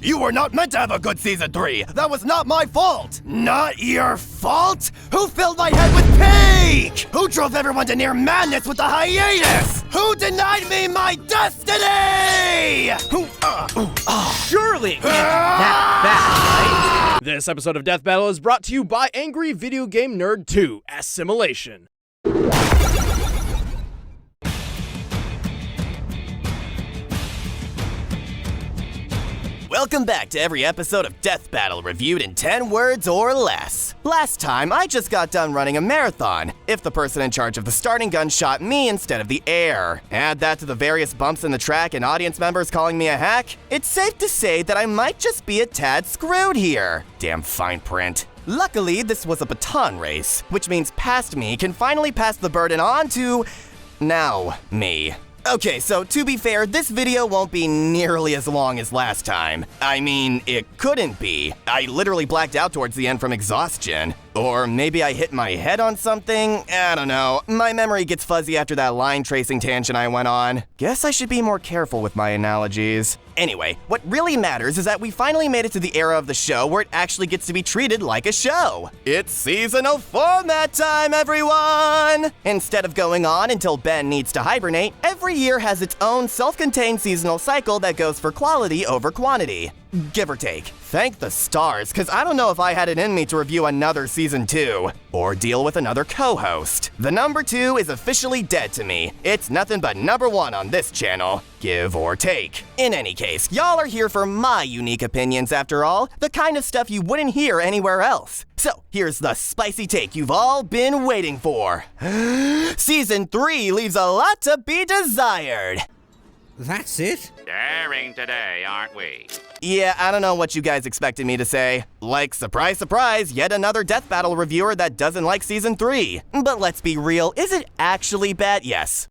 You were not meant to have a good season 3. That was not my fault. Not your fault? Who filled my head with pink? Who drove everyone to near madness with the hiatus? Who denied me my destiny? Surely it can't be that bad, right? This episode of Death Battle is brought to you by Angry Video Game Nerd 2, Assimilation. Welcome back to every episode of Death Battle reviewed in 10 words or less. Last time, I just got done running a marathon, if the person in charge of the starting gun shot me instead of the air. Add that to the various bumps in the track and audience members calling me a hack, it's safe to say that I might just be a tad screwed here. Damn fine print. Luckily, this was a baton race, which means past me can finally pass the burden on to... now me. Okay, so to be fair, this video won't be nearly as long as last time. I mean, it couldn't be. I literally blacked out towards the end from exhaustion. Or maybe I hit my head on something? I don't know. My memory gets fuzzy after that line tracing tangent I went on. Guess I should be more careful with my analogies. Anyway, what really matters is that we finally made it to the era of the show where it actually gets to be treated like a show. It's seasonal format time, everyone! Instead of going on until Ben needs to hibernate, every year has its own self-contained seasonal cycle that goes for quality over quantity. Give or take. Thank the stars, because I don't know if I had it in me to review another season 2, or deal with another co-host. The number 2 is officially dead to me. It's nothing but number 1 on this channel, give or take. In any case, y'all are here for my unique opinions after all, the kind of stuff you wouldn't hear anywhere else. So, here's the spicy take you've all been waiting for. Season 3 leaves a lot to be desired. That's it? Daring today, aren't we? Yeah, I don't know what you guys expected me to say. Like, surprise, surprise, yet another Death Battle reviewer that doesn't like Season 3. But let's be real, is it actually bad? Yes.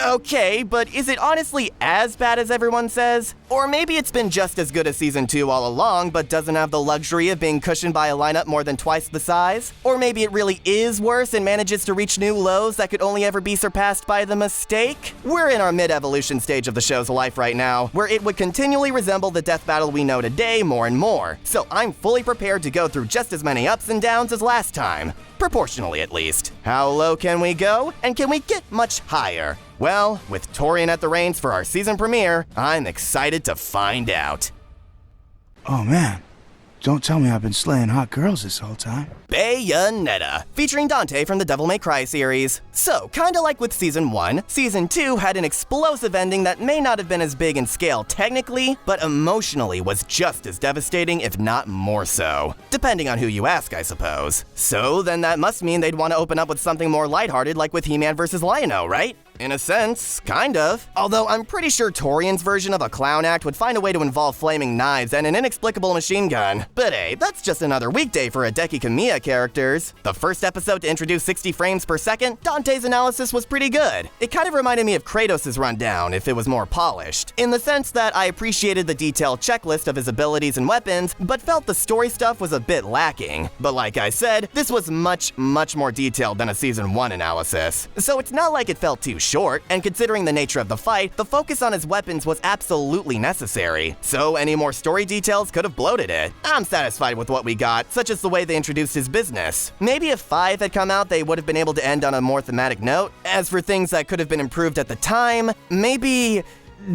Okay, but is it honestly as bad as everyone says? Or maybe it's been just as good as Season 2 all along, but doesn't have the luxury of being cushioned by a lineup more than twice the size? Or maybe it really is worse and manages to reach new lows that could only ever be surpassed by the mistake? We're in our mid-evolution stage of the show's life right now, where it would continually resemble the Death Battle we know today more and more. So I'm fully prepared to go through just as many ups and downs as last time. Proportionally, at least. How low can we go? And can we get much higher? Well, with Torian at the reins for our season premiere, I'm excited to find out. Oh man, don't tell me I've been slaying hot girls this whole time. Bayonetta, featuring Dante from the Devil May Cry series. So, kinda like with Season 1, Season 2 had an explosive ending that may not have been as big in scale technically, but emotionally was just as devastating, if not more so. Depending on who you ask, I suppose. So then that must mean they'd want to open up with something more lighthearted like with He-Man vs. Lion-O, right? In a sense, kind of. Although I'm pretty sure Torian's version of a clown act would find a way to involve flaming knives and an inexplicable machine gun. But hey, that's just another weekday for Hideki Kamiya characters. The first episode to introduce 60 frames per second, Dante's analysis was pretty good. It kind of reminded me of Kratos' rundown if it was more polished, in the sense that I appreciated the detailed checklist of his abilities and weapons, but felt the story stuff was a bit lacking. But like I said, this was much more detailed than a Season 1 analysis. So it's not like it felt too short, and considering the nature of the fight, the focus on his weapons was absolutely necessary. So any more story details could have bloated it. I'm satisfied with what we got, such as the way they introduced his business. Maybe if 5 had come out, they would have been able to end on a more thematic note. As for things that could have been improved at the time, maybe...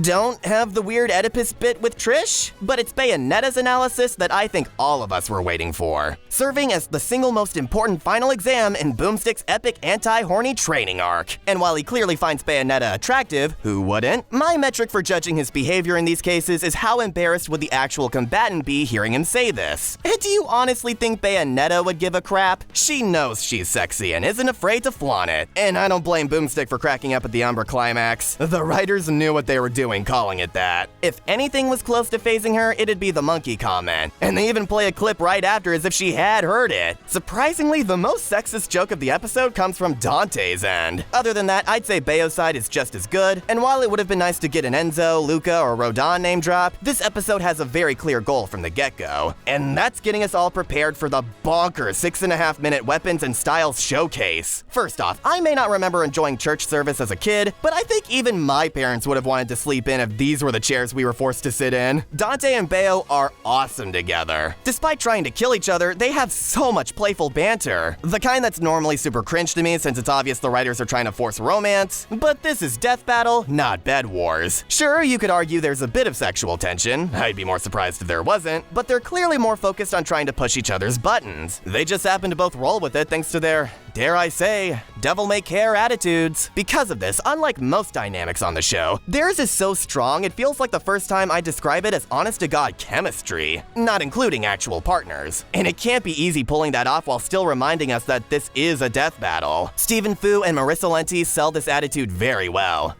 don't have the weird Oedipus bit with Trish, but it's Bayonetta's analysis that I think all of us were waiting for, serving as the single most important final exam in Boomstick's epic anti-horny training arc. And while he clearly finds Bayonetta attractive, who wouldn't? My metric for judging his behavior in these cases is how embarrassed would the actual combatant be hearing him say this. And do you honestly think Bayonetta would give a crap? She knows she's sexy and isn't afraid to flaunt it. And I don't blame Boomstick for cracking up at the Umbra climax. The writers knew what they were doing calling it that. If anything was close to phasing her, it'd be the monkey comment. And they even play a clip right after as if she had heard it. Surprisingly, the most sexist joke of the episode comes from Dante's end. Other than that, I'd say Bayo's side is just as good, and while it would have been nice to get an Enzo, Luca, or Rodon name drop, this episode has a very clear goal from the get-go. And that's getting us all prepared for the bonkers 6.5-minute weapons and styles showcase. First off, I may not remember enjoying church service as a kid, but I think even my parents would have wanted to sleep in if these were the chairs we were forced to sit in. Dante and Bayo are awesome together. Despite trying to kill each other, they have so much playful banter. The kind that's normally super cringe to me since it's obvious the writers are trying to force romance. But this is Death Battle, not Bed Wars. Sure, you could argue there's a bit of sexual tension. I'd be more surprised if there wasn't, but they're clearly more focused on trying to push each other's buttons. They just happen to both roll with it thanks to their, dare I say, devil-may-care attitudes. Because of this, unlike most dynamics on the show, theirs is so strong it feels like the first time I describe it as honest-to-God chemistry, not including actual partners. And it can't be easy pulling that off while still reminding us that this is a death battle. Stephen Fu and Marissa Lenti sell this attitude very well.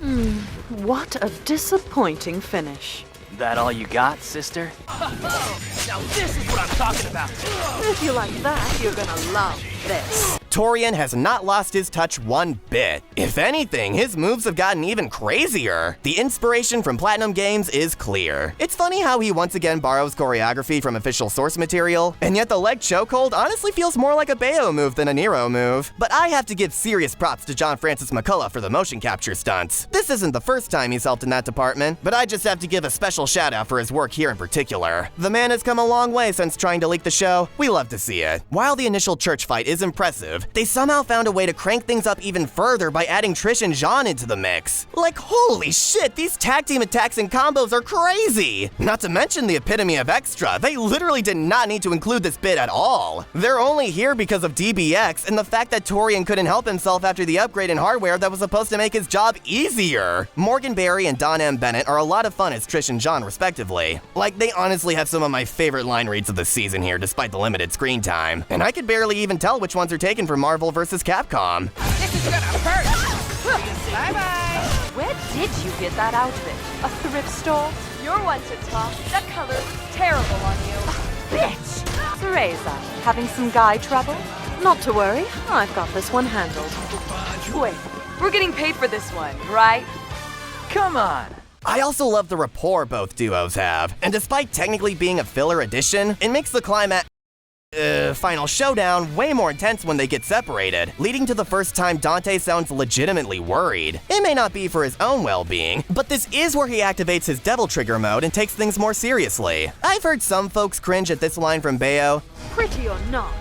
What a disappointing finish. That all you got, sister? Now this is what I'm talking about. If you like that, you're gonna love this. Torian has not lost his touch one bit. If anything, his moves have gotten even crazier. The inspiration from Platinum Games is clear. It's funny how he once again borrows choreography from official source material, and yet the leg chokehold honestly feels more like a Bayo move than a Nero move. But I have to give serious props to John Francis McCullough for the motion capture stunts. This isn't the first time he's helped in that department, but I just have to give a special shout out for his work here in particular. The man has come a long way since trying to leak the show. We love to see it. While the initial church fight is impressive, they somehow found a way to crank things up even further by adding Trish and Jean into the mix. Like, holy shit, these tag team attacks and combos are crazy! Not to mention the epitome of extra. They literally did not need to include this bit at all. They're only here because of DBX and the fact that Torian couldn't help himself after the upgrade in hardware that was supposed to make his job easier. Morgan Berry and Don M. Bennett are a lot of fun as Trish and Jean, respectively. Like, they honestly have some of my favorite line reads of the season here despite the limited screen time. And I could barely even tell which ones are taken from Marvel vs. Capcom. This is gonna hurt. Bye-bye. Where did you get that outfit? A thrift store? You're one to talk. That color looks terrible on you. Bitch! Teresa, having some guy trouble? Not to worry, I've got this one handled. Wait, we're getting paid for this one, right? Come on. I also love the rapport both duos have, and despite technically being a filler addition, it makes the final showdown way more intense when they get separated, leading to the first time Dante sounds legitimately worried. It may not be for his own well-being, but this is where he activates his devil trigger mode and takes things more seriously. I've heard some folks cringe at this line from Bayo, Pretty or not,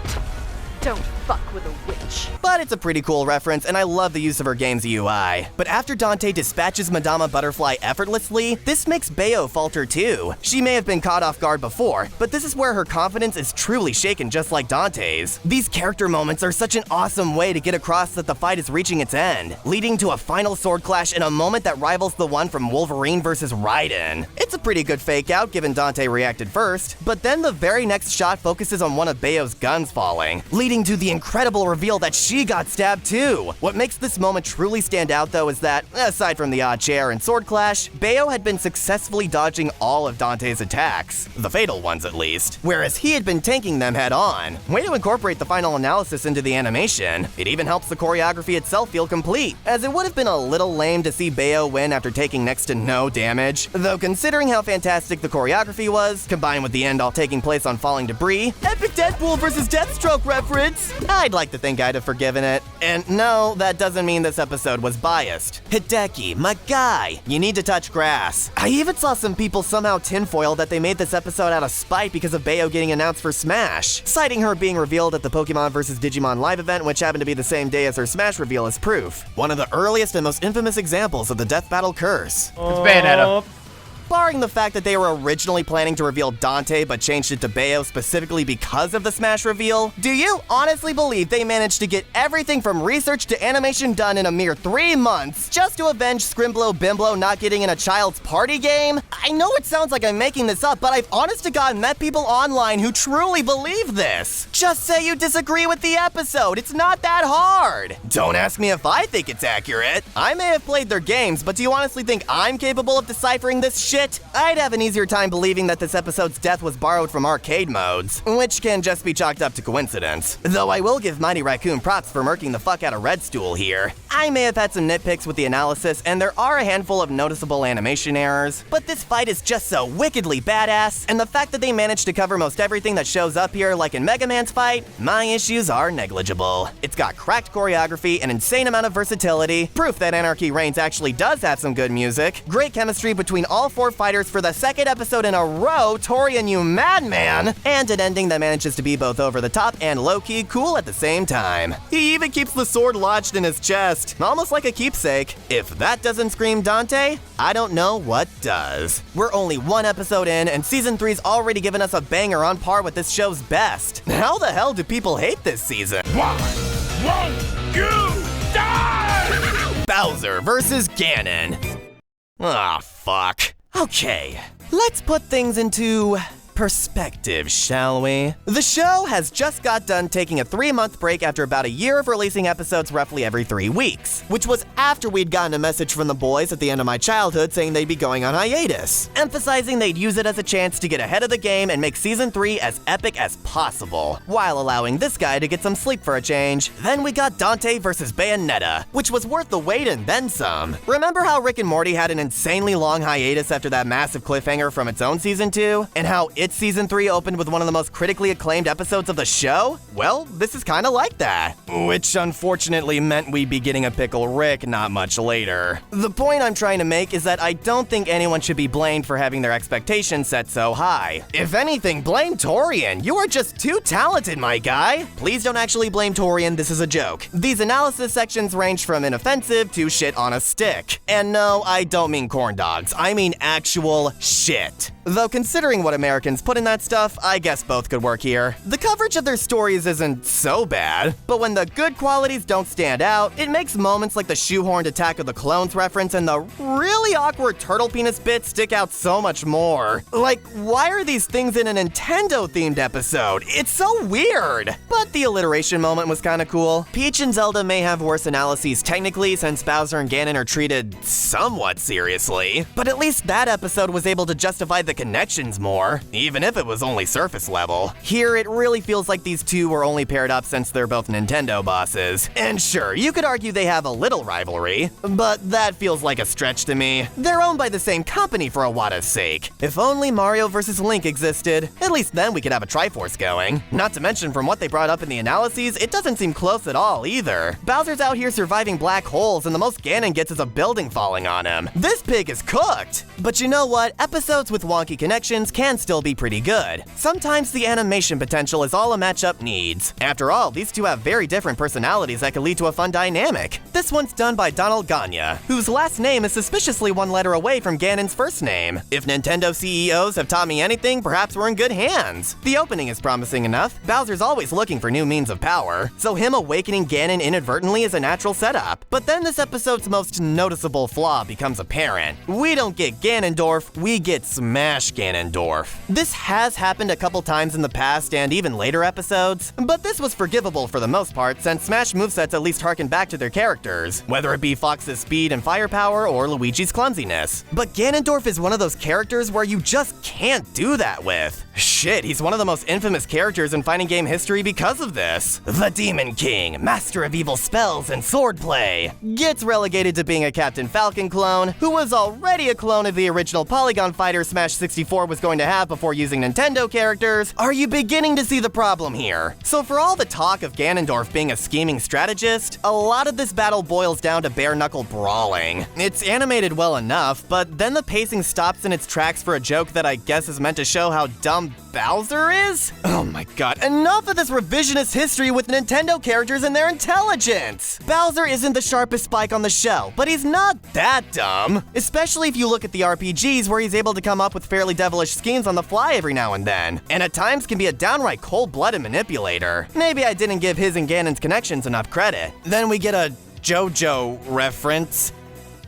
don't fuck with a witch. but it's a pretty cool reference and I love the use of her game's UI. But after Dante dispatches Madama Butterfly effortlessly, this makes Bayo falter too. She may have been caught off guard before, but this is where her confidence is truly shaken just like Dante's. These character moments are such an awesome way to get across that the fight is reaching its end, leading to a final sword clash in a moment that rivals the one from Wolverine vs. Raiden. It's a pretty good fake out given Dante reacted first, but then the very next shot focuses on one of Bayo's guns falling, leading to the incredible reveal that she got stabbed too. What makes this moment truly stand out though is that, aside from the odd chair and sword clash, Bayo had been successfully dodging all of Dante's attacks, the fatal ones at least, whereas he had been tanking them head on. Way to incorporate the final analysis into the animation. It even helps the choreography itself feel complete, as it would have been a little lame to see Bayo win after taking next to no damage. Though considering how fantastic the choreography was, combined with the end all taking place on falling debris, epic Deadpool vs. Deathstroke reference, I'd like to think I'd have forgiven it. And no, that doesn't mean this episode was biased. Hideki, my guy, you need to touch grass. I even saw some people somehow tinfoil that they made this episode out of spite because of Bayo getting announced for Smash, citing her being revealed at the Pokemon vs. Digimon live event, which happened to be the same day as her Smash reveal as proof. One of the earliest and most infamous examples of the Death Battle curse. It's Bayonetta. Barring the fact that they were originally planning to reveal Dante but changed it to Bayo specifically because of the Smash reveal, do you honestly believe they managed to get everything from research to animation done in a mere 3 months just to avenge Scrimblow Bimblow not getting in a child's party game? I know it sounds like I'm making this up, but I've honest to God met people online who truly believe this. Just say you disagree with the episode, it's not that hard. Don't ask me if I think it's accurate. I may have played their games, but do you honestly think I'm capable of deciphering this shit? shit, I'd have an easier time believing that this episode's death was borrowed from arcade modes, which can just be chalked up to coincidence. Though I will give Mighty Raccoon props for murking the fuck out of Red Stool here. I may have had some nitpicks with the analysis, and there are a handful of noticeable animation errors, but this fight is just so wickedly badass, and the fact that they managed to cover most everything that shows up here like in Mega Man's fight, my issues are negligible. It's got cracked choreography, an insane amount of versatility, proof that Anarchy Reigns actually does have some good music, great chemistry between all four fighters for the second episode in a row, Torian you madman, and an ending that manages to be both over the top and low-key cool at the same time. He even keeps the sword lodged in his chest, almost like a keepsake. If that doesn't scream Dante, I don't know what does. We're only one episode in, and Season 3's already given us a banger on par with this show's best. How the hell do people hate this season? Why won't you die? Bowser versus Ganon. Aw, fuck. Okay, let's put things into perspective, shall we? The show has just got done taking a 3-month break after about a year of releasing episodes roughly every 3 weeks, which was after we'd gotten a message from the boys at the end of my childhood saying they'd be going on hiatus, emphasizing they'd use it as a chance to get ahead of the game and make Season 3 as epic as possible, while allowing this guy to get some sleep for a change. Then we got Dante versus Bayonetta, which was worth the wait and then some. Remember how Rick and Morty had an insanely long hiatus after that massive cliffhanger from its own Season 2? And how its Season 3 opened with one of the most critically acclaimed episodes of the show? Well, this is kinda like that. Which unfortunately meant we'd be getting a Pickle Rick not much later. The point I'm trying to make is that I don't think anyone should be blamed for having their expectations set so high. If anything, blame Torian. You are just too talented, my guy. Please don't actually blame Torian, this is a joke. These analysis sections range from inoffensive to shit on a stick. And no, I don't mean corn dogs, I mean actual shit. Though considering what Americans put in that stuff, I guess both could work here. The coverage of their stories isn't so bad, but when the good qualities don't stand out, it makes moments like the shoehorned Attack of the Clones reference and the really awkward turtle penis bit stick out so much more. Like, why are these things in a Nintendo-themed episode? It's so weird! But the alliteration moment was kinda cool. Peach and Zelda may have worse analyses technically since Bowser and Ganon are treated somewhat seriously, but at least that episode was able to justify the connections more, even if it was only surface level. Here, it really feels like these two were only paired up since they're both Nintendo bosses. And sure, you could argue they have a little rivalry, but that feels like a stretch to me. They're owned by the same company for Iwata's sake. If only Mario vs. Link existed, at least then we could have a Triforce going. Not to mention, from what they brought up in the analyses, it doesn't seem close at all either. Bowser's out here surviving black holes, and the most Ganon gets is a building falling on him. This pig is cooked! But you know what? Episodes with wonky connections can still be pretty good. Sometimes the animation potential is all a matchup needs. After all, these two have very different personalities that could lead to a fun dynamic. This one's done by Donald Ganya, whose last name is suspiciously one letter away from Ganon's first name. If Nintendo CEOs have taught me anything, perhaps we're in good hands. The opening is promising enough. Bowser's always looking for new means of power, so him awakening Ganon inadvertently is a natural setup. But then this episode's most noticeable flaw becomes apparent. We don't get Ganondorf, we get Smash Ganondorf. This has happened a couple times in the past and even later episodes, but this was forgivable for the most part since Smash movesets at least harken back to their characters, whether it be Fox's speed and firepower or Luigi's clumsiness. But Ganondorf is one of those characters where you just can't do that with. Shit, he's one of the most infamous characters in fighting game history because of this. The Demon King, master of evil spells and swordplay, gets relegated to being a Captain Falcon clone, who was already a clone of the original Polygon fighter Smash 64 was going to have before using Nintendo characters. Are you beginning to see the problem here? So for all the talk of Ganondorf being a scheming strategist, a lot of this battle boils down to bare-knuckle brawling. It's animated well enough, but then the pacing stops in its tracks for a joke that I guess is meant to show how dumb Bowser is? Oh my god, enough of this revisionist history with Nintendo characters and their intelligence! Bowser isn't the sharpest spike on the shell, but he's not that dumb. Especially if you look at the RPGs where he's able to come up with fairly devilish schemes on the fly every now and then, and at times can be a downright cold-blooded manipulator. Maybe I didn't give his and Ganon's connections enough credit. Then we get a JoJo reference.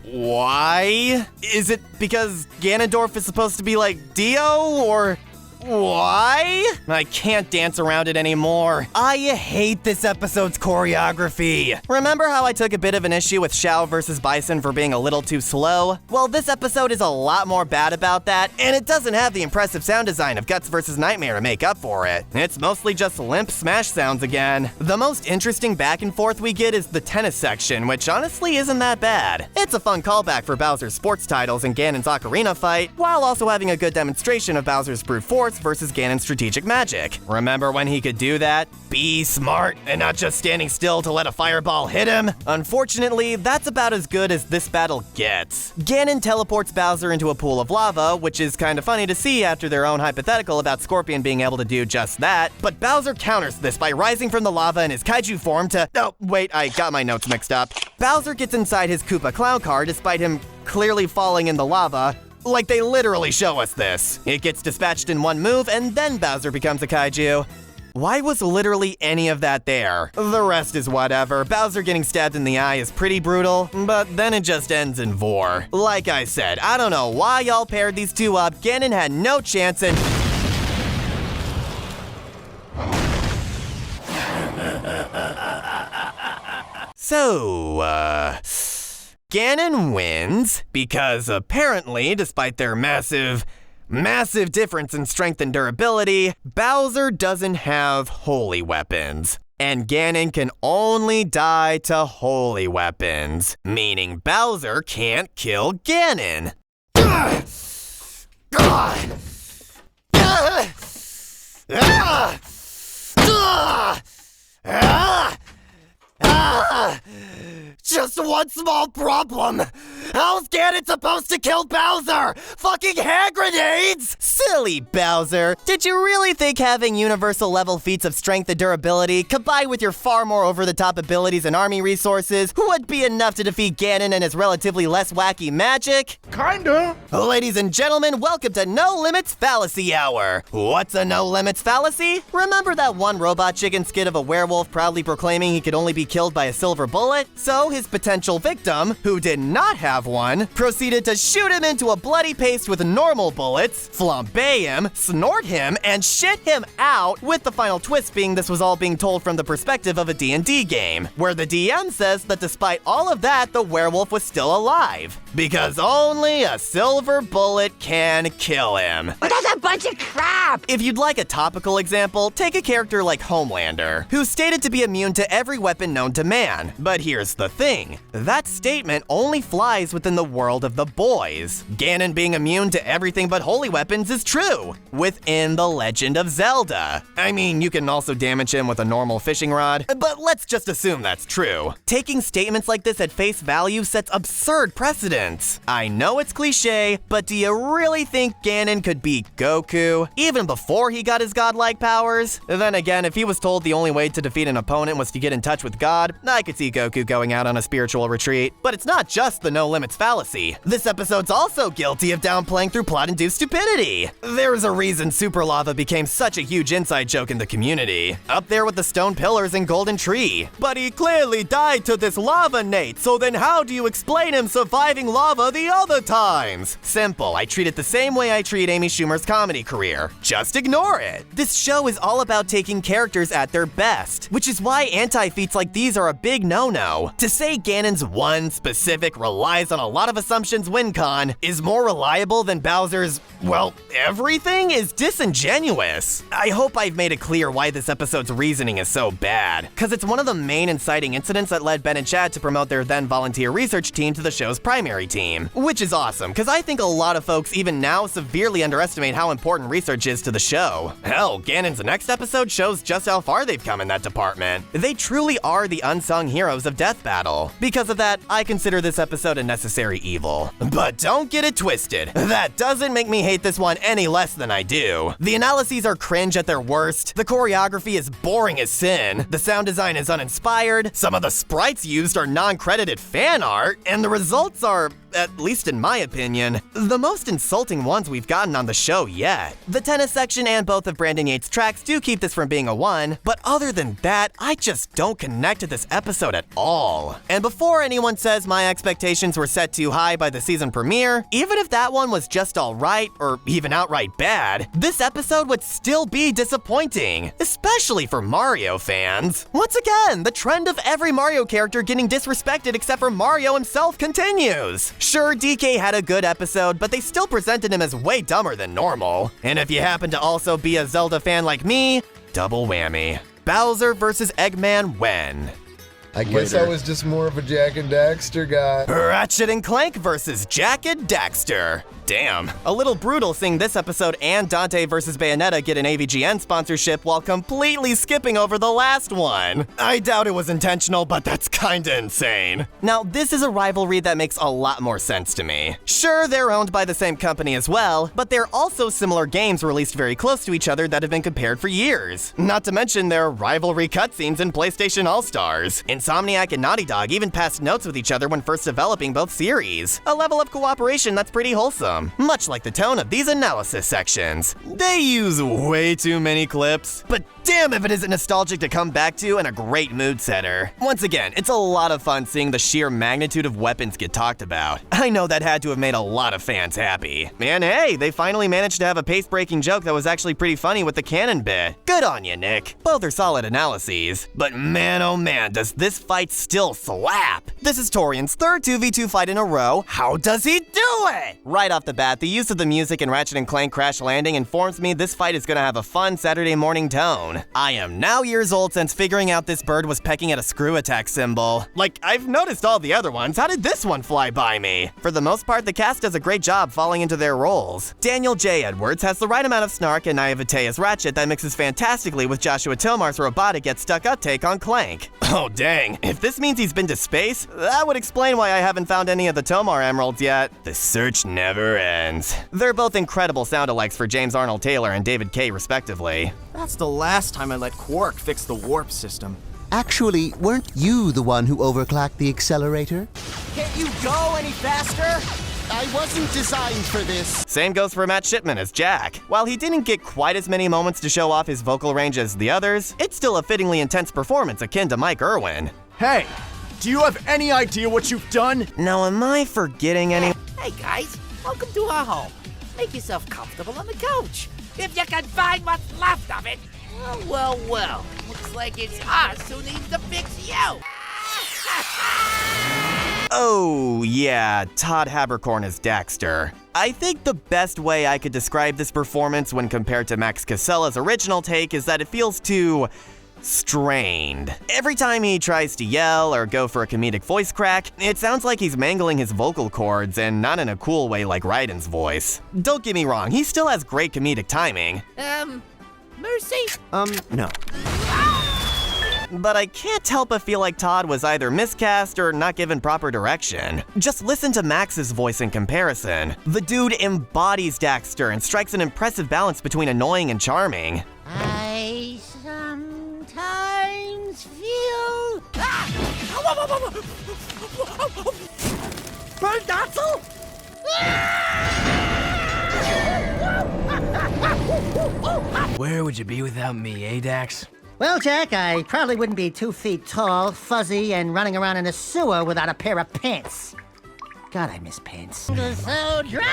Why? Is it because Ganondorf is supposed to be like Dio, or Why? I can't dance around it anymore. I hate this episode's choreography. Remember how I took a bit of an issue with Shao versus Bison for being a little too slow? Well, this episode is a lot more bad about that, and it doesn't have the impressive sound design of Guts vs. Nightmare to make up for it. It's mostly just limp smash sounds again. The most interesting back and forth we get is the tennis section, which honestly isn't that bad. It's a fun callback for Bowser's sports titles and Ganon's ocarina fight, while also having a good demonstration of Bowser's brute force versus Ganon's strategic magic. Remember when he could do that? Be smart and not just standing still to let a fireball hit him? Unfortunately, that's about as good as this battle gets. Ganon teleports Bowser into a pool of lava, which is kind of funny to see after their own hypothetical about Scorpion being able to do just that, but Bowser counters this by rising from the lava in his kaiju form to— oh, wait, I got my notes mixed up. Bowser gets inside his Koopa clown car despite him clearly falling in the lava. Like, they literally show us this. It gets dispatched in one move, and then Bowser becomes a kaiju. Why was literally any of that there? The rest is whatever. Bowser getting stabbed in the eye is pretty brutal, but then it just ends in vor. Like I said, I don't know why y'all paired these two up. Ganon had no chance and— So, Ganon wins because apparently, despite their massive difference in strength and durability, Bowser doesn't have holy weapons. And Ganon can only die to holy weapons, meaning Bowser can't kill Ganon. Just one small problem. How's Ganon supposed to kill Bowser? Fucking hand grenades? Silly Bowser. Did you really think having universal level feats of strength and durability, combined with your far more over-the-top abilities and army resources, would be enough to defeat Ganon and his relatively less wacky magic? Kinda. Ladies and gentlemen, welcome to No Limits Fallacy Hour. What's a No Limits fallacy? Remember that one Robot Chicken skit of a werewolf proudly proclaiming he could only be killed by a silver bullet? So his potential victim, who did not have one, proceeded to shoot him into a bloody paste with normal bullets, flambe him, snort him, and shit him out, with the final twist being this was all being told from the perspective of a D&D game, where the DM says that despite all of that, the werewolf was still alive. Because only a silver bullet can kill him. But that's a bunch of crap! If you'd like a topical example, take a character like Homelander, who's stated to be immune to every weapon known to man. But here's the thing, that statement only flies within the world of the boys. Ganon being immune to everything but holy weapons is true, within The Legend of Zelda. I mean, you can also damage him with a normal fishing rod, but let's just assume that's true. Taking statements like this at face value sets absurd precedents. I know it's cliche, but do you really think Ganon could beat Goku, even before he got his godlike powers? Then again, if he was told the only way to defeat an opponent was to get in touch with God, I could see Goku going out on a spiritual retreat. But it's not just the no limits fallacy. This episode's also guilty of downplaying through plot-induced stupidity. There's a reason Super Lava became such a huge inside joke in the community, up there with the stone pillars and golden tree. But he clearly died to this lava, Nate, so then how do you explain him surviving lava the other times? Simple, I treat it the same way I treat Amy Schumer's comedy career. Just ignore it. This show is all about taking characters at their best, which is why anti-feats like these are a big no-no. To say Ganon's one specific relies on a lot of assumptions win-con is more reliable than Bowser's, well, everything is disingenuous. I hope I've made it clear why this episode's reasoning is so bad, because it's one of the main inciting incidents that led Ben and Chad to promote their then volunteer research team to the show's primary team, which is awesome, because I think a lot of folks even now severely underestimate how important research is to the show. Hell, Ganon's next episode shows just how far they've come in that department. They truly are the unsung heroes of Death Battle. Because of that, I consider this episode a necessary evil. But don't get it twisted. That doesn't make me hate this one any less than I do. The analyses are cringe at their worst, the choreography is boring as sin, the sound design is uninspired, some of the sprites used are non-credited fan art, and the results are at least in my opinion, the most insulting ones we've gotten on the show yet. The tennis section and both of Brandon Yates' tracks do keep this from being a 1, but other than that, I just don't connect to this episode at all. And before anyone says my expectations were set too high by the season premiere, even if that one was just alright, or even outright bad, this episode would still be disappointing, especially for Mario fans. Once again, the trend of every Mario character getting disrespected except for Mario himself continues. Sure, DK had a good episode, but they still presented him as way dumber than normal. And if you happen to also be a Zelda fan like me, double whammy. Bowser vs. Eggman when? I guess I was just more of a Jak and Daxter guy. Ratchet and Clank versus Jak and Daxter. Damn. A little brutal seeing this episode and Dante vs. Bayonetta get an AVGN sponsorship while completely skipping over the last one. I doubt it was intentional, but that's kinda insane. Now, this is a rivalry that makes a lot more sense to me. Sure, they're owned by the same company as well, but they're also similar games released very close to each other that have been compared for years. Not to mention their rivalry cutscenes in PlayStation All-Stars. Insomniac and Naughty Dog even passed notes with each other when first developing both series. A level of cooperation that's pretty wholesome. Much like the tone of these analysis sections. They use way too many clips, but damn if it isn't nostalgic to come back to and a great mood setter. Once again, it's a lot of fun seeing the sheer magnitude of weapons get talked about. I know that had to have made a lot of fans happy. And hey, they finally managed to have a pace-breaking joke that was actually pretty funny with the cannon bit. Good on you, Nick. Both are solid analyses. But man, oh man, does this fight still slap. This is Torian's third 2v2 fight in a row. How does he do it? Right off the bat, the use of the music in Ratchet & Clank Crash Landing informs me this fight is gonna have a fun Saturday morning tone. I am now years old since figuring out this bird was pecking at a screw attack symbol. Like, I've noticed all the other ones, how did this one fly by me? For the most part, the cast does a great job falling into their roles. Daniel J. Edwards has the right amount of snark and naivete as Ratchet that mixes fantastically with Joshua Tomar's robotic yet stuck-up take on Clank. Oh dang, if this means he's been to space, that would explain why I haven't found any of the Tomar emeralds yet. The search never ends. They're both incredible sound-alikes for James Arnold Taylor and David Kaye respectively. That's the last time I let Quark fix the warp system. Actually, weren't you the one who overclocked the accelerator? Can't you go any faster? I wasn't designed for this. Same goes for Matt Shipman as Jack. While he didn't get quite as many moments to show off his vocal range as the others, it's still a fittingly intense performance akin to Mike Irwin. Hey, do you have any idea what you've done? Now am I forgetting any— Hey guys, welcome to our home. Make yourself comfortable on the couch. If you can find what's left of it. Well. Looks like it's us who needs to fix you. Oh, yeah, Todd Haberkorn as Daxter. I think the best way I could describe this performance when compared to Max Casella's original take is that it feels too strained. Every time he tries to yell or go for a comedic voice crack, it sounds like he's mangling his vocal cords and not in a cool way like Raiden's voice. Don't get me wrong, he still has great comedic timing. Mercy? No. But I can't help but feel like Todd was either miscast or not given proper direction. Just listen to Max's voice in comparison. The dude embodies Daxter and strikes an impressive balance between annoying and charming. I sometimes feel... Bird Dotzel? Where would you be without me, eh, Dax? Well, Jack, I probably wouldn't be 2 feet tall, fuzzy, and running around in a sewer without a pair of pants. God, I miss pants. So dry!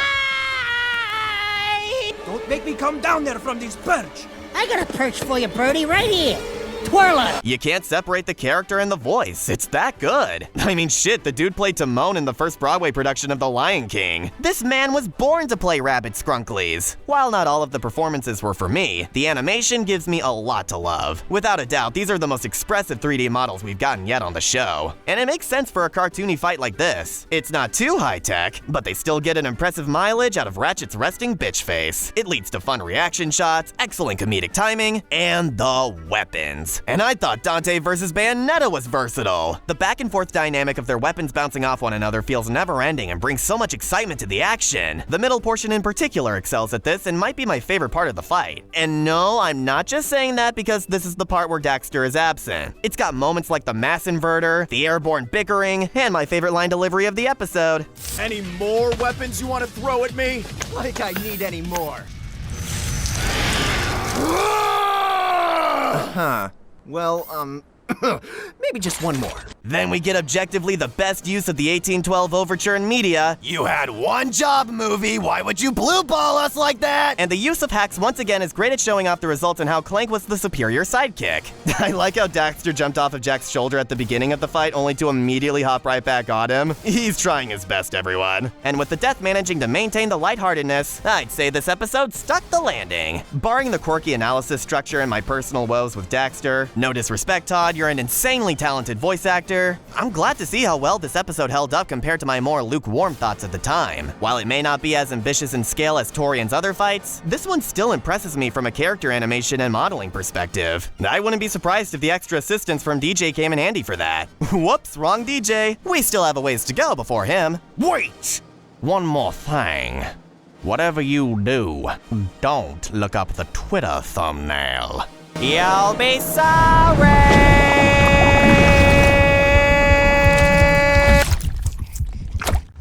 Don't make me come down there from this perch. I got a perch for you, Birdie, right here. Twirler! You can't separate the character and the voice. It's that good. I mean, shit, the dude played Timon in the first Broadway production of The Lion King. This man was born to play Rabbit Scrunklies. While not all of the performances were for me, the animation gives me a lot to love. Without a doubt, these are the most expressive 3D models we've gotten yet on the show. And it makes sense for a cartoony fight like this. It's not too high-tech, but they still get an impressive mileage out of Ratchet's resting bitch face. It leads to fun reaction shots, excellent comedic timing, and the weapons. moves. And I thought Dante versus Bayonetta was versatile. The back and forth dynamic of their weapons bouncing off one another feels never-ending and brings so much excitement to the action. The middle portion in particular excels at this and might be my favorite part of the fight. And no, I'm not just saying that because this is the part where Daxter is absent. It's got moments like the mass inverter, the airborne bickering, and my favorite line delivery of the episode. Any more weapons you want to throw at me? Like I need any more. Well, maybe just one more. Then we get objectively the best use of the 1812 overture in media. You had one job, movie. Why would you blue ball us like that? And the use of hacks once again is great at showing off the results and how Clank was the superior sidekick. I like how Daxter jumped off of Jack's shoulder at the beginning of the fight only to immediately hop right back on him. He's trying his best, everyone. And with the death managing to maintain the lightheartedness, I'd say this episode stuck the landing. Barring the quirky analysis structure and my personal woes with Daxter, no disrespect, Todd, you're an insanely talented voice actor. I'm glad to see how well this episode held up compared to my more lukewarm thoughts at the time. While it may not be as ambitious in scale as Torian's other fights, this one still impresses me from a character animation and modeling perspective. I wouldn't be surprised if the extra assistance from DJ came in handy for that. Whoops, wrong DJ. We still have a ways to go before him. Wait! One more thing. Whatever you do, don't look up the Twitter thumbnail. You'll be sorry!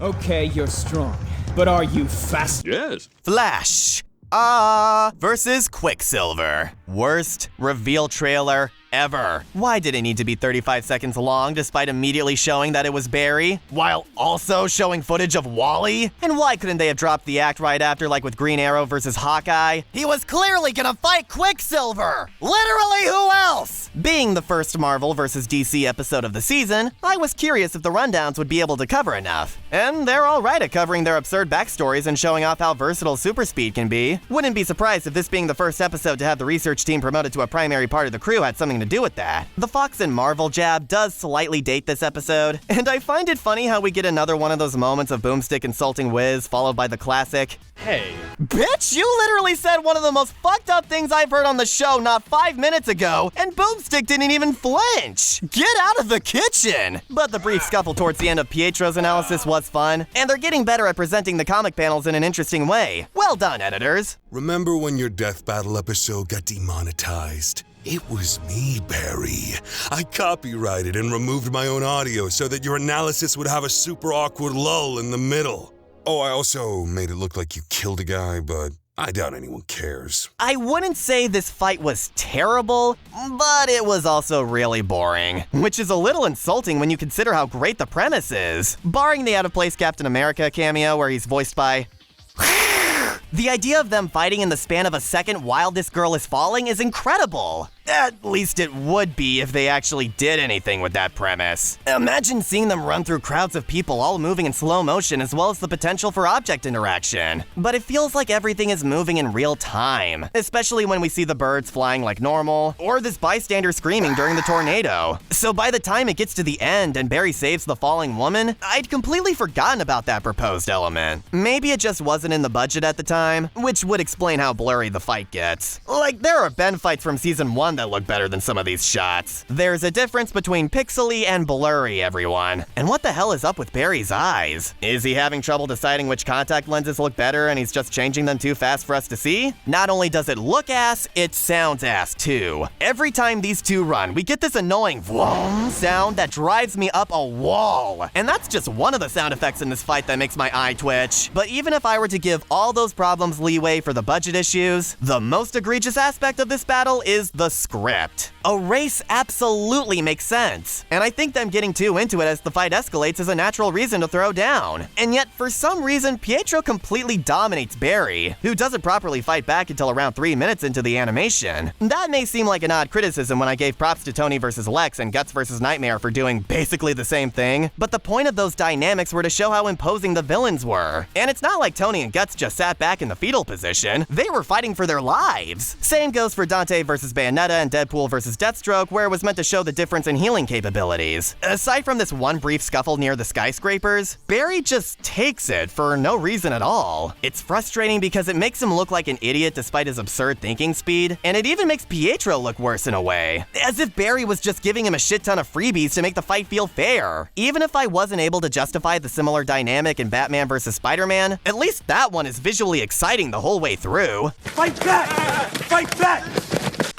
Okay, you're strong, but are you fast? Yes. Flash versus Quicksilver. Worst reveal trailer ever. Why did it need to be 35 seconds long despite immediately showing that it was Barry, while also showing footage of Wally? And why couldn't they have dropped the act right after, like with Green Arrow versus Hawkeye? He was clearly gonna fight Quicksilver! Literally, who else? Being the first Marvel versus DC episode of the season, I was curious if the rundowns would be able to cover enough. And they're alright at covering their absurd backstories and showing off how versatile super speed can be. Wouldn't be surprised if this being the first episode to have the research team promoted to a primary part of the crew had something to do with that. The Fox and Marvel jab does slightly date this episode, and I find it funny how we get another one of those moments of Boomstick insulting Wiz, followed by the classic, "Hey. Bitch, you literally said one of the most fucked up things I've heard on the show not 5 minutes ago, and Boomstick didn't even flinch. Get out of the kitchen! But the brief scuffle towards the end of Pietro's analysis was fun, and they're getting better at presenting the comic panels in an interesting way. Well done, editors. Remember when your Death Battle episode got demonetized? It was me, Barry. I copyrighted and removed my own audio so that your analysis would have a super awkward lull in the middle. Oh, I also made it look like you killed a guy, but I doubt anyone cares. I wouldn't say this fight was terrible, but it was also really boring, which is a little insulting when you consider how great the premise is. Barring the out-of-place Captain America cameo where he's voiced by... The idea of them fighting in the span of a second while this girl is falling is incredible. At least it would be if they actually did anything with that premise. Imagine seeing them run through crowds of people all moving in slow motion as well as the potential for object interaction. But it feels like everything is moving in real time, especially when we see the birds flying like normal, or this bystander screaming during the tornado. So by the time it gets to the end and Barry saves the falling woman, I'd completely forgotten about that proposed element. Maybe it just wasn't in the budget at the time, which would explain how blurry the fight gets. Like, there are Ben fights from season 1 that look better than some of these shots. There's a difference between pixely and blurry, everyone. And what the hell is up with Barry's eyes? Is he having trouble deciding which contact lenses look better and he's just changing them too fast for us to see? Not only does it look ass, it sounds ass too. Every time these two run, we get this annoying vroom sound that drives me up a wall. And that's just one of the sound effects in this fight that makes my eye twitch. But even if I were to give all those problems leeway for the budget issues, the most egregious aspect of this battle is the script. A race absolutely makes sense, and I think them getting too into it as the fight escalates is a natural reason to throw down. And yet, for some reason, Pietro completely dominates Barry, who doesn't properly fight back until around 3 minutes into the animation. That may seem like an odd criticism when I gave props to Tony vs. Lex and Guts vs. Nightmare for doing basically the same thing, but the point of those dynamics were to show how imposing the villains were. And it's not like Tony and Guts just sat back in the fetal position, they were fighting for their lives. Same goes for Dante vs. Bayonetta and Deadpool vs. Deathstroke, where it was meant to show the difference in healing capabilities. Aside from this one brief scuffle near the skyscrapers, Barry just takes it for no reason at all. It's frustrating because it makes him look like an idiot despite his absurd thinking speed, and it even makes Pietro look worse in a way. As if Barry was just giving him a shit ton of freebies to make the fight feel fair. Even if I wasn't able to justify the similar dynamic in Batman vs. Spider-Man, at least that one is visually exciting the whole way through. Fight back! Fight back!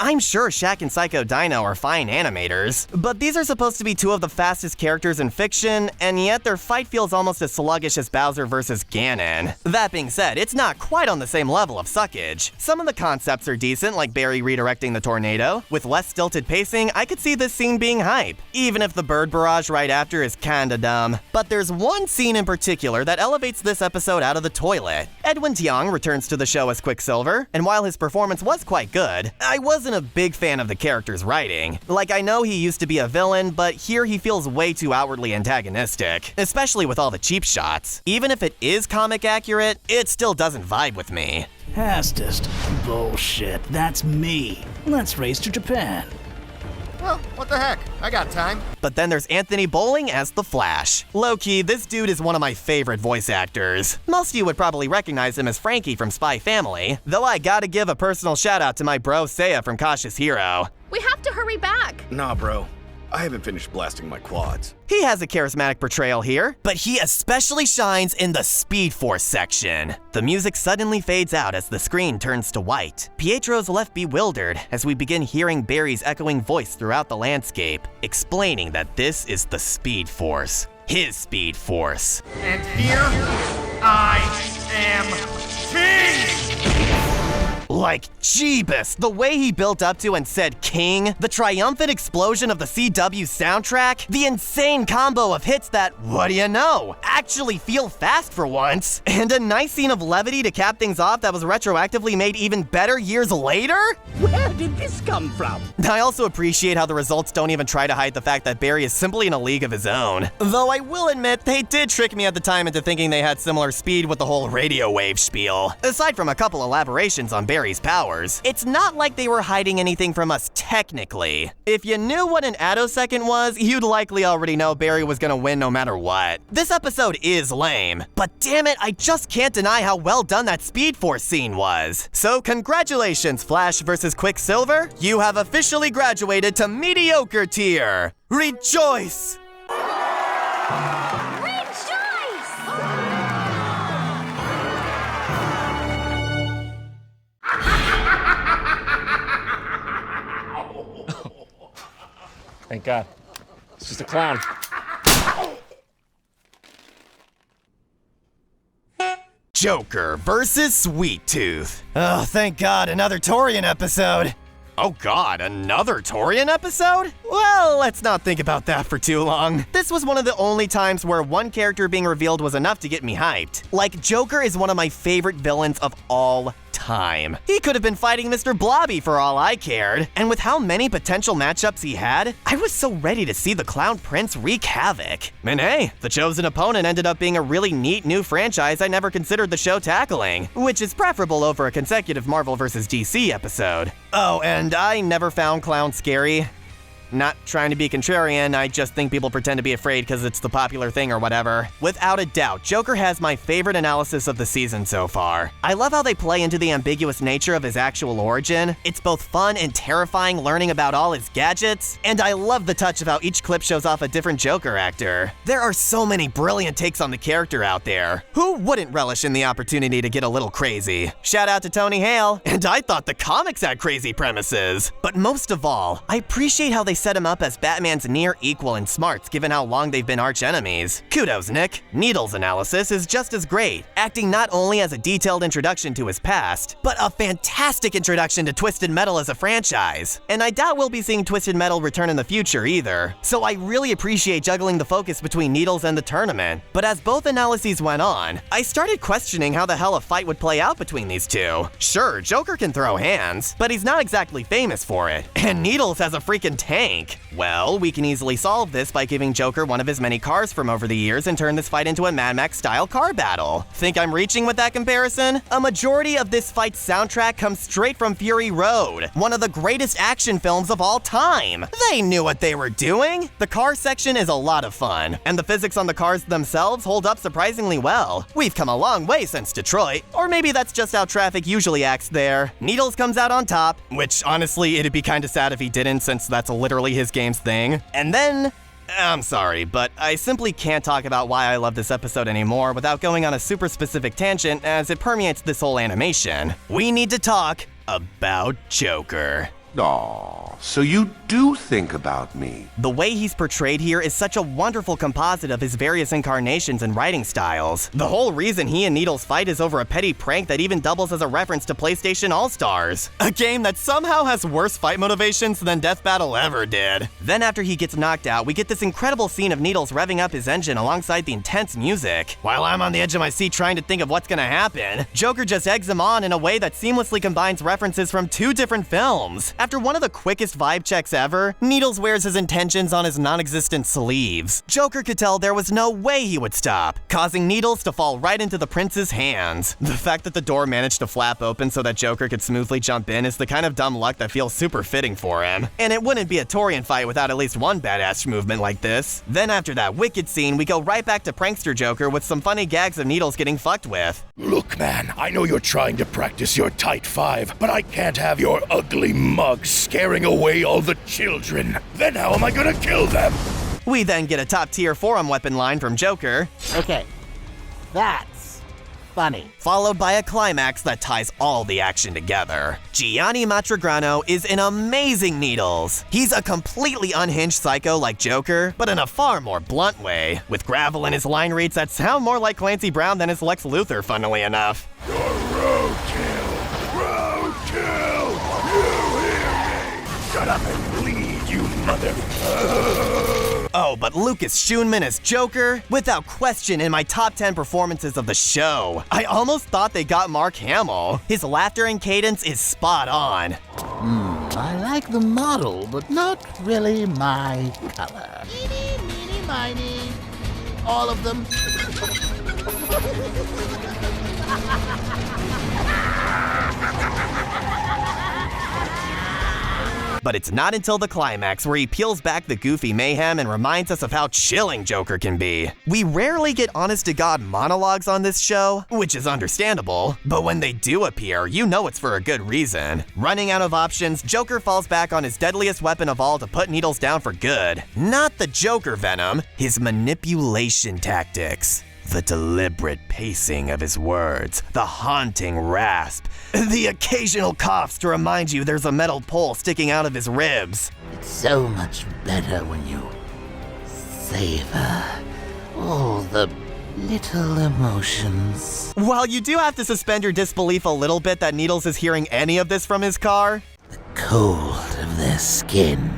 I'm sure Shaq and Psycho Dino are fine animators, but these are supposed to be two of the fastest characters in fiction, and yet their fight feels almost as sluggish as Bowser vs. Ganon. That being said, it's not quite on the same level of suckage. Some of the concepts are decent, like Barry redirecting the tornado. With less stilted pacing, I could see this scene being hype, even if the bird barrage right after is kinda dumb. But there's one scene in particular that elevates this episode out of the toilet. Edwin Tiong returns to the show as Quicksilver, and while his performance was quite good, I wasn't a big fan of the character's writing. Like, I know he used to be a villain, but here he feels way too outwardly antagonistic, especially with all the cheap shots. Even if it is comic accurate, it still doesn't vibe with me. Fastest? Bullshit, that's me. Let's race to Japan. Well, what the heck? I got time. But then there's Anthony Bowling as the Flash. Low-key, this dude is one of my favorite voice actors. Most of you would probably recognize him as Frankie from Spy Family, though I gotta give a personal shout out to my bro Seiya from Cautious Hero. We have to hurry back. Nah, bro. I haven't finished blasting my quads. He has a charismatic portrayal here, but he especially shines in the Speed Force section. The music suddenly fades out as the screen turns to white. Pietro's left bewildered as we begin hearing Barry's echoing voice throughout the landscape, explaining that this is the Speed Force. His Speed Force. And here, I am King! Like, Jeebus, the way he built up to and said King, the triumphant explosion of the CW soundtrack, the insane combo of hits that, what do you know, actually feel fast for once, and a nice scene of levity to cap things off that was retroactively made even better years later? Where did this come from? I also appreciate how the results don't even try to hide the fact that Barry is simply in a league of his own. Though I will admit, they did trick me at the time into thinking they had similar speed with the whole radio wave spiel. Aside from a couple elaborations on Barry's powers, it's not like they were hiding anything from us technically. If you knew what an attosecond was, you'd likely already know Barry was gonna win no matter what. This episode is lame, but damn it, I just can't deny how well done that Speed Force scene was. So congratulations, Flash vs. Quicksilver. You have officially graduated to mediocre tier. Rejoice! Thank God. It's just a clown. Joker versus Sweet Tooth. Oh, thank God, another Torian episode. Oh God, another Torian episode? Well, let's not think about that for too long. This was one of the only times where one character being revealed was enough to get me hyped. Like, Joker is one of my favorite villains of all time. He could have been fighting Mr. Blobby for all I cared, and with how many potential matchups he had, I was so ready to see the Clown Prince wreak havoc. And hey, the chosen opponent ended up being a really neat new franchise I never considered the show tackling, which is preferable over a consecutive Marvel vs. DC episode. Oh, and I never found Clown scary. Not trying to be contrarian, I just think people pretend to be afraid because it's the popular thing or whatever. Without a doubt, Joker has my favorite analysis of the season so far. I love how they play into the ambiguous nature of his actual origin. It's both fun and terrifying learning about all his gadgets, and I love the touch of how each clip shows off a different Joker actor. There are so many brilliant takes on the character out there. Who wouldn't relish in the opportunity to get a little crazy? Shout out to Tony Hale, and I thought the comics had crazy premises. But most of all, I appreciate how they set him up as Batman's near equal in smarts given how long they've been arch enemies. Kudos, Nick. Needle's analysis is just as great, acting not only as a detailed introduction to his past, but a fantastic introduction to Twisted Metal as a franchise. And I doubt we'll be seeing Twisted Metal return in the future either. So I really appreciate juggling the focus between Needles and the tournament. But as both analyses went on, I started questioning how the hell a fight would play out between these two. Sure, Joker can throw hands, but he's not exactly famous for it. And Needles has a freaking tank. think? Well, we can easily solve this by giving Joker one of his many cars from over the years and turn this fight into a Mad Max-style car battle. Think I'm reaching with that comparison? A majority of this fight's soundtrack comes straight from Fury Road, one of the greatest action films of all time. They knew what they were doing. The car section is a lot of fun, and the physics on the cars themselves hold up surprisingly well. We've come a long way since Detroit, or maybe that's just how traffic usually acts there. Needles comes out on top, which honestly, it'd be kinda sad if he didn't, since that's literally his game's thing. And then, I'm sorry, but I simply can't talk about why I love this episode anymore without going on a super specific tangent as it permeates this whole animation. We need to talk about Joker. Aw, so you do think about me. The way he's portrayed here is such a wonderful composite of his various incarnations and writing styles. The whole reason he and Needles fight is over a petty prank that even doubles as a reference to PlayStation All-Stars, a game that somehow has worse fight motivations than Death Battle ever did. Then after he gets knocked out, we get this incredible scene of Needles revving up his engine alongside the intense music. While I'm on the edge of my seat trying to think of what's gonna happen, Joker just eggs him on in a way that seamlessly combines references from two different films. After one of the quickest vibe checks ever, Needles wears his intentions on his non-existent sleeves. Joker could tell there was no way he would stop, causing Needles to fall right into the prince's hands. The fact that the door managed to flap open so that Joker could smoothly jump in is the kind of dumb luck that feels super fitting for him. And it wouldn't be a Torian fight without at least one badass movement like this. Then after that wicked scene, we go right back to prankster Joker with some funny gags of Needles getting fucked with. Look, man, I know you're trying to practice your tight five, but I can't have your ugly mug scaring away all the children. Then how am I gonna kill them? We then get a top-tier forearm weapon line from Joker. Okay, that's funny. Followed by a climax that ties all the action together. Gianni Matrigrano is an amazing Needles. He's a completely unhinged psycho like Joker, but in a far more blunt way, with gravel in his line reads that sound more like Clancy Brown than his Lex Luthor, funnily enough. Your roadkill! Roadkill! You hear me? Shut up and bleed, you mother... Oh, but Lucas Schoonman as Joker? Without question in my top 10 performances of the show. I almost thought they got Mark Hamill. His laughter and cadence is spot on. I like the model, but not really my color. Eeny, meeny, miny. All of them. But it's not until the climax where he peels back the goofy mayhem and reminds us of how chilling Joker can be. We rarely get honest-to-God monologues on this show, which is understandable, but when they do appear, you know it's for a good reason. Running out of options, Joker falls back on his deadliest weapon of all to put Needles down for good. Not the Joker venom, his manipulation tactics. The deliberate pacing of his words, the haunting rasp, the occasional coughs to remind you there's a metal pole sticking out of his ribs. It's so much better when you savor all the little emotions. While you do have to suspend your disbelief a little bit that Needles is hearing any of this from his car, the cold of their skin,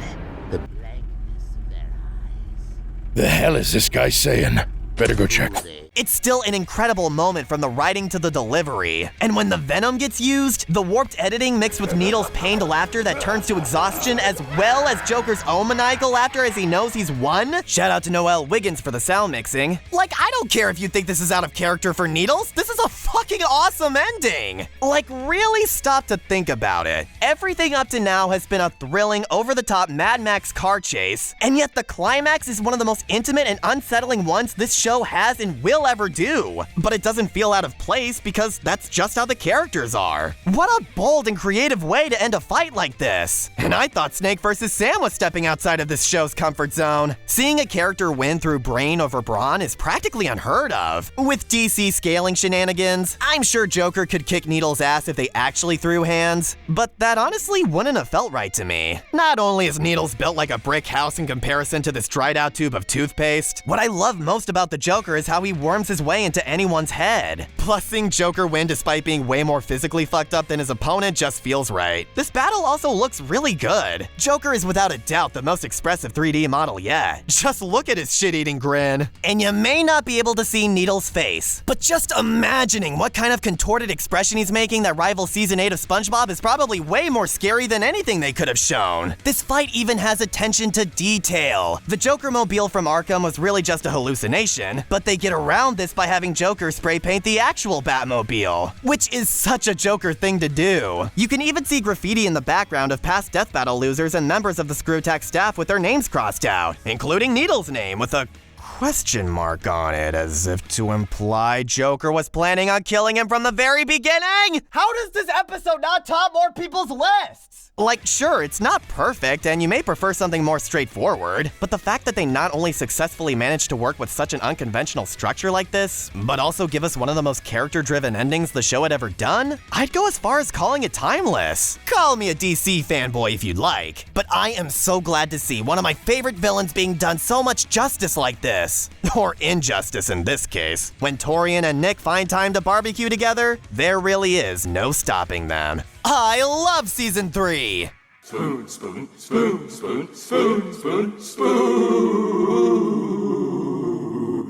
the blankness of their eyes. The hell is this guy saying? Better go check. it's still an incredible moment from the writing to the delivery. And when the venom gets used, the warped editing mixed with Needle's pained laughter that turns to exhaustion, as well as Joker's own maniacal laughter as he knows he's won. Shout out to Noel Wiggins for the sound mixing. Like, I don't care if you think this is out of character for Needles, this is a fucking awesome ending. Like, really stop to think about it. Everything up to now has been a thrilling, over-the-top Mad Max car chase, and yet the climax is one of the most intimate and unsettling ones this show has and will ever do. But it doesn't feel out of place because that's just how the characters are. What a bold and creative way to end a fight like this. And I thought Snake vs. Sam was stepping outside of this show's comfort zone. Seeing a character win through brain over brawn is practically unheard of. With DC scaling shenanigans, I'm sure Joker could kick Needle's ass if they actually threw hands, but that honestly wouldn't have felt right to me. Not only is Needles built like a brick house in comparison to this dried out tube of toothpaste, what I love most about the Joker is how he worms his way into anyone's head. Plus, seeing Joker win despite being way more physically fucked up than his opponent just feels right. This battle also looks really good. Joker is without a doubt the most expressive 3D model yet. Just look at his shit-eating grin. And you may not be able to see Needle's face, but just imagining what what kind of contorted expression he's making that rivals Season 8 of SpongeBob is probably way more scary than anything they could have shown. This fight even has attention to detail. The Joker-mobile from Arkham was really just a hallucination, but they get around this by having Joker spray paint the actual Batmobile, which is such a Joker thing to do. You can even see graffiti in the background of past Death Battle losers and members of the Screw Attack staff with their names crossed out, including Needle's name with a question mark on it, as if to imply Joker was planning on killing him from the very beginning! How does this episode not top more people's lists? Like, sure, it's not perfect, and you may prefer something more straightforward, but the fact that they not only successfully managed to work with such an unconventional structure like this, but also give us one of the most character-driven endings the show had ever done, I'd go as far as calling it timeless. Call me a DC fanboy if you'd like, but I am so glad to see one of my favorite villains being done so much justice like this. Or injustice in this case. When Torian and Nick find time to barbecue together, there really is no stopping them. I love Season 3! Spoon, spoon, spoon, spoon, spoon, spoon, spoon.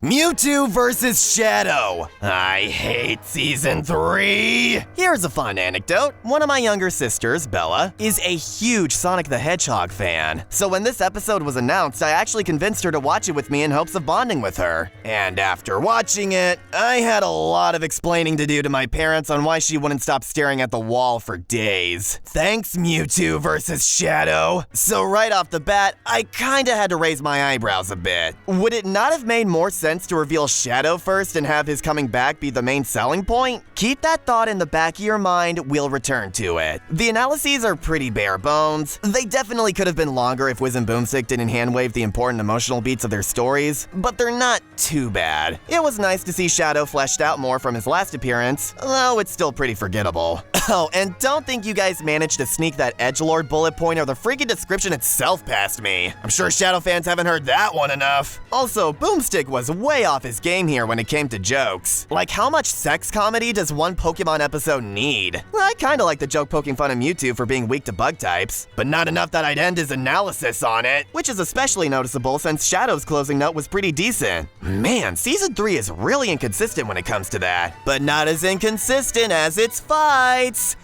Mewtwo vs. Shadow. I hate Season 3! Here's a fun anecdote. One of my younger sisters, Bella, is a huge Sonic the Hedgehog fan. So when this episode was announced, I actually convinced her to watch it with me in hopes of bonding with her. And after watching it, I had a lot of explaining to do to my parents on why she wouldn't stop staring at the wall for days. Thanks, Mewtwo vs. Shadow. So right off the bat, I kinda had to raise my eyebrows a bit. Would it not have made more sense to reveal Shadow first and have his coming back be the main selling point? Keep that thought in the back of your mind, we'll return to it. The analyses are pretty bare bones. They definitely could have been longer if Wiz and Boomstick didn't hand-wave the important emotional beats of their stories, but they're not too bad. It was nice to see Shadow fleshed out more from his last appearance, though it's still pretty forgettable. Oh, and don't think you guys managed to sneak that edgelord bullet point or the freaking description itself past me. I'm sure Shadow fans haven't heard that one enough. Also, Boomstick was way off his game here when it came to jokes. Like, how much sex comedy does one Pokemon episode need? I kinda like the joke poking fun of Mewtwo for being weak to bug types, but not enough that I'd end his analysis on it, which is especially noticeable since Shadow's closing note was pretty decent. Man, Season 3 is really inconsistent when it comes to that, but not as inconsistent as its fights.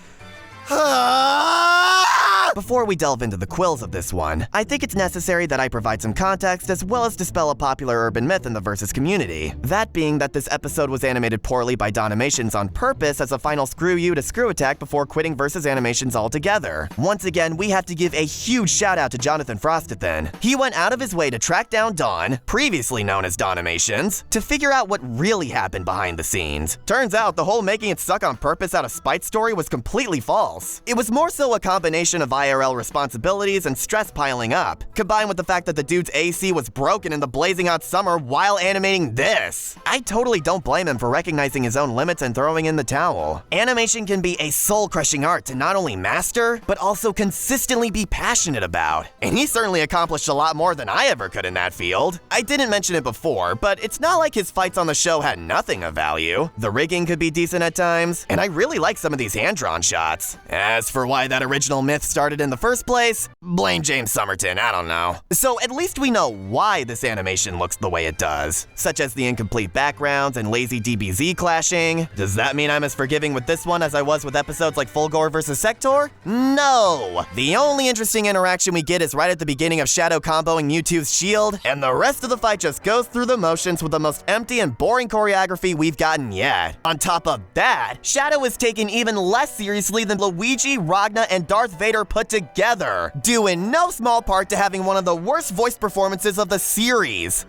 Before we delve into the quills of this one, I think it's necessary that I provide some context as well as dispel a popular urban myth in the Versus community. That being that this episode was animated poorly by Donimations on purpose as a final screw you to Screw Attack before quitting Versus Animations altogether. Once again, we have to give a huge shout out to Jonathan Frostethan. He went out of his way to track down Don, previously known as Donimations, to figure out what really happened behind the scenes. Turns out the whole making it suck on purpose out of spite story was completely false. It was more so a combination of IRL responsibilities and stress piling up, combined with the fact that the dude's AC was broken in the blazing hot summer while animating this. I totally don't blame him for recognizing his own limits and throwing in the towel. Animation can be a soul-crushing art to not only master, but also consistently be passionate about. And he certainly accomplished a lot more than I ever could in that field. I didn't mention it before, but it's not like his fights on the show had nothing of value. The rigging could be decent at times, and I really like some of these hand-drawn shots. As for why that original myth started in the first place, blame James Somerton, I don't know. So at least we know why this animation looks the way it does, such as the incomplete backgrounds and lazy DBZ clashing. Does that mean I'm as forgiving with this one as I was with episodes like Fulgore vs. Sector? No! The only interesting interaction we get is right at the beginning of Shadow comboing Mewtwo's shield, and the rest of the fight just goes through the motions with the most empty and boring choreography we've gotten yet. On top of that, Shadow is taken even less seriously than Luigi, Ragna, and Darth Vader put together, due in no small part to having one of the worst voice performances of the series.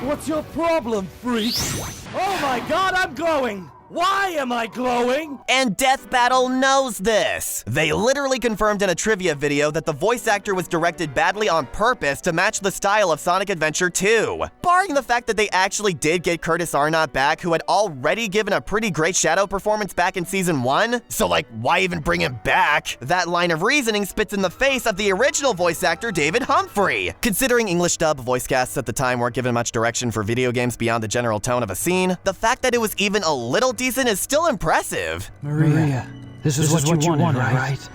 What's your problem, freak? Oh my god, I'm glowing! Why am I glowing? And Death Battle knows this. They literally confirmed in a trivia video that the voice actor was directed badly on purpose to match the style of Sonic Adventure 2. Barring the fact that they actually did get Curtis Arnott back, who had already given a pretty great Shadow performance back in Season 1, so like, why even bring him back? That line of reasoning spits in the face of the original voice actor David Humphrey. Considering English dub voice casts at the time weren't given much direction for video games beyond the general tone of a scene, the fact that it was even a little decent is still impressive. Maria, this is what you wanted, right?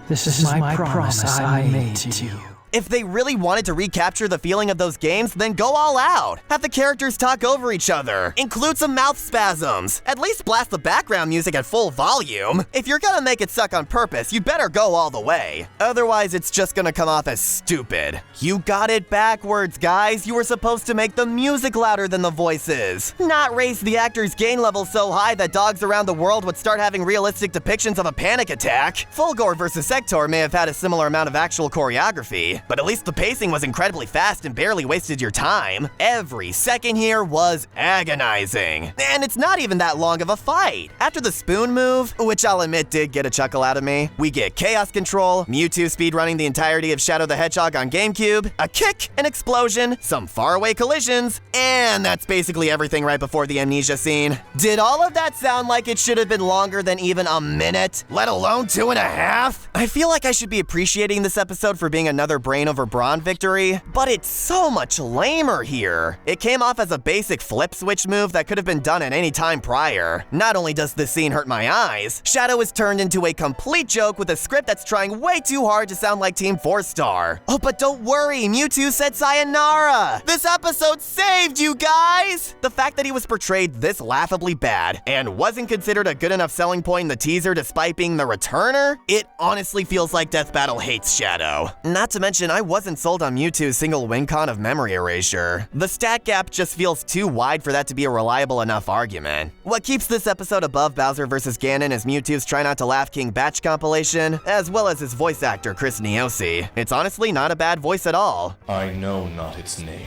This is my promise I made to you. If they really wanted to recapture the feeling of those games, then go all out. Have the characters talk over each other. Include some mouth spasms. At least blast the background music at full volume. If you're gonna make it suck on purpose, you better go all the way. Otherwise, it's just gonna come off as stupid. You got it backwards, guys. You were supposed to make the music louder than the voices. Not raise the actors' gain level so high that dogs around the world would start having realistic depictions of a panic attack. Fulgore vs. Sector may have had a similar amount of actual choreography, but at least the pacing was incredibly fast and barely wasted your time. Every second here was agonizing. And it's not even that long of a fight. After the spoon move, which I'll admit did get a chuckle out of me, we get chaos control, Mewtwo speedrunning the entirety of Shadow the Hedgehog on GameCube, a kick, an explosion, some faraway collisions, and that's basically everything right before the amnesia scene. Did all of that sound like it should have been longer than even a minute, let alone 2.5? I feel like I should be appreciating this episode for being another brain over brawn victory, but it's so much lamer here. It came off as a basic flip switch move that could have been done at any time prior. Not only does this scene hurt my eyes, Shadow is turned into a complete joke with a script that's trying way too hard to sound like Team 4-Star. Oh, but don't worry, Mewtwo said sayonara! This episode saved you guys! The fact that he was portrayed this laughably bad and wasn't considered a good enough selling point in the teaser despite being the returner, it honestly feels like Death Battle hates Shadow. Not to mention, I wasn't sold on Mewtwo's single win con of memory erasure. The stat gap just feels too wide for that to be a reliable enough argument. What keeps this episode above Bowser vs. Ganon is Mewtwo's Try Not to Laugh King Batch compilation, as well as his voice actor Chris Niosi. It's honestly not a bad voice at all. I know not its name,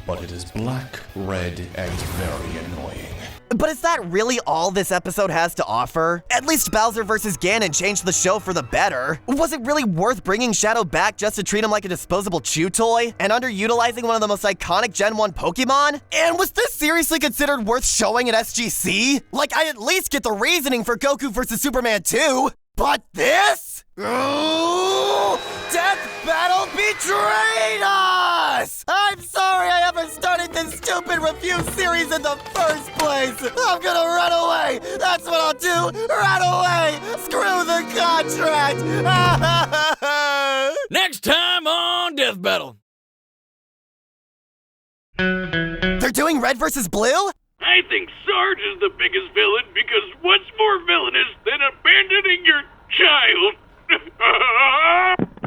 but it is black, red, and very annoying. But is that really all this episode has to offer? At least Bowser vs. Ganon changed the show for the better. Was it really worth bringing Shadow back just to treat him like a disposable chew toy? And underutilizing one of the most iconic Gen 1 Pokemon? And was this seriously considered worth showing at SGC? Like, I at least get the reasoning for Goku vs. Superman 2. But this? Ooh, Death Battle betrayed us! I'm sorry I ever started this stupid review series in the first place! I'm gonna run away! That's what I'll do! Run away! Screw the contract! Next time on Death Battle. They're doing Red versus Blue? I think Sarge is the biggest villain because what's more villainous than abandoning your child?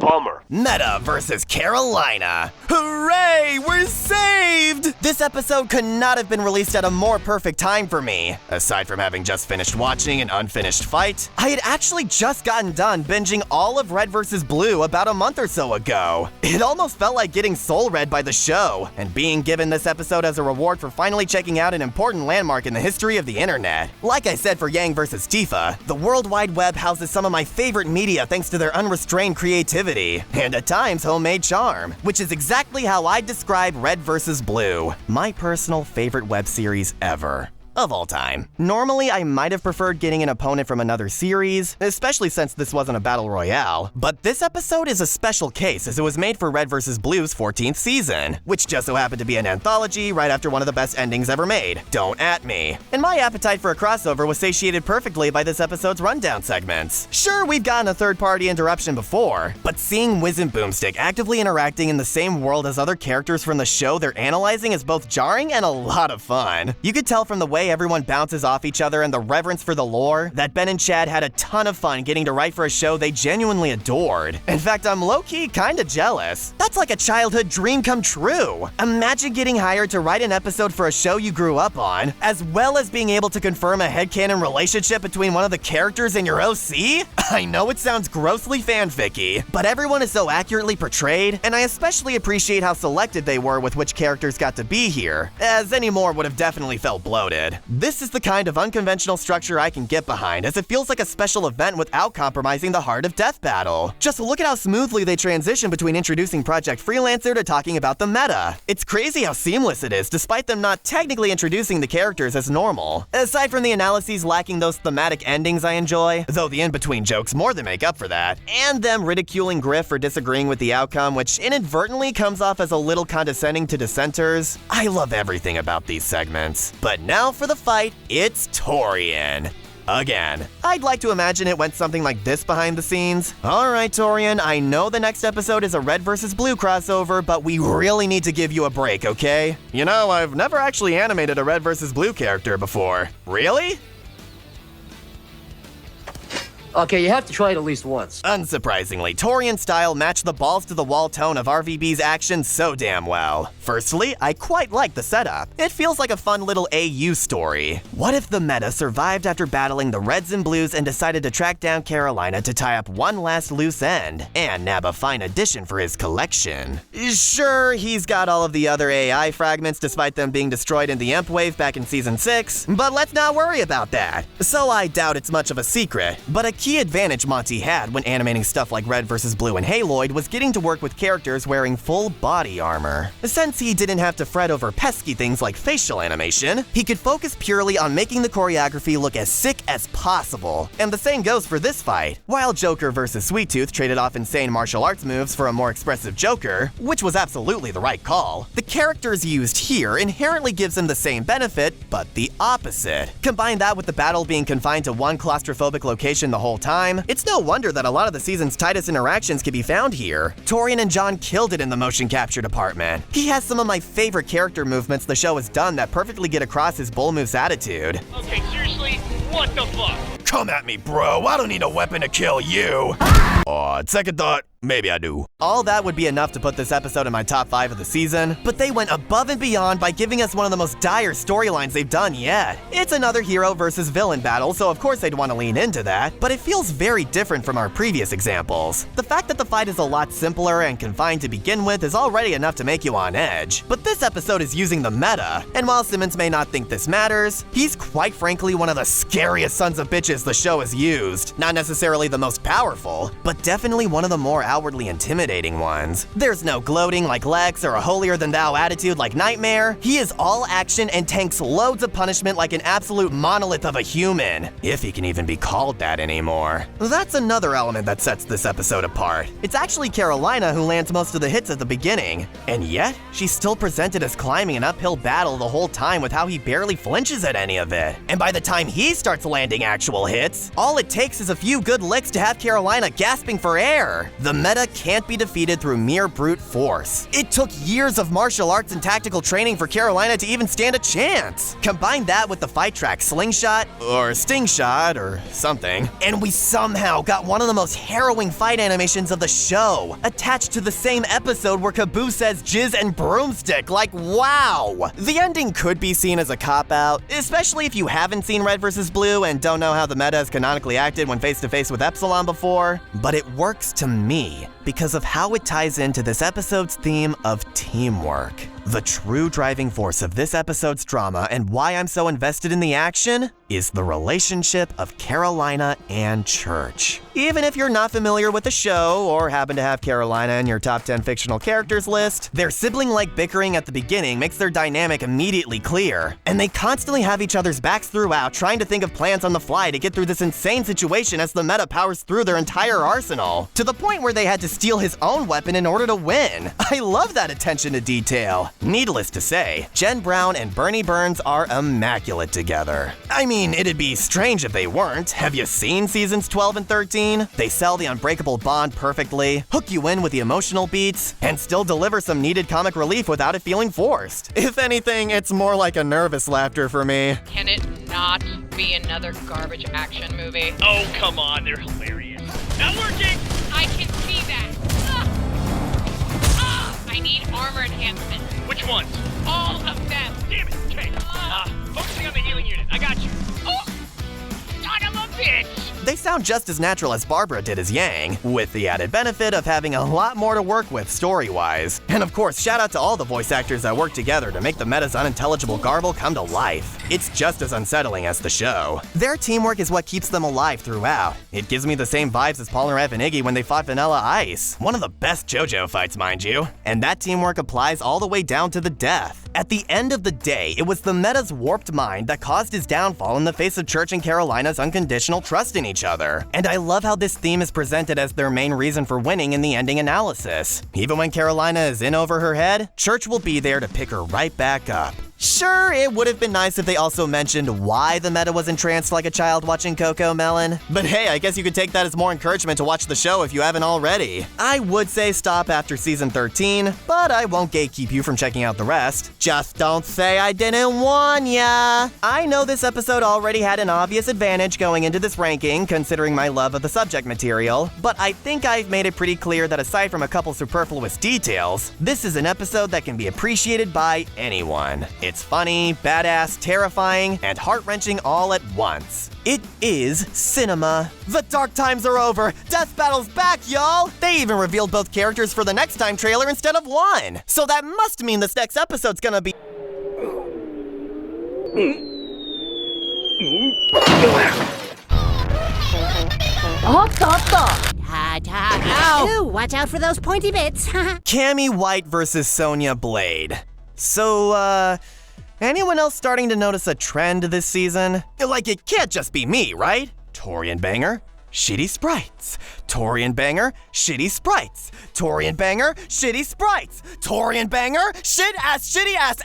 Bummer. Meta versus Carolina. Hooray! We're saved! This episode could not have been released at a more perfect time for me. Aside from having just finished watching an unfinished fight, I had actually just gotten done binging all of Red vs. Blue about a month or so ago. It almost felt like getting soul read by the show, and being given this episode as a reward for finally checking out an important landmark in the history of the internet. Like I said for Yang vs. Tifa, the World Wide Web houses some of my favorite media thanks to their unrestrained creativity, and at times homemade charm, which is exactly how I describe Red vs. Blue, my personal favorite web series ever. Of all time. Normally, I might have preferred getting an opponent from another series, especially since this wasn't a battle royale, but this episode is a special case as it was made for Red vs. Blue's 14th season, which just so happened to be an anthology right after one of the best endings ever made, Don't At Me. And my appetite for a crossover was satiated perfectly by this episode's rundown segments. Sure, we've gotten a third-party interruption before, but seeing Wiz and Boomstick actively interacting in the same world as other characters from the show they're analyzing is both jarring and a lot of fun. You could tell from the way everyone bounces off each other and the reverence for the lore that Ben and Chad had a ton of fun getting to write for a show they genuinely adored. In fact, I'm low-key kinda jealous. That's like a childhood dream come true. Imagine getting hired to write an episode for a show you grew up on, as well as being able to confirm a headcanon relationship between one of the characters and your OC? I know it sounds grossly fanficky, but everyone is so accurately portrayed, and I especially appreciate how selected they were with which characters got to be here, as any more would have definitely felt bloated. This is the kind of unconventional structure I can get behind, as it feels like a special event without compromising the heart of Death Battle. Just look at how smoothly they transition between introducing Project Freelancer to talking about the meta. It's crazy how seamless it is, despite them not technically introducing the characters as normal. Aside from the analyses lacking those thematic endings I enjoy, though the in-between jokes more than make up for that, and them ridiculing Griff for disagreeing with the outcome, which inadvertently comes off as a little condescending to dissenters. I love everything about these segments. But now for the fight, it's Torian. Again. I'd like to imagine it went something like this behind the scenes. Alright, Torian, I know the next episode is a Red vs. Blue crossover, but we really need to give you a break, okay? You know, I've never actually animated a Red vs. Blue character before. Really? Okay, you have to try it at least once. Unsurprisingly, Torian's style matched the balls-to-the-wall tone of RVB's action so damn well. Firstly, I quite like the setup. It feels like a fun little AU story. What if the meta survived after battling the Reds and Blues and decided to track down Carolina to tie up one last loose end and nab a fine addition for his collection? Sure, he's got all of the other AI fragments despite them being destroyed in the Emp wave back in Season 6, but let's not worry about that. So I doubt it's much of a secret, but a key advantage Monty had when animating stuff like Red vs. Blue and Haloid was getting to work with characters wearing full body armor. Since he didn't have to fret over pesky things like facial animation, he could focus purely on making the choreography look as sick as possible. And the same goes for this fight. While Joker vs. Sweet Tooth traded off insane martial arts moves for a more expressive Joker, which was absolutely the right call, the characters used here inherently gives him the same benefit, but the opposite. Combine that with the battle being confined to one claustrophobic location the whole time, it's no wonder that a lot of the season's tightest interactions can be found here. Torian and John killed it in the motion capture department. He has some of my favorite character movements the show has done that perfectly get across his bull moose attitude. Okay, seriously, what the fuck? Come at me, bro. I don't need a weapon to kill you. Second thought, maybe I do. All that would be enough to put this episode in my top 5 of the season, but they went above and beyond by giving us one of the most dire storylines they've done yet. It's another hero versus villain battle, so of course they'd want to lean into that, but it feels very different from our previous examples. The fact that the fight is a lot simpler and confined to begin with is already enough to make you on edge, but this episode is using the meta, and while Simmons may not think this matters, he's quite frankly one of the scariest sons of bitches the show has used. Not necessarily the most powerful, but definitely one of the more outwardly intimidating ones. There's no gloating like Lex or a holier-than-thou attitude like Nightmare. He is all action and tanks loads of punishment like an absolute monolith of a human, if he can even be called that anymore. That's another element that sets this episode apart. It's actually Carolina who lands most of the hits at the beginning, and yet she's still presented as climbing an uphill battle the whole time with how he barely flinches at any of it. And by the time he starts landing actual hits, all it takes is a few good licks to have Carolina gasping for air. The meta can't be defeated through mere brute force. It took years of martial arts and tactical training for Carolina to even stand a chance. Combine that with the fight track Slingshot, or Sting Shot, or something, and we somehow got one of the most harrowing fight animations of the show, attached to the same episode where Caboose says jizz and broomstick. Like, wow! The ending could be seen as a cop-out, especially if you haven't seen Red vs. Blue and don't know how the meta has canonically acted when face-to-face with Epsilon before, but it works to me because of how it ties into this episode's theme of teamwork. The true driving force of this episode's drama and why I'm so invested in the action is the relationship of Carolina and Church. Even if you're not familiar with the show or happen to have Carolina in your top 10 fictional characters list, their sibling-like bickering at the beginning makes their dynamic immediately clear, and they constantly have each other's backs throughout, trying to think of plans on the fly to get through this insane situation as the meta powers through their entire arsenal, to the point where they had to steal his own weapon in order to win. I love that attention to detail. Needless to say, Jen Brown and Bernie Burns are immaculate together. I mean, it'd be strange if they weren't. Have you seen seasons 12 and 13? They sell the unbreakable bond perfectly, hook you in with the emotional beats, and still deliver some needed comic relief without it feeling forced. If anything, it's more like a nervous laughter for me. Can it not be another garbage action movie? Oh, come on, they're hilarious. Not working! I can see that. I need armor enhancement. Which ones? All of them. Damn it, okay. Focusing on the healing unit. I got you. Oh, son of a bitch! They sound just as natural as Barbara did as Yang, with the added benefit of having a lot more to work with story-wise. And of course, shout out to all the voice actors that work together to make the meta's unintelligible garble come to life. It's just as unsettling as the show. Their teamwork is what keeps them alive throughout. It gives me the same vibes as Polnareff and Iggy when they fought Vanilla Ice. One of the best JoJo fights, mind you. And that teamwork applies all the way down to the death. At the end of the day, it was the meta's warped mind that caused his downfall in the face of Church and Carolina's unconditional trust in each other. And I love how this theme is presented as their main reason for winning in the ending analysis. Even when Carolina is in over her head, Church will be there to pick her right back up. Sure, it would have been nice if they also mentioned why the meta was entranced like a child watching Coco Melon. But hey, I guess you could take that as more encouragement to watch the show if you haven't already. I would say stop after season 13, but I won't gatekeep you from checking out the rest. Just don't say I didn't warn ya! I know this episode already had an obvious advantage going into this ranking, considering my love of the subject material, but I think I've made it pretty clear that aside from a couple superfluous details, this is an episode that can be appreciated by anyone. It's funny, badass, terrifying, and heart-wrenching all at once. It is cinema. The dark times are over. Death Battle's back, y'all! They even revealed both characters for the next time trailer instead of one. So that must mean this next episode's gonna be... Ooh, watch out for those pointy bits. Cammy White versus Sonya Blade. So, anyone else starting to notice a trend this season? Like, it can't just be me, right? Torian Banger, shitty sprites. Torian Banger, shitty sprites. Torian Banger, shitty sprites. Torian Banger, shitty ass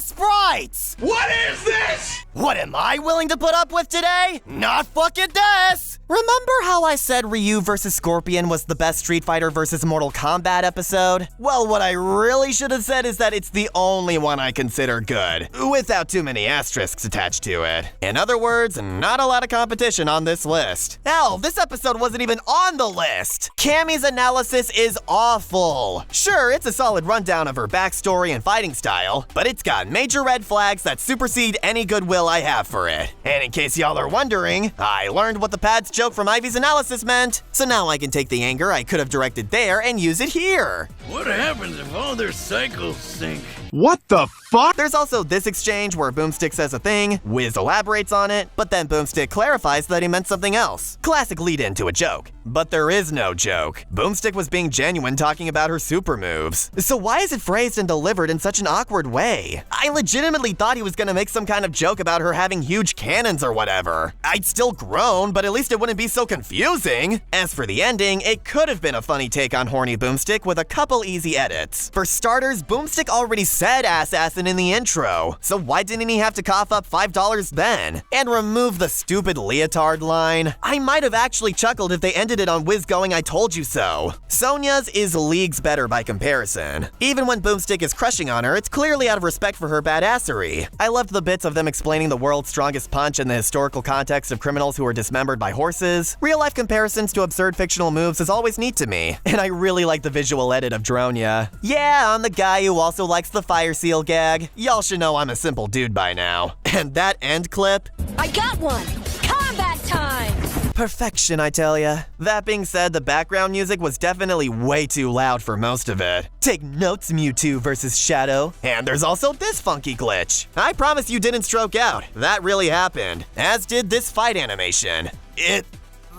sprites. What is this? What am I willing to put up with today? Not fucking this! Remember how I said Ryu vs. Scorpion was the best Street Fighter vs. Mortal Kombat episode? Well, what I really should have said is that it's the only one I consider good, without too many asterisks attached to it. In other words, not a lot of competition on this list. Hell, this episode wasn't even on the list! Cammy's analysis is awful. Sure, it's a solid rundown of her backstory and fighting style, but it's got major red flags that supersede any goodwill I have for it. And in case y'all are wondering, I learned what the pads joke from Ivy's analysis meant, so now I can take the anger I could have directed there and use it here. What happens if all their cycles sync? What the fuck? There's also this exchange where Boomstick says a thing, Wiz elaborates on it, but then Boomstick clarifies that he meant something else. Classic lead-in to a joke. But there is no joke. Boomstick was being genuine talking about her super moves. So why is it phrased and delivered in such an awkward way? I legitimately thought he was gonna make some kind of joke about her having huge cannons or whatever. I'd still groan, but at least it wouldn't be so confusing. As for the ending, it could have been a funny take on horny Boomstick with a couple easy edits. For starters, Boomstick already said assassin in the intro, so why didn't he have to cough up $5 then? And remove the stupid leotard line. I might have actually chuckled if they ended it on Wiz going I told you so. Sonya's is leagues better by comparison. Even when Boomstick is crushing on her, it's clearly out of respect for her badassery. I loved the bits of them explaining the world's strongest punch in the historical context of criminals who were dismembered by horses. Real-life comparisons to absurd fictional moves is always neat to me, and I really like the visual edit of Dronya. Yeah, I'm the guy who also likes the fire seal gag. Y'all should know I'm a simple dude by now. And that end clip? I got one! Combat time! Perfection, I tell ya. That being said, the background music was definitely way too loud for most of it. Take notes, Mewtwo versus Shadow. And there's also this funky glitch. I promise you didn't stroke out. That really happened. As did this fight animation. It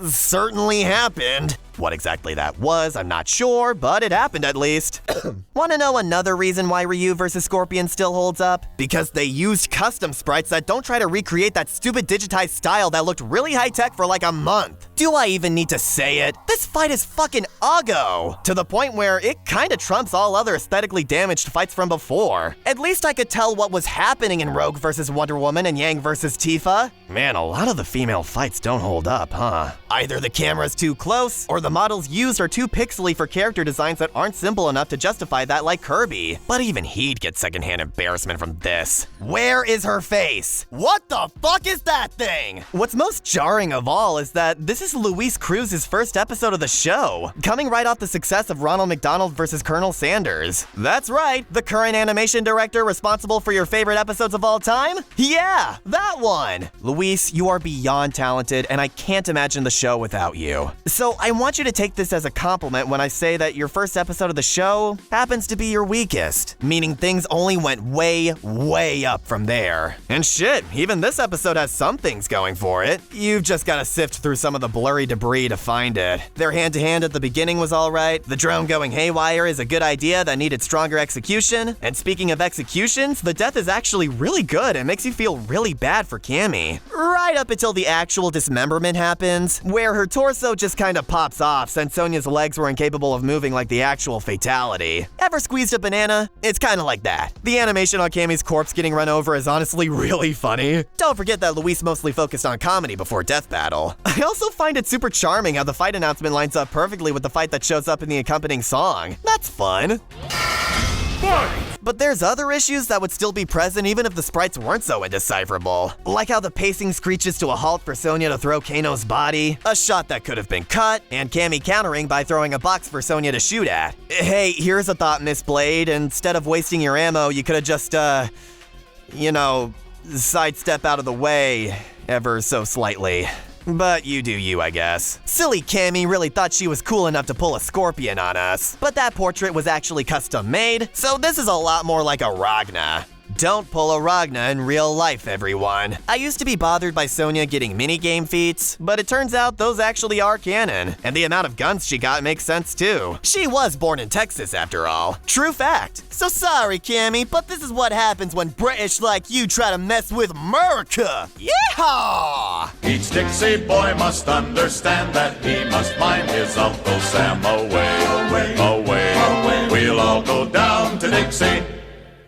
certainly happened. What exactly that was, I'm not sure, but it happened at least. Wanna know another reason why Ryu vs. Scorpion still holds up? Because they used custom sprites that don't try to recreate that stupid digitized style that looked really high-tech for like a month. Do I even need to say it? This fight is fucking uggo! To the point where it kinda trumps all other aesthetically damaged fights from before. At least I could tell what was happening in Rogue vs. Wonder Woman and Yang vs. Tifa. Man, a lot of the female fights don't hold up, huh? Either the camera's too close, or the models used are too pixely for character designs that aren't simple enough to justify that like Kirby. But even he'd get secondhand embarrassment from this. Where is her face? What the fuck is that thing? What's most jarring of all is that this is Luis Cruz's first episode of the show, coming right off the success of Ronald McDonald versus Colonel Sanders. That's right, the current animation director responsible for your favorite episodes of all time? Yeah, that one! Luis, you are beyond talented, and I can't imagine the show without you. So I want you to take this as a compliment when I say that your first episode of the show happens to be your weakest, meaning things only went way, way up from there. And shit, even this episode has some things going for it. You've just gotta sift through some of the blurry debris to find it. Their hand-to-hand at the beginning was alright, the drone going haywire is a good idea that needed stronger execution, and speaking of executions, the death is actually really good and makes you feel really bad for Cammy. Right up until the actual dismemberment happens, where her torso just kinda pops off since Sonya's legs were incapable of moving like the actual fatality. Ever squeezed a banana? It's kinda like that. The animation on Cammy's corpse getting run over is honestly really funny. Don't forget that Luis mostly focused on comedy before Death Battle. I also find it super charming how the fight announcement lines up perfectly with the fight that shows up in the accompanying song. That's fun. But there's other issues that would still be present even if the sprites weren't so indecipherable. Like how the pacing screeches to a halt for Sonya to throw Kano's body, a shot that could have been cut, and Cammy countering by throwing a box for Sonya to shoot at. Hey, here's a thought, Miss Blade. Instead of wasting your ammo, you could have just, sidestep out of the way ever so slightly. But you do you, I guess. Silly Cammy really thought she was cool enough to pull a scorpion on us. But that portrait was actually custom made, so this is a lot more like a Ragna. Don't pull a Ragna in real life, everyone. I used to be bothered by Sonya getting minigame feats, but it turns out those actually are canon. And the amount of guns she got makes sense too. She was born in Texas after all. True fact. So sorry, Cammy, but this is what happens when British like you try to mess with America. Yeehaw! Each Dixie boy must understand that he must mind his Uncle Sam away. We'll all go down to Dixie.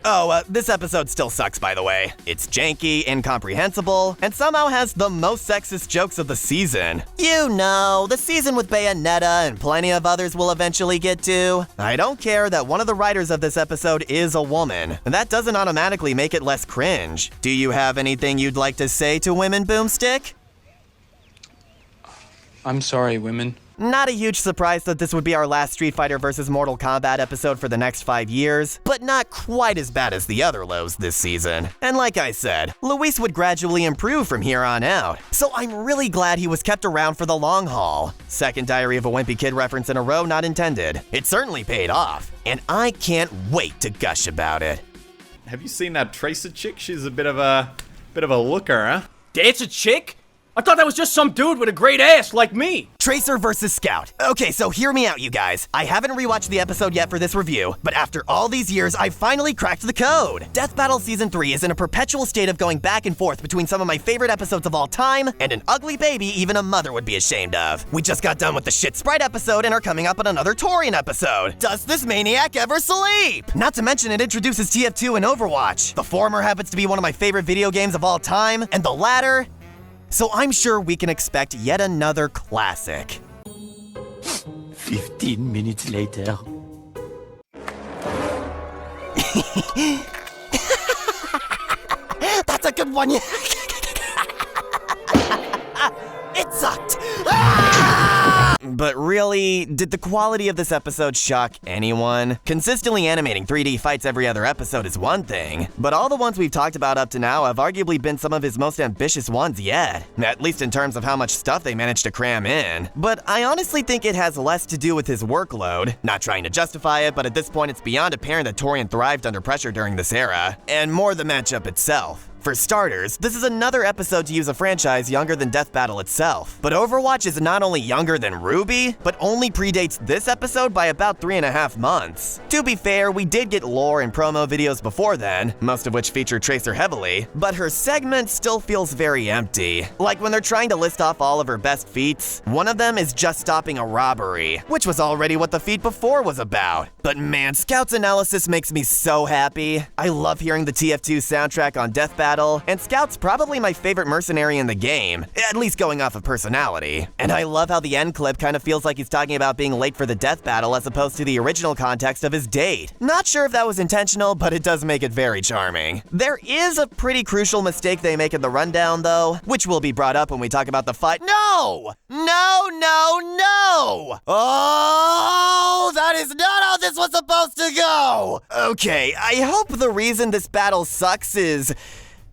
Oh, this episode still sucks, by the way. It's janky, incomprehensible, and somehow has the most sexist jokes of the season. You know, the season with Bayonetta and plenty of others we'll eventually get to. I don't care that one of the writers of this episode is a woman. That doesn't automatically make it less cringe. Do you have anything you'd like to say to Women Boomstick? I'm sorry, women. Not a huge surprise that this would be our last Street Fighter vs. Mortal Kombat episode for the next 5 years, but not quite as bad as the other lows this season. And like I said, Luis would gradually improve from here on out, so I'm really glad he was kept around for the long haul. Second Diary of a Wimpy Kid reference in a row not intended. It certainly paid off, and I can't wait to gush about it. Have you seen that Tracer chick? She's a bit of a looker, huh? It's a chick? I thought that was just some dude with a great ass like me. Tracer versus Scout. Okay, so hear me out, you guys. I haven't rewatched the episode yet for this review, but after all these years, I finally cracked the code. Death Battle Season 3 is in a perpetual state of going back and forth between some of my favorite episodes of all time and an ugly baby even a mother would be ashamed of. We just got done with the shit sprite episode and are coming up on another Torian episode. Does this maniac ever sleep? Not to mention it introduces TF2 and Overwatch. The former happens to be one of my favorite video games of all time, and the latter... So I'm sure we can expect yet another classic. 15 minutes later. That's a good one. It sucked. But really, did the quality of this episode shock anyone? Consistently animating 3D fights every other episode is one thing, but all the ones we've talked about up to now have arguably been some of his most ambitious ones yet, at least in terms of how much stuff they managed to cram in. But I honestly think it has less to do with his workload. Not trying to justify it, but at this point it's beyond apparent that Torian thrived under pressure during this era, and more the matchup itself. For starters, this is another episode to use a franchise younger than Death Battle itself. But Overwatch is not only younger than Ruby, but only predates this episode by about 3.5 months. To be fair, we did get lore and promo videos before then, most of which feature Tracer heavily, but her segment still feels very empty. Like when they're trying to list off all of her best feats, one of them is just stopping a robbery, which was already what the feat before was about. But man, Scout's analysis makes me so happy. I love hearing the TF2 soundtrack on Death Battle, and Scout's probably my favorite mercenary in the game, at least going off of personality. And I love how the end clip kind of feels like he's talking about being late for the Death Battle as opposed to the original context of his date. Not sure if that was intentional, but it does make it very charming. There is a pretty crucial mistake they make in the rundown though, which will be brought up when we talk about the fight. No! No, no, no! Oh, that is not how this was supposed to go! Okay, I hope the reason this battle sucks is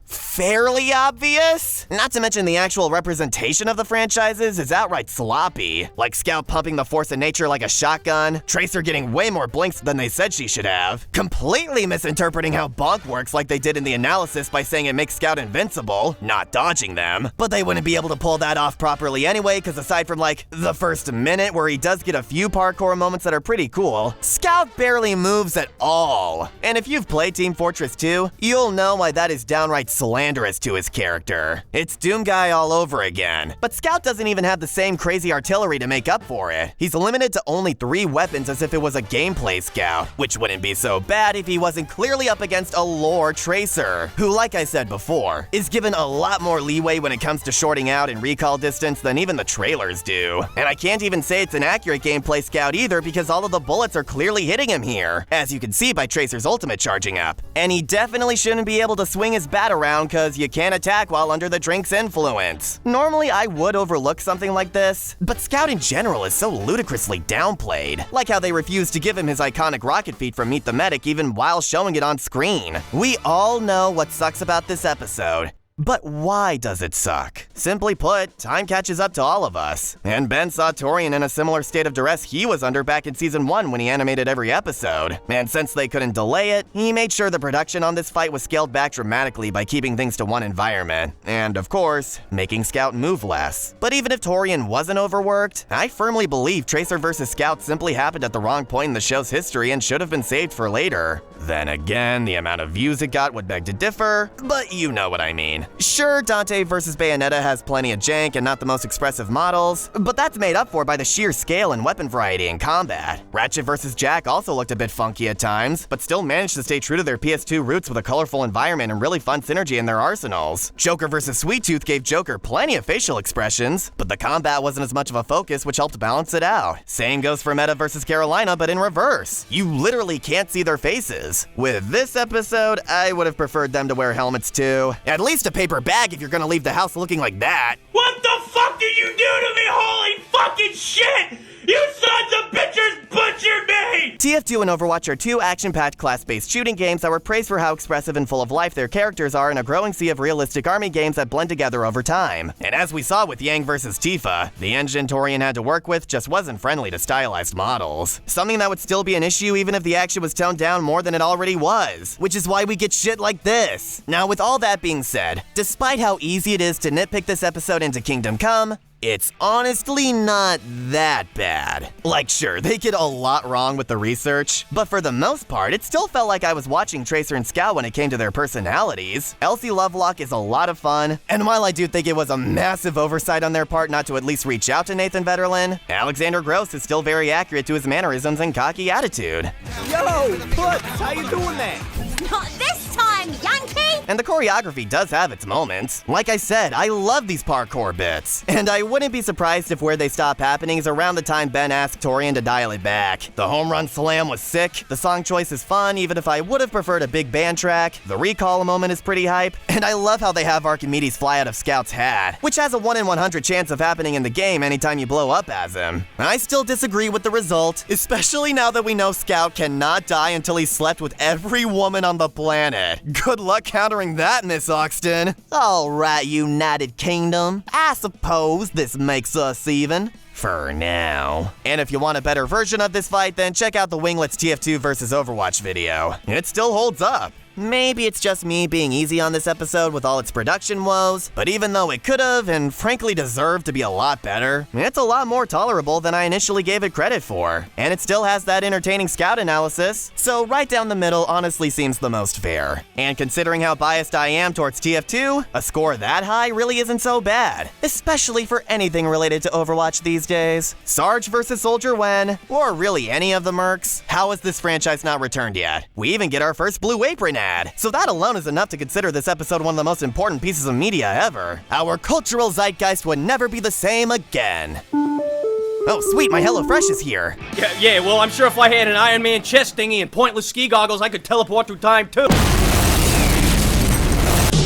fairly obvious. Not to mention the actual representation of the franchises is outright sloppy. Like Scout pumping the force of nature like a shotgun, Tracer getting way more blinks than they said she should have, completely misinterpreting how bonk works like they did in the analysis by saying it makes Scout invincible, not dodging them. But they wouldn't be able to pull that off properly anyway, because aside from like the first minute where he does get a few parkour moments that are pretty cool, Scout barely moves at all. And if you've played Team Fortress 2, you'll know why that is downright slanderous slanderous to his character. It's Doom Guy all over again. But Scout doesn't even have the same crazy artillery to make up for it. He's limited to only 3 weapons as if it was a gameplay Scout, which wouldn't be so bad if he wasn't clearly up against a lore Tracer, who, like I said before, is given a lot more leeway when it comes to shorting out and recall distance than even the trailers do. And I can't even say it's an accurate gameplay Scout either because all of the bullets are clearly hitting him here, as you can see by Tracer's ultimate charging up. And he definitely shouldn't be able to swing his bat around cause you can't attack while under the drink's influence. Normally I would overlook something like this, but Scout in general is so ludicrously downplayed, like how they refused to give him his iconic rocket feat from Meet the Medic even while showing it on screen. We all know what sucks about this episode. But why does it suck? Simply put, time catches up to all of us. And Ben saw Torian in a similar state of duress he was under back in Season 1 when he animated every episode. And since they couldn't delay it, he made sure the production on this fight was scaled back dramatically by keeping things to one environment. And of course, making Scout move less. But even if Torian wasn't overworked, I firmly believe Tracer vs. Scout simply happened at the wrong point in the show's history and should have been saved for later. Then again, the amount of views it got would beg to differ, but you know what I mean. Sure, Dante vs. Bayonetta has plenty of jank and not the most expressive models, but that's made up for by the sheer scale and weapon variety in combat. Ratchet vs. Jack also looked a bit funky at times, but still managed to stay true to their PS2 roots with a colorful environment and really fun synergy in their arsenals. Joker vs. Sweet Tooth gave Joker plenty of facial expressions, but the combat wasn't as much of a focus, which helped balance it out. Same goes for Meta vs. Carolina, but in reverse. You literally can't see their faces. With this episode, I would have preferred them to wear helmets too. At least a paper bag if you're gonna leave the house looking like that. What the fuck did you do to me? Holy fucking shit! You sons of bitches butchered me! TF2 and Overwatch are 2 action-packed class-based shooting games that were praised for how expressive and full of life their characters are in a growing sea of realistic army games that blend together over time. And as we saw with Yang vs. Tifa, the engine Torian had to work with just wasn't friendly to stylized models. Something that would still be an issue even if the action was toned down more than it already was, which is why we get shit like this. Now with all that being said, despite how easy it is to nitpick this episode into Kingdom Come, it's honestly not that bad. Like sure, they get a lot wrong with the research, but for the most part, it still felt like I was watching Tracer and Scout when it came to their personalities. Elsie Lovelock is a lot of fun, and while I do think it was a massive oversight on their part not to at least reach out to Nathan Vetterlin, Alexander Gross is still very accurate to his mannerisms and cocky attitude. Yo, Putz, how you doing that? Not this time, Yankee! And the choreography does have its moments. Like I said, I love these parkour bits. And I wouldn't be surprised if where they stop happening is around the time Ben asked Torian to dial it back. The home run slam was sick, the song choice is fun even if I would have preferred a big band track, the recall moment is pretty hype, and I love how they have Archimedes fly out of Scout's hat, which has a 1 in 100 chance of happening in the game anytime you blow up as him. I still disagree with the result, especially now that we know Scout cannot die until he's slept with every woman on the planet. Good luck countering that, Miss Oxton. Alright, United Kingdom. I suppose this makes us even. For now. And if you want a better version of this fight, then check out the Winglets TF2 vs. Overwatch video. It still holds up. Maybe it's just me being easy on this episode with all its production woes, but even though it could have and frankly deserved to be a lot better, it's a lot more tolerable than I initially gave it credit for. And it still has that entertaining Scout analysis, so right down the middle honestly seems the most fair. And considering how biased I am towards TF2, a score that high really isn't so bad, especially for anything related to Overwatch these days. Sarge vs. Soldier Wen, or really any of the mercs, how has this franchise not returned yet? We even get our first Blue Apron ad. So that alone is enough to consider this episode one of the most important pieces of media ever. Our cultural zeitgeist would never be the same again. Oh sweet, my HelloFresh is here. Yeah, well I'm sure if I had an Iron Man chest thingy and pointless ski goggles, I could teleport through time too.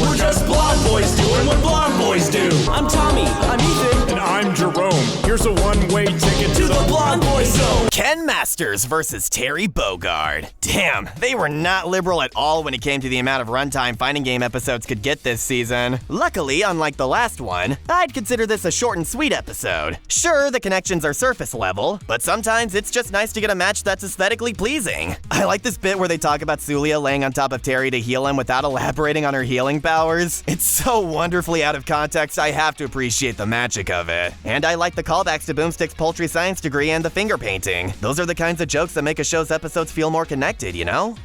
We're just blonde boys doing what blonde boys do. I'm Tommy. I'm Ethan. And I'm Jerome. Here's a one-way ticket to the blonde boy zone. Ken Masters versus Terry Bogard. Damn, they were not liberal at all when it came to the amount of runtime fighting game episodes could get this season. Luckily, unlike the last one, I'd consider this a short and sweet episode. Sure, the connections are surface level, but sometimes it's just nice to get a match that's aesthetically pleasing. I like this bit where they talk about Sulia laying on top of Terry to heal him without elaborating on her healing powers. It's so wonderfully out of context, I have to appreciate the magic of it. And I like the callbacks to Boomstick's poultry science degree and the finger painting. Those are the kinds of jokes that make a show's episodes feel more connected, you know?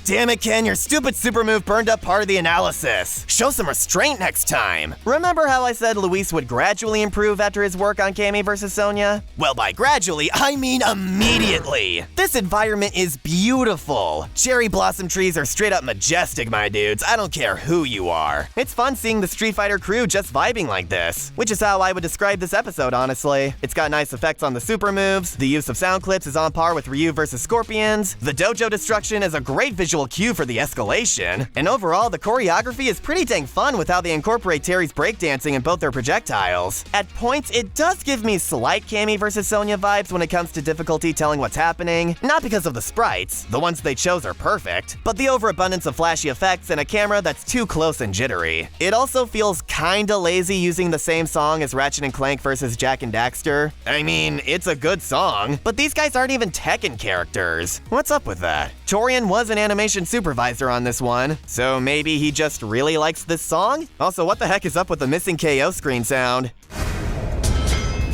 Damn it, Ken, your stupid super move burned up part of the analysis. Show some restraint next time. Remember how I said Luis would gradually improve after his work on Cammy vs. Sonya? Well, by gradually, I mean immediately. This environment is beautiful. Cherry blossom trees are straight up majestic, my dudes. I don't care who you are. It's fun seeing the Street Fighter crew just vibing like this, which is how I would describe this episode, honestly. It's got nice effects on the super moves, the use of sound clips is on par with Ryu vs. Scorpions, the dojo destruction is a great visual cue for the escalation, and overall, the choreography is pretty dang fun with how they incorporate Terry's breakdancing in both their projectiles. At points, it does give me slight Cammy vs. Sonya vibes when it comes to difficulty telling what's happening, not because of the sprites, the ones they chose are perfect, but the overabundance of flashy effects and a camera that's too close and jittery. It also feels kinda lazy using the same song as Ratchet and Clank vs. Jak and Daxter. I mean, it's a good song, but these guys aren't even Tekken characters. What's up with that? Torian was an animation supervisor on this one, so maybe he just really likes this song? Also, what the heck is up with the missing KO screen sound?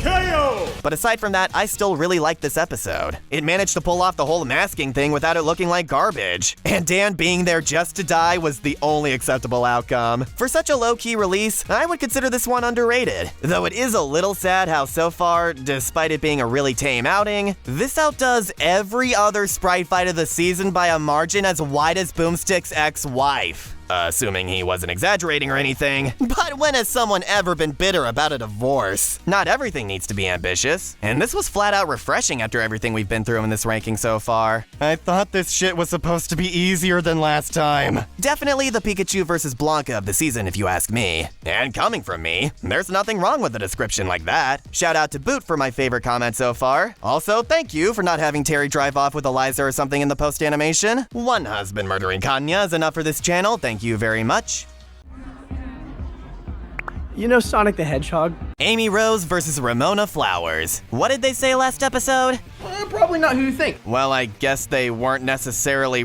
KO! But aside from that, I still really like this episode. It managed to pull off the whole masking thing without it looking like garbage. And Dan being there just to die was the only acceptable outcome. For such a low-key release, I would consider this one underrated. Though it is a little sad how so far, despite it being a really tame outing, this outdoes every other sprite fight of the season by a margin as wide as Boomstick's ex-wife. Assuming he wasn't exaggerating or anything. But when has someone ever been bitter about a divorce? Not everything needs to be ambitious. And this was flat out refreshing after everything we've been through in this ranking so far. I thought this shit was supposed to be easier than last time. Definitely the Pikachu vs. Blanca of the season if you ask me. And coming from me, there's nothing wrong with a description like that. Shout out to Boot for my favorite comment so far. Also, thank you for not having Terry drive off with Eliza or something in the post-animation. One husband murdering Kanya is enough for this channel. Thank you very much. You know Sonic the Hedgehog? Amy Rose versus Ramona Flowers. What did they say last episode? Probably not who you think. Well, I guess they weren't necessarily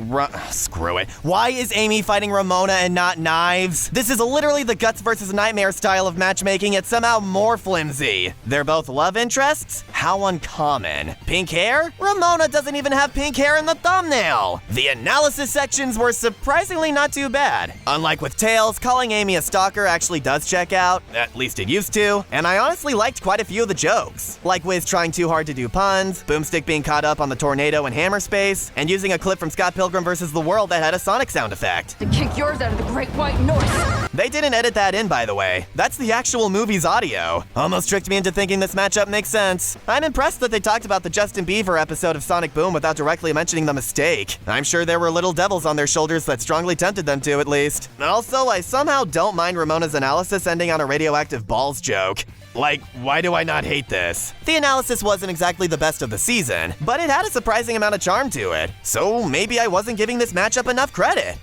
screw it. Why is Amy fighting Ramona and not Knives? This is literally the Guts versus Nightmare style of matchmaking, yet somehow more flimsy. They're both love interests? How uncommon. Pink hair? Ramona doesn't even have pink hair in the thumbnail. The analysis sections were surprisingly not too bad. Unlike with Tails, calling Amy a stalker actually does check out. At least it used to, and I honestly liked quite a few of the jokes. Like Wiz trying too hard to do puns, Boomstick being caught up on the tornado in Hammer Space, and using a clip from Scott Pilgrim vs. the World that had a Sonic sound effect. To kick yours out of the Great White North. They didn't edit that in, by the way. That's the actual movie's audio. Almost tricked me into thinking this matchup makes sense. I'm impressed that they talked about the Justin Bieber episode of Sonic Boom without directly mentioning the mistake. I'm sure there were little devils on their shoulders that strongly tempted them to, at least. Also, I somehow don't mind Ramona's analysis ending on a radioactive balls joke. Like, why do I not hate this? The analysis wasn't exactly the best of the season, but it had a surprising amount of charm to it. So maybe I wasn't giving this matchup enough credit.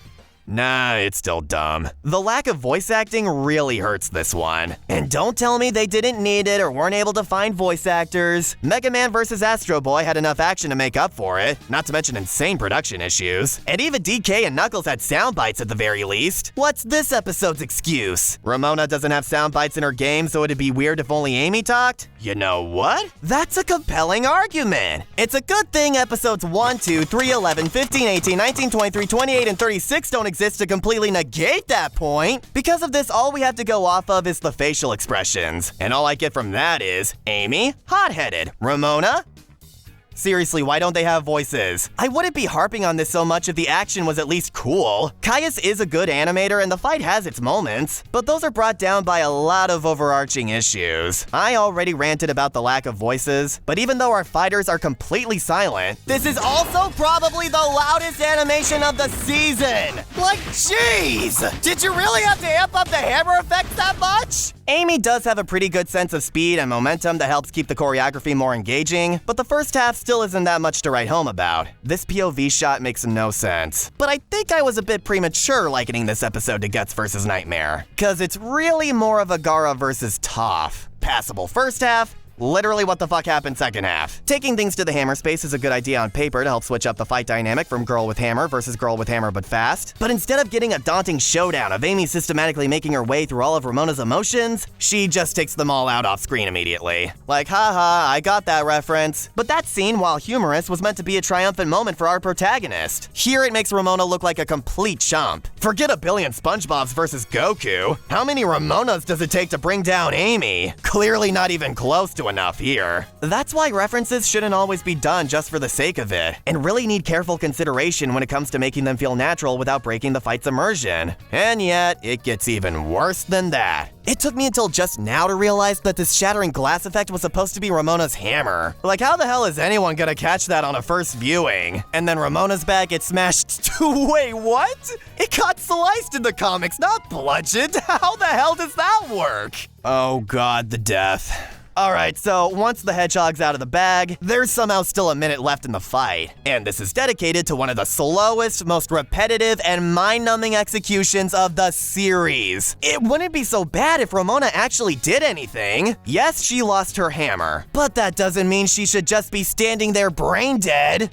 Nah, it's still dumb. The lack of voice acting really hurts this one. And don't tell me they didn't need it or weren't able to find voice actors. Mega Man vs. Astro Boy had enough action to make up for it, not to mention insane production issues. And even DK and Knuckles had sound bites at the very least. What's this episode's excuse? Ramona doesn't have sound bites in her game, so it'd be weird if only Amy talked? You know what? That's a compelling argument. It's a good thing episodes 1, 2, 3, 11, 15, 18, 19, 23, 28, and 36 don't exist to completely negate that point. Because of this, all we have to go off of is the facial expressions. And all I get from that is, Amy, hot-headed. Ramona, seriously, why don't they have voices? I wouldn't be harping on this so much if the action was at least cool. Caius is a good animator and the fight has its moments, but those are brought down by a lot of overarching issues. I already ranted about the lack of voices, but even though our fighters are completely silent, this is also probably the loudest animation of the season. Like, jeez! Did you really have to amp up the hammer effects that much? Amy does have a pretty good sense of speed and momentum that helps keep the choreography more engaging, but the first half still isn't that much to write home about. This POV shot makes no sense. But I think I was a bit premature likening this episode to Guts vs. Nightmare, cause it's really more of a Gaara vs. Toph. Passable first half, Literally what the fuck happened second half. Taking things to the hammer space is a good idea on paper to help switch up the fight dynamic from girl with hammer versus girl with hammer but fast. But instead of getting a daunting showdown of Amy systematically making her way through all of Ramona's emotions, she just takes them all out off screen immediately. Like, haha, I got that reference. But that scene, while humorous, was meant to be a triumphant moment for our protagonist. Here it makes Ramona look like a complete chump. Forget a billion SpongeBobs versus Goku. How many Ramonas does it take to bring down Amy? Clearly not even close to enough here. That's why references shouldn't always be done just for the sake of it, and really need careful consideration when it comes to making them feel natural without breaking the fight's immersion. And yet, it gets even worse than that. It took me until just now to realize that this shattering glass effect was supposed to be Ramona's hammer. Like, how the hell is anyone gonna catch that on a first viewing? And then Ramona's bag gets smashed to— wait, what? It got sliced in the comics, not bludgeoned. How the hell does that work? Oh god, the death. Alright, so once the hedgehog's out of the bag, there's somehow still a minute left in the fight. And this is dedicated to one of the slowest, most repetitive, and mind-numbing executions of the series. It wouldn't be so bad if Ramona actually did anything. Yes, she lost her hammer, but that doesn't mean she should just be standing there brain dead.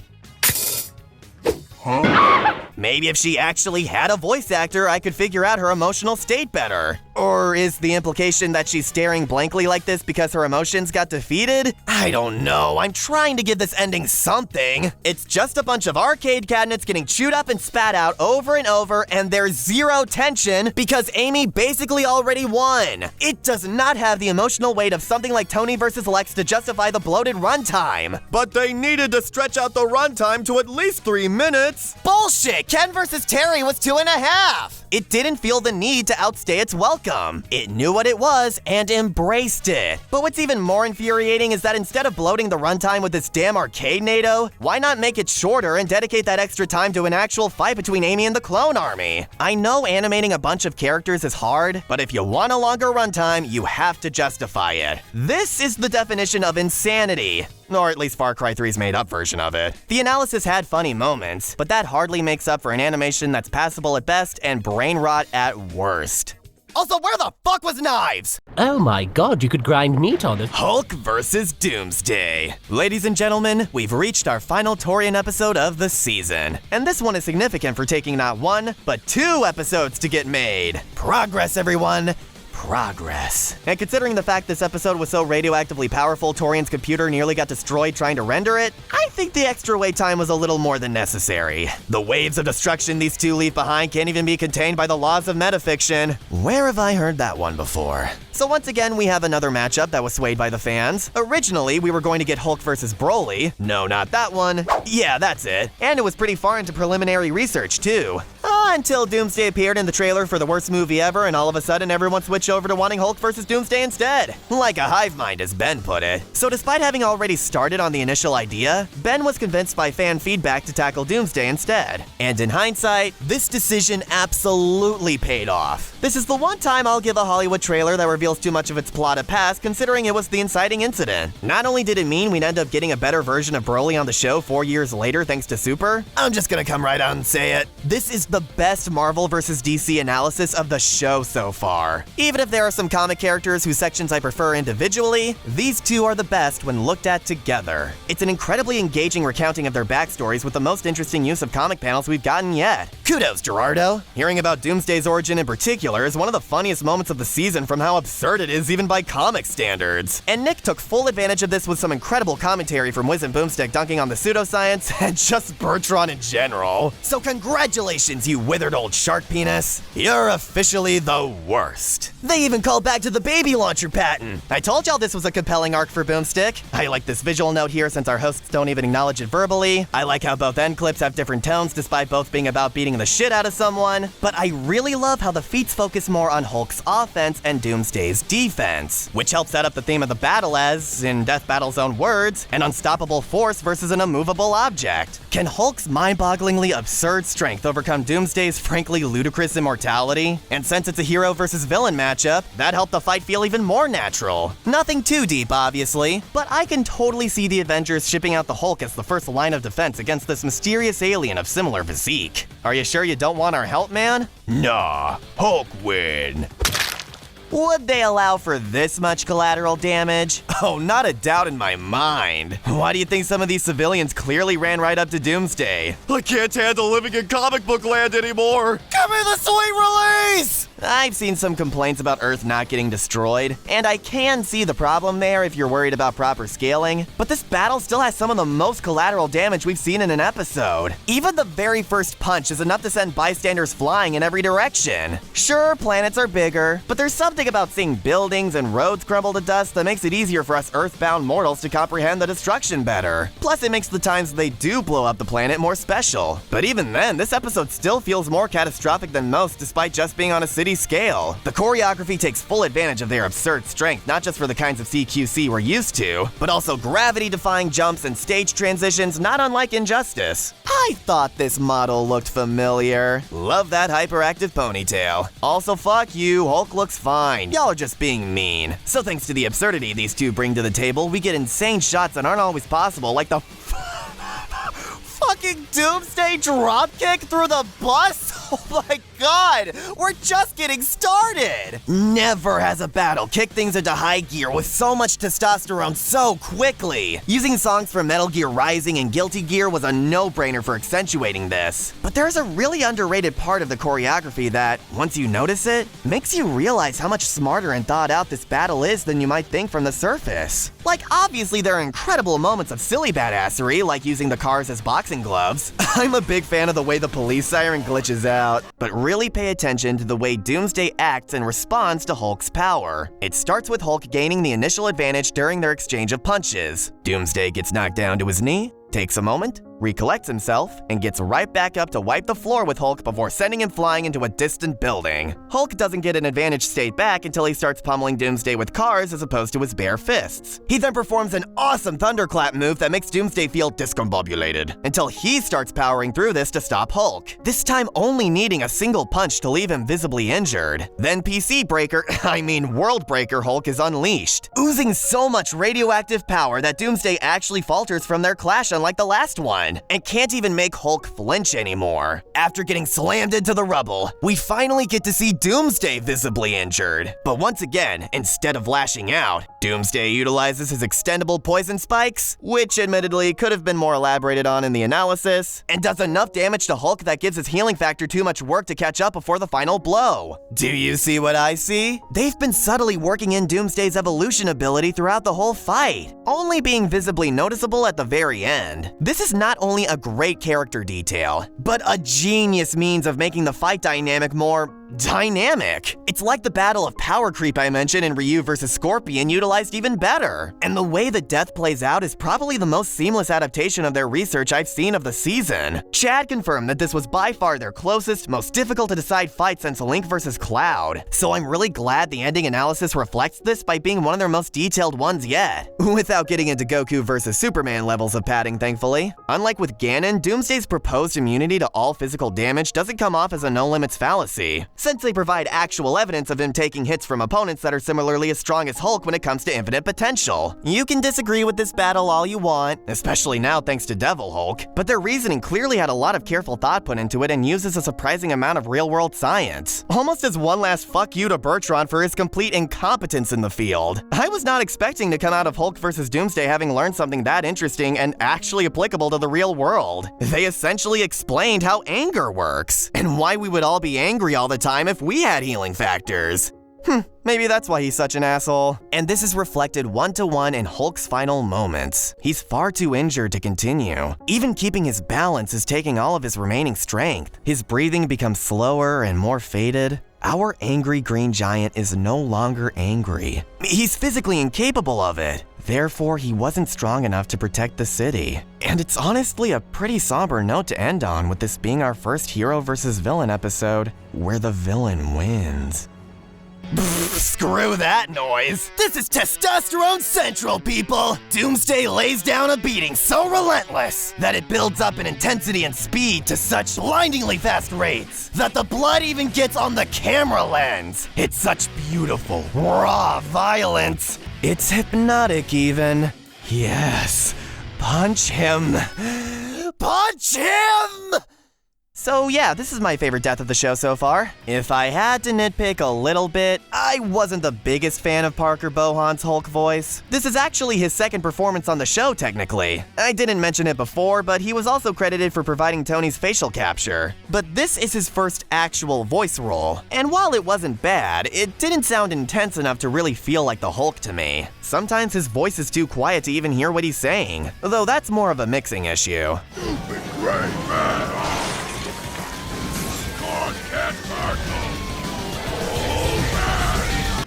Maybe if she actually had a voice actor, I could figure out her emotional state better. Or is the implication that she's staring blankly like this because her emotions got defeated? I don't know, I'm trying to give this ending something. It's just a bunch of arcade cabinets getting chewed up and spat out over and over, and there's zero tension because Amy basically already won. It does not have the emotional weight of something like Tony vs. Lex to justify the bloated runtime. But they needed to stretch out the runtime to at least 3 minutes. Bullshit! Ken vs. Terry was 2.5. It didn't feel the need to outstay its welcome. It knew what it was and embraced it. But what's even more infuriating is that instead of bloating the runtime with this damn arcade-nado, why not make it shorter and dedicate that extra time to an actual fight between Amy and the clone army? I know animating a bunch of characters is hard, but if you want a longer runtime, you have to justify it. This is the definition of insanity. Or at least Far Cry 3's made-up version of it. The analysis had funny moments, but that hardly makes up for an animation that's passable at best and brain rot at worst. Also, where the fuck was Knives? Oh my god, you could grind meat on it. Hulk versus Doomsday. Ladies and gentlemen, we've reached our final Torian episode of the season. And this one is significant for taking not 1, but 2 episodes to get made. Progress, everyone. Progress. And considering the fact this episode was so radioactively powerful, Torian's computer nearly got destroyed trying to render it, I think the extra wait time was a little more than necessary. The waves of destruction these two leave behind can't even be contained by the laws of metafiction. Where have I heard that one before? So once again, we have another matchup that was swayed by the fans. Originally, we were going to get Hulk versus Broly. No, not that one. Yeah, that's it. And it was pretty far into preliminary research, too. Until Doomsday appeared in the trailer for the worst movie ever, and all of a sudden everyone switched over to wanting Hulk versus Doomsday instead. Like a hive mind, as Ben put it. So despite having already started on the initial idea, Ben was convinced by fan feedback to tackle Doomsday instead. And in hindsight, this decision absolutely paid off. This is the one time I'll give a Hollywood trailer that reveals too much of its plot a pass, considering it was the inciting incident. Not only did it mean we'd end up getting a better version of Broly on the show 4 years later thanks to Super, I'm just gonna come right out and say it. This is the best Marvel vs. DC analysis of the show so far. Even if there are some comic characters whose sections I prefer individually, these two are the best when looked at together. It's an incredibly engaging recounting of their backstories with the most interesting use of comic panels we've gotten yet. Kudos, Gerardo! Hearing about Doomsday's origin in particular is one of the funniest moments of the season from how absurd it is even by comic standards. And Nick took full advantage of this with some incredible commentary from Wiz and Boomstick dunking on the pseudoscience and just Bertrand in general. So congratulations, you withered old shark penis. You're officially the worst. They even called back to the baby launcher patent. I told y'all this was a compelling arc for Boomstick. I like this visual note here since our hosts don't even acknowledge it verbally. I like how both end clips have different tones despite both being about beating the shit out of someone. But I really love how the feats focus more on Hulk's offense and Doomsday's defense, which helps set up the theme of the battle as, in Death Battle's own words, an unstoppable force versus an immovable object. Can Hulk's mind-bogglingly absurd strength overcome Doomsday's frankly ludicrous immortality? And since it's a hero versus villain matchup, that helped the fight feel even more natural. Nothing too deep, obviously, but I can totally see the Avengers shipping out the Hulk as the first line of defense against this mysterious alien of similar physique. Are you sure you don't want our help, man? Nah, Hulk win. Would they allow for this much collateral damage? Oh, not a doubt in my mind. Why do you think some of these civilians clearly ran right up to Doomsday? I can't handle living in comic book land anymore. Give me the sweet release! I've seen some complaints about Earth not getting destroyed, and I can see the problem there if you're worried about proper scaling, but this battle still has some of the most collateral damage we've seen in an episode. Even the very first punch is enough to send bystanders flying in every direction. Sure, planets are bigger, but there's something about seeing buildings and roads crumble to dust that makes it easier for us Earthbound mortals to comprehend the destruction better. Plus, it makes the times they do blow up the planet more special. But even then, this episode still feels more catastrophic than most despite just being on a city scale. The choreography takes full advantage of their absurd strength, not just for the kinds of CQC we're used to, but also gravity-defying jumps and stage transitions not unlike Injustice. I thought this model looked familiar. Love that hyperactive ponytail. Also, fuck you, Hulk looks fine. Y'all are just being mean. So thanks to the absurdity these two bring to the table, we get insane shots that aren't always possible, like the fucking Doomsday dropkick through the bus? Oh my god, we're just getting started! Never has a battle kicked things into high gear with so much testosterone so quickly. Using songs from Metal Gear Rising and Guilty Gear was a no-brainer for accentuating this. But there's a really underrated part of the choreography that, once you notice it, makes you realize how much smarter and thought out this battle is than you might think from the surface. Like, obviously there are incredible moments of silly badassery, like using the cars as boxing gloves. I'm a big fan of the way the police siren glitches out, but really pay attention to the way Doomsday acts and responds to Hulk's power. It starts with Hulk gaining the initial advantage during their exchange of punches. Doomsday gets knocked down to his knee, takes a moment, recollects himself, and gets right back up to wipe the floor with Hulk before sending him flying into a distant building. Hulk doesn't get an advantage state back until he starts pummeling Doomsday with cars as opposed to his bare fists. He then performs an awesome thunderclap move that makes Doomsday feel discombobulated, until he starts powering through this to stop Hulk, this time only needing a single punch to leave him visibly injured. Then World Breaker Hulk is unleashed, oozing so much radioactive power that Doomsday actually falters from their clash unlike the last one, and can't even make Hulk flinch anymore. After getting slammed into the rubble, we finally get to see Doomsday visibly injured. But once again, instead of lashing out, Doomsday utilizes his extendable poison spikes, which admittedly could have been more elaborated on in the analysis, and does enough damage to Hulk that gives his healing factor too much work to catch up before the final blow. Do you see what I see? They've been subtly working in Doomsday's evolution ability throughout the whole fight, only being visibly noticeable at the very end. This is not only a great character detail, but a genius means of making the fight dynamic more dynamic. It's like the battle of power creep I mentioned in Ryu vs. Scorpion utilized even better. And the way the death plays out is probably the most seamless adaptation of their research I've seen of the season. Chad confirmed that this was by far their closest, most difficult to decide fight since Link vs. Cloud. So I'm really glad the ending analysis reflects this by being one of their most detailed ones yet. Without getting into Goku vs. Superman levels of padding, thankfully. Unlike with Ganon, Doomsday's proposed immunity to all physical damage doesn't come off as a no-limits fallacy, since they provide actual evidence of him taking hits from opponents that are similarly as strong as Hulk when it comes to infinite potential. You can disagree with this battle all you want, especially now thanks to Devil Hulk, but their reasoning clearly had a lot of careful thought put into it and uses a surprising amount of real-world science. Almost as one last fuck you to Bertrand for his complete incompetence in the field. I was not expecting to come out of Hulk vs. Doomsday having learned something that interesting and actually applicable to the real world. They essentially explained how anger works, and why we would all be angry all the time if we had healing factors. Maybe that's why he's such an asshole. And this is reflected one-to-one in Hulk's final moments. He's far too injured to continue. Even keeping his balance is taking all of his remaining strength. His breathing becomes slower and more faded. Our angry green giant is no longer angry. He's physically incapable of it. Therefore, he wasn't strong enough to protect the city. And it's honestly a pretty somber note to end on, with this being our first hero versus villain episode where the villain wins. Screw that noise. This is Testosterone Central, people. Doomsday lays down a beating so relentless that it builds up in intensity and speed to such blindingly fast rates that the blood even gets on the camera lens. It's such beautiful, raw violence. It's hypnotic even. Yes. Punch him. Punch him! So yeah, this is my favorite death of the show so far. If I had to nitpick a little bit, I wasn't the biggest fan of Parker Bohan's Hulk voice. This is actually his second performance on the show, technically. I didn't mention it before, but he was also credited for providing Tony's facial capture. But this is his first actual voice role, and while it wasn't bad, it didn't sound intense enough to really feel like the Hulk to me. Sometimes his voice is too quiet to even hear what he's saying, though that's more of a mixing issue.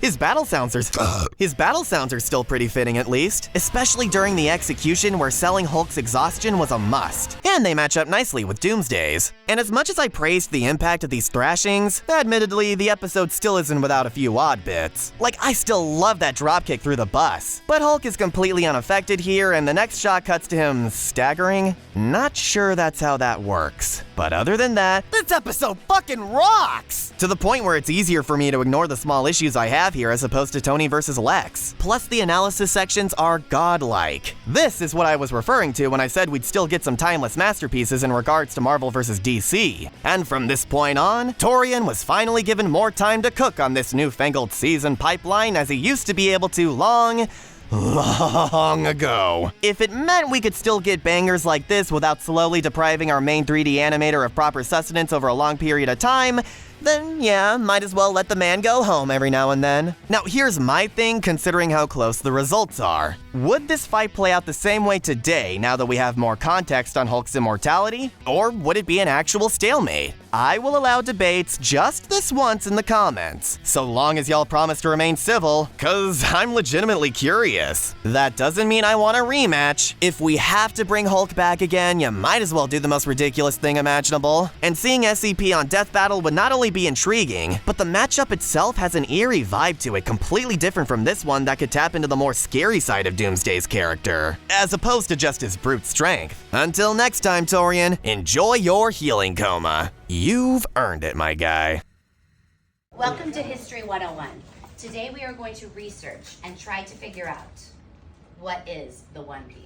His battle sounds are still pretty fitting, at least, especially during the execution where selling Hulk's exhaustion was a must. And they match up nicely with Doomsday's. And as much as I praised the impact of these thrashings, admittedly, the episode still isn't without a few odd bits. Like, I still love that dropkick through the bus. But Hulk is completely unaffected here, and the next shot cuts to him staggering. Not sure that's how that works. But other than that, this episode fucking rocks! To the point where it's easier for me to ignore the small issues I have here as opposed to Tony versus Lex. Plus, the analysis sections are godlike. This is what I was referring to when I said we'd still get some timeless masterpieces in regards to Marvel versus DC. And from this point on, Torian was finally given more time to cook on this newfangled season pipeline as he used to be able to long ago. If it meant we could still get bangers like this without slowly depriving our main 3D animator of proper sustenance over a long period of time, then yeah, might as well let the man go home every now and then. Now here's my thing considering how close the results are. Would this fight play out the same way today now that we have more context on Hulk's immortality? Or would it be an actual stalemate? I will allow debates just this once in the comments, so long as y'all promise to remain civil, cause I'm legitimately curious. That doesn't mean I want a rematch. If we have to bring Hulk back again, you might as well do the most ridiculous thing imaginable. And seeing SCP on Death Battle would not only be intriguing, but the matchup itself has an eerie vibe to it completely different from this one that could tap into the more scary side of Doomsday's character, as opposed to just his brute strength. Until next time, Torian, enjoy your healing coma. You've earned it, my guy. Welcome to History 101. Today we are going to research and try to figure out what is the One Piece.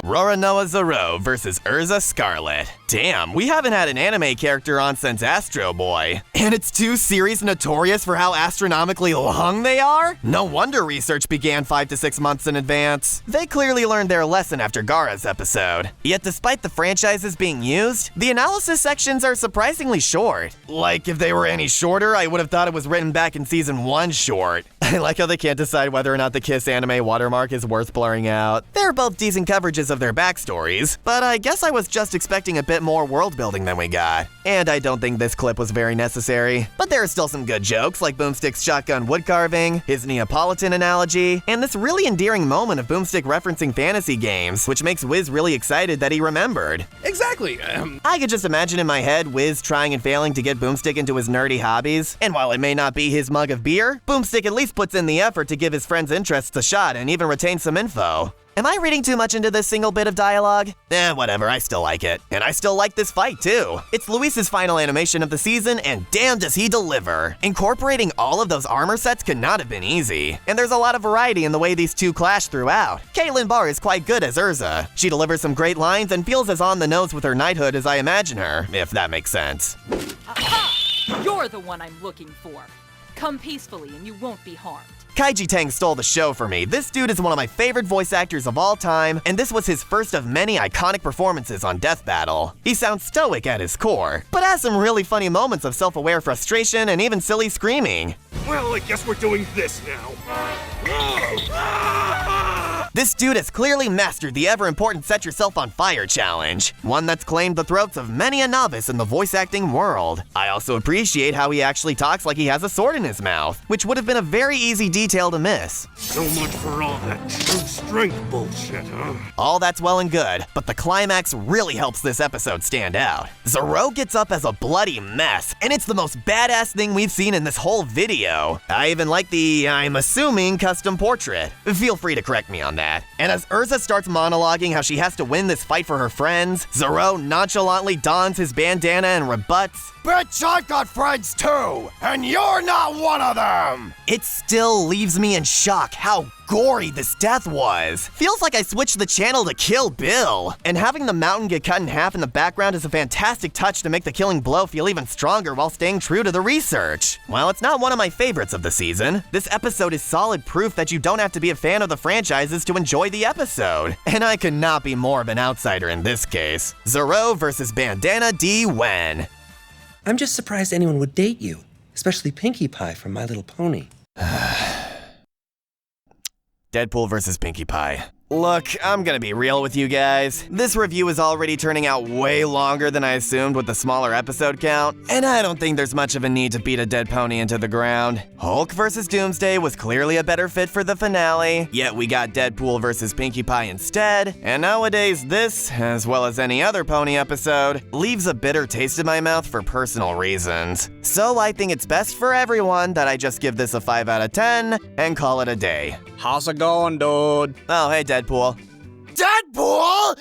Roronoa Zoro versus Urza Scarlet. Damn, we haven't had an anime character on since Astro Boy. And it's two series notorious for how astronomically long they are? No wonder research began 5 to 6 months in advance. They clearly learned their lesson after Gaara's episode. Yet despite the franchises being used, the analysis sections are surprisingly short. Like, if they were any shorter, I would have thought it was written back in season 1 short. I like how they can't decide whether or not the Kiss anime watermark is worth blurring out. They're both decent coverages of their backstories, but I guess I was just expecting a bit more world building than we got. And I don't think this clip was very necessary. But there are still some good jokes, like Boomstick's shotgun wood carving, his Neapolitan analogy, and this really endearing moment of Boomstick referencing fantasy games, which makes Wiz really excited that he remembered. Exactly. I could just imagine in my head Wiz trying and failing to get Boomstick into his nerdy hobbies, and while it may not be his mug of beer, Boomstick at least puts in the effort to give his friend's interests a shot and even retain some info. Am I reading too much into this single bit of dialogue? Whatever, I still like it. And I still like this fight, too. It's Luis's final animation of the season, and damn does he deliver. Incorporating all of those armor sets could not have been easy. And there's a lot of variety in the way these two clash throughout. Caitlin Barr is quite good as Urza. She delivers some great lines and feels as on the nose with her knighthood as I imagine her, if that makes sense. Aha! You're the one I'm looking for. Come peacefully and you won't be harmed. Kaiji Tang stole the show for me. This dude is one of my favorite voice actors of all time, and this was his first of many iconic performances on Death Battle. He sounds stoic at his core, but has some really funny moments of self-aware frustration and even silly screaming. Well, I guess we're doing this now. This dude has clearly mastered the ever-important Set Yourself on Fire challenge, one that's claimed the throats of many a novice in the voice acting world. I also appreciate how he actually talks like he has a sword in his mouth, which would have been a very easy detail to miss. So much for all that true strength bullshit, huh? All that's well and good, but the climax really helps this episode stand out. Zoro gets up as a bloody mess, and it's the most badass thing we've seen in this whole video. I even like the, I'm assuming, custom portrait. Feel free to correct me on that. that. And as Urza starts monologuing how she has to win this fight for her friends, Zoro nonchalantly dons his bandana and rebuts, "Bitch, I've got friends too, and you're not one of them!" It still leaves me in shock how gory this death was. Feels like I switched the channel to Kill Bill. And having the mountain get cut in half in the background is a fantastic touch to make the killing blow feel even stronger while staying true to the research. While it's not one of my favorites of the season, this episode is solid proof that you don't have to be a fan of the franchises to enjoy the episode. And I could not be more of an outsider in this case. Zoro versus Bandana D. Wen. I'm just surprised anyone would date you, especially Pinkie Pie from My Little Pony. Deadpool versus Pinkie Pie. Look, I'm gonna be real with you guys. This review is already turning out way longer than I assumed with the smaller episode count, and I don't think there's much of a need to beat a dead pony into the ground. Hulk versus Doomsday was clearly a better fit for the finale, yet we got Deadpool versus Pinkie Pie instead, and nowadays this, as well as any other pony episode, leaves a bitter taste in my mouth for personal reasons. So I think it's best for everyone that I just give this a 5 out of 10 and call it a day. How's it going, dude? Oh, hey, Deadpool. Deadpool?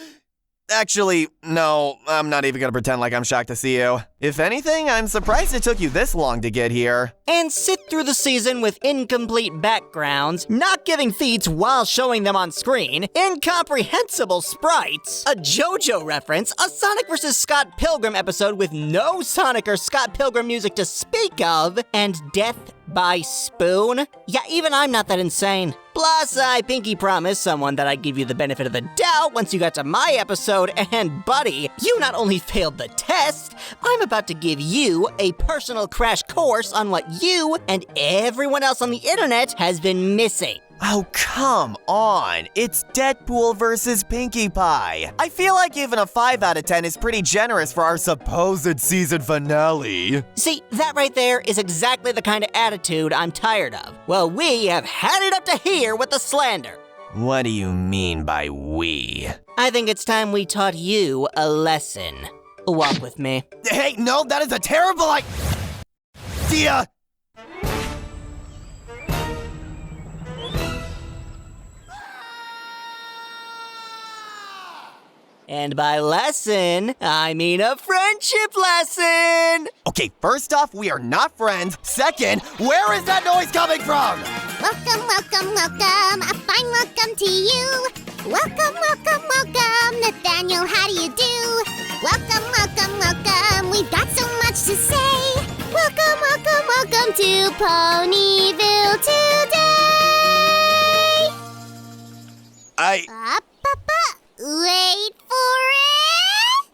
Actually, no, I'm not even gonna pretend like I'm shocked to see you. If anything, I'm surprised it took you this long to get here. And sit through the season with incomplete backgrounds, not giving feats while showing them on screen, incomprehensible sprites, a JoJo reference, a Sonic vs. Scott Pilgrim episode with no Sonic or Scott Pilgrim music to speak of, and death by spoon? Yeah, even I'm not that insane. Plus, I pinky promised someone that I'd give you the benefit of the doubt once you got to my episode, and buddy, you not only failed the test, I'm about to give you a personal crash course on what you and everyone else on the internet has been missing. Oh, come on. It's Deadpool versus Pinkie Pie. I feel like even a 5 out of 10 is pretty generous for our supposed season finale. See, that right there is exactly the kind of attitude I'm tired of. Well, we have had it up to here with the slander. What do you mean by we? I think it's time we taught you a lesson. Walk with me. Hey, no, that is a terrible idea! And by lesson, I mean a friendship lesson! Okay, first off, we are not friends. Second, where is that noise coming from? Welcome, welcome, welcome. A fine welcome to you. Welcome, welcome, welcome. Nathaniel, how do you do? Welcome, welcome, welcome. We've got so much to say. Welcome, welcome, welcome to Ponyville today. Wait for it!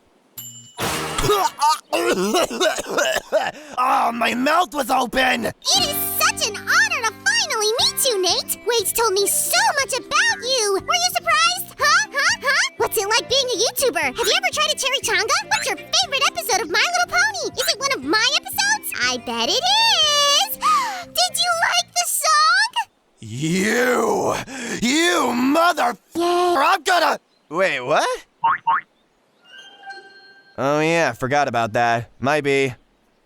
Oh, my mouth was open! It is such an honor to finally meet you, Nate! Wade's told me so much about you! Were you surprised? Huh? What's it like being a YouTuber? Have you ever tried a chimichanga? What's your favorite episode of My Little Pony? Is it one of my episodes? I bet it is! Did you like the song? You mother... I'm gonna... Wait, what? Oh yeah, forgot about that. Might be.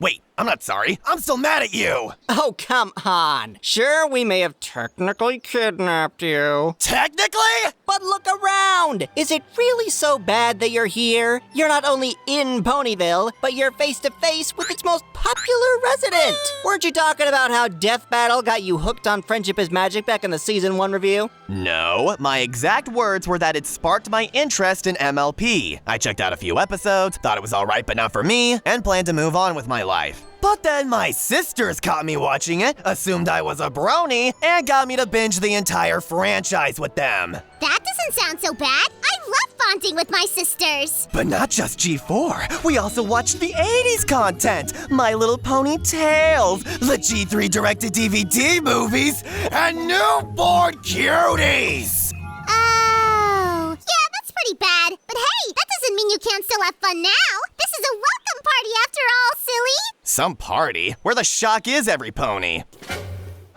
Wait, I'm not sorry. I'm still mad at you. Oh, come on. Sure, we may have technically kidnapped you. Technically? But look around! Is it really so bad that you're here? You're not only in Ponyville, but you're face to face with its most popular resident! Weren't you talking about how Death Battle got you hooked on Friendship is Magic back in the Season 1 review? No, my exact words were that it sparked my interest in MLP. I checked out a few episodes, thought it was alright but not for me, and planned to move on with my life. But then my sisters caught me watching it, assumed I was a brony, and got me to binge the entire franchise with them. That doesn't sound so bad. I love bonding with my sisters. But not just G4, we also watched the 80s content, My Little Pony Tales, the G3 direct-to-DVD movies, and newborn cuties! Oh, yeah, that's pretty bad. But hey, that doesn't mean you can't still have fun now. This is a welcome party after all, silly. Some party? Where the shock is every pony?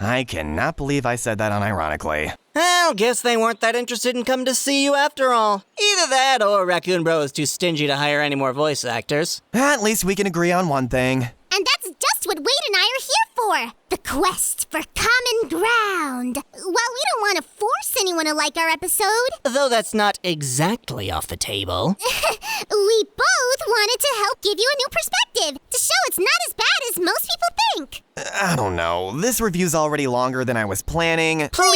I cannot believe I said that unironically. Well, guess they weren't that interested in coming to see you after all. Either that or Raccoon Bro is too stingy to hire any more voice actors. At least we can agree on one thing. And that's just what Wade and I are here for. The quest for common ground. While we don't want to force anyone to like our episode, Though that's not exactly off the table. we both wanted to help give you a new perspective, to show it's not as bad as most people think. I don't know. This review's already longer than I was planning. Please?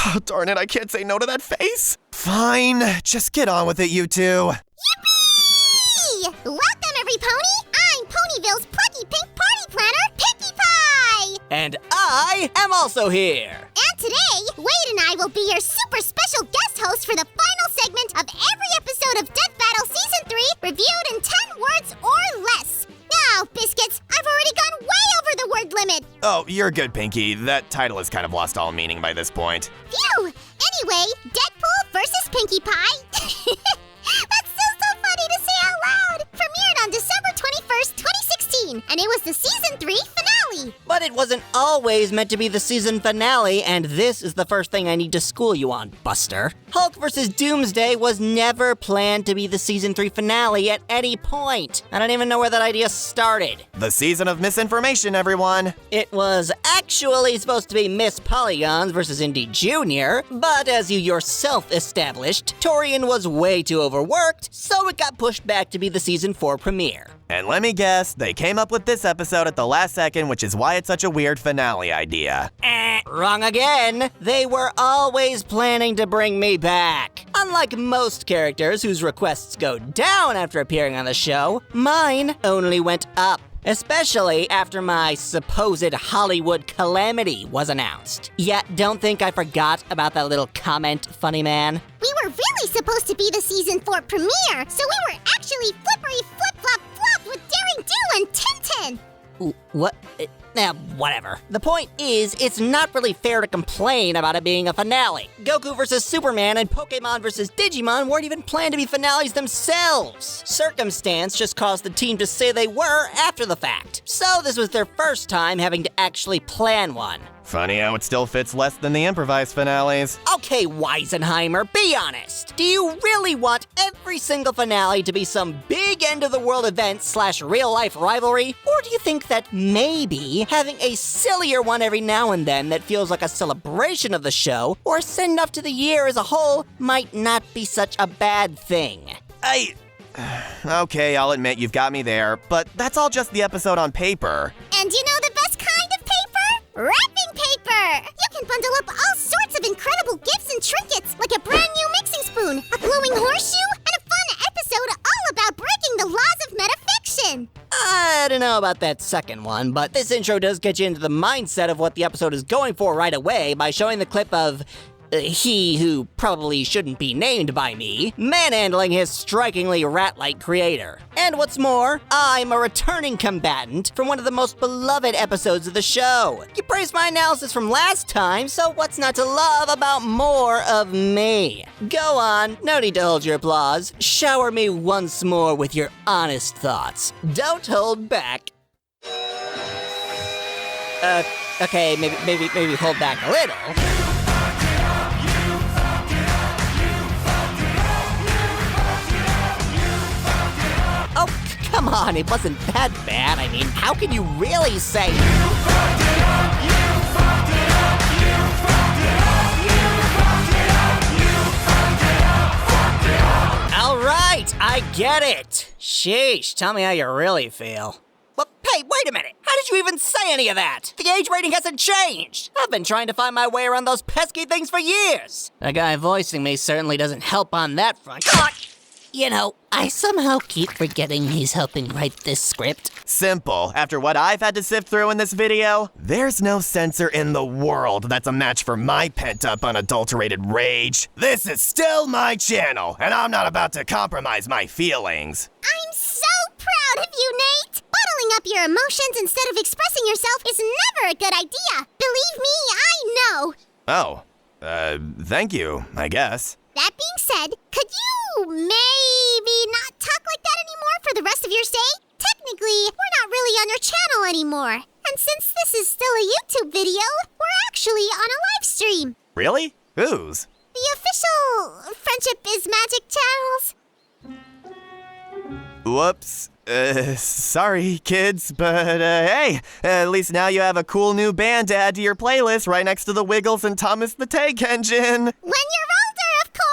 Oh, darn it, I can't say no to that face. Fine, just get on with it, you two. Yippee! Welcome, every pony! I'm Ponyville's plucky pink party planner, Pinkie Pie! And I am also here. And today, Wade and I will be your super special guest hosts for the final segment of every episode of Death Battle Season 3, reviewed in 10 words or less. Now, Biscuits, I've already gone way over the word limit. Oh, you're good, Pinkie. That title has kind of lost all meaning by this point. Phew! Anyway, Deadpool versus Pinkie Pie. That's still so funny to say out loud. Premiered on December 21st, 2016, and it was the Season 3 finale. But it wasn't always meant to be the season finale, and this is the first thing I need to school you on, Buster. Hulk vs. Doomsday was never planned to be the season 3 finale at any point. I don't even know where that idea started. The season of misinformation, everyone. It was actually supposed to be Miss Polygons versus Indy Jr., but as you yourself established, Torian was way too overworked, so it got pushed back to be the season 4 premiere. And let me guess, they came up with this episode at the last second, which is why it's such a weird finale idea. Wrong again. They were always planning to bring me back. Unlike most characters whose requests go down after appearing on the show, mine only went up. Especially after my supposed Hollywood calamity was announced. Yet, don't think I forgot about that little comment, funny man. We were really supposed to be the Season 4 premiere, so we were actually flippery flip-flop-flopped with Daring Do and Tintin. What? Whatever. The point is, it's not really fair to complain about it being a finale. Goku vs. Superman and Pokemon vs. Digimon weren't even planned to be finales themselves. Circumstance just caused the team to say they were after the fact. So this was their first time having to actually plan one. Funny how it still fits less than the improvised finales. Okay, Weisenheimer, be honest. Do you really want every single finale to be some big end-of-the-world event / real-life rivalry? Or do you think that maybe having a sillier one every now and then that feels like a celebration of the show, or a send-off to the year as a whole, might not be such a bad thing? Okay, I'll admit you've got me there, but that's all just the episode on paper. And you know the best kind of paper? Wrapping paper! You can bundle up all sorts of incredible gifts and trinkets, like a brand new mixing spoon, a glowing horseshoe, and a fun episode all about breaking the laws of metafiction. I don't know about that second one, but this intro does get you into the mindset of what the episode is going for right away by showing the clip of he who probably shouldn't be named by me, manhandling his strikingly rat-like creator. And what's more, I'm a returning combatant from one of the most beloved episodes of the show. You praised my analysis from last time, so what's not to love about more of me? Go on, no need to hold your applause. Shower me once more with your honest thoughts. Don't hold back. Okay, maybe hold back a little. Oh, come on, it wasn't that bad. I mean, how can you really say... All right, I get it. Sheesh, tell me how you really feel. Well, hey, wait a minute. How did you even say any of that? The age rating hasn't changed. I've been trying to find my way around those pesky things for years. The guy voicing me certainly doesn't help on that front. You know, I somehow keep forgetting he's helping write this script. Simple. After what I've had to sift through in this video, there's no censor in the world that's a match for my pent-up, unadulterated rage. This is still my channel, and I'm not about to compromise my feelings. I'm so proud of you, Nate! Bottling up your emotions instead of expressing yourself is never a good idea. Believe me, I know. Oh, thank you, I guess. That being said, could you maybe not talk like that anymore for the rest of your stay? Technically, we're not really on your channel anymore. And since this is still a YouTube video, we're actually on a live stream. Really? Whose? The official Friendship is Magic channels. Whoops. Sorry, kids, but hey, at least now you have a cool new band to add to your playlist right next to the Wiggles and Thomas the Tank Engine. When you're older, of course!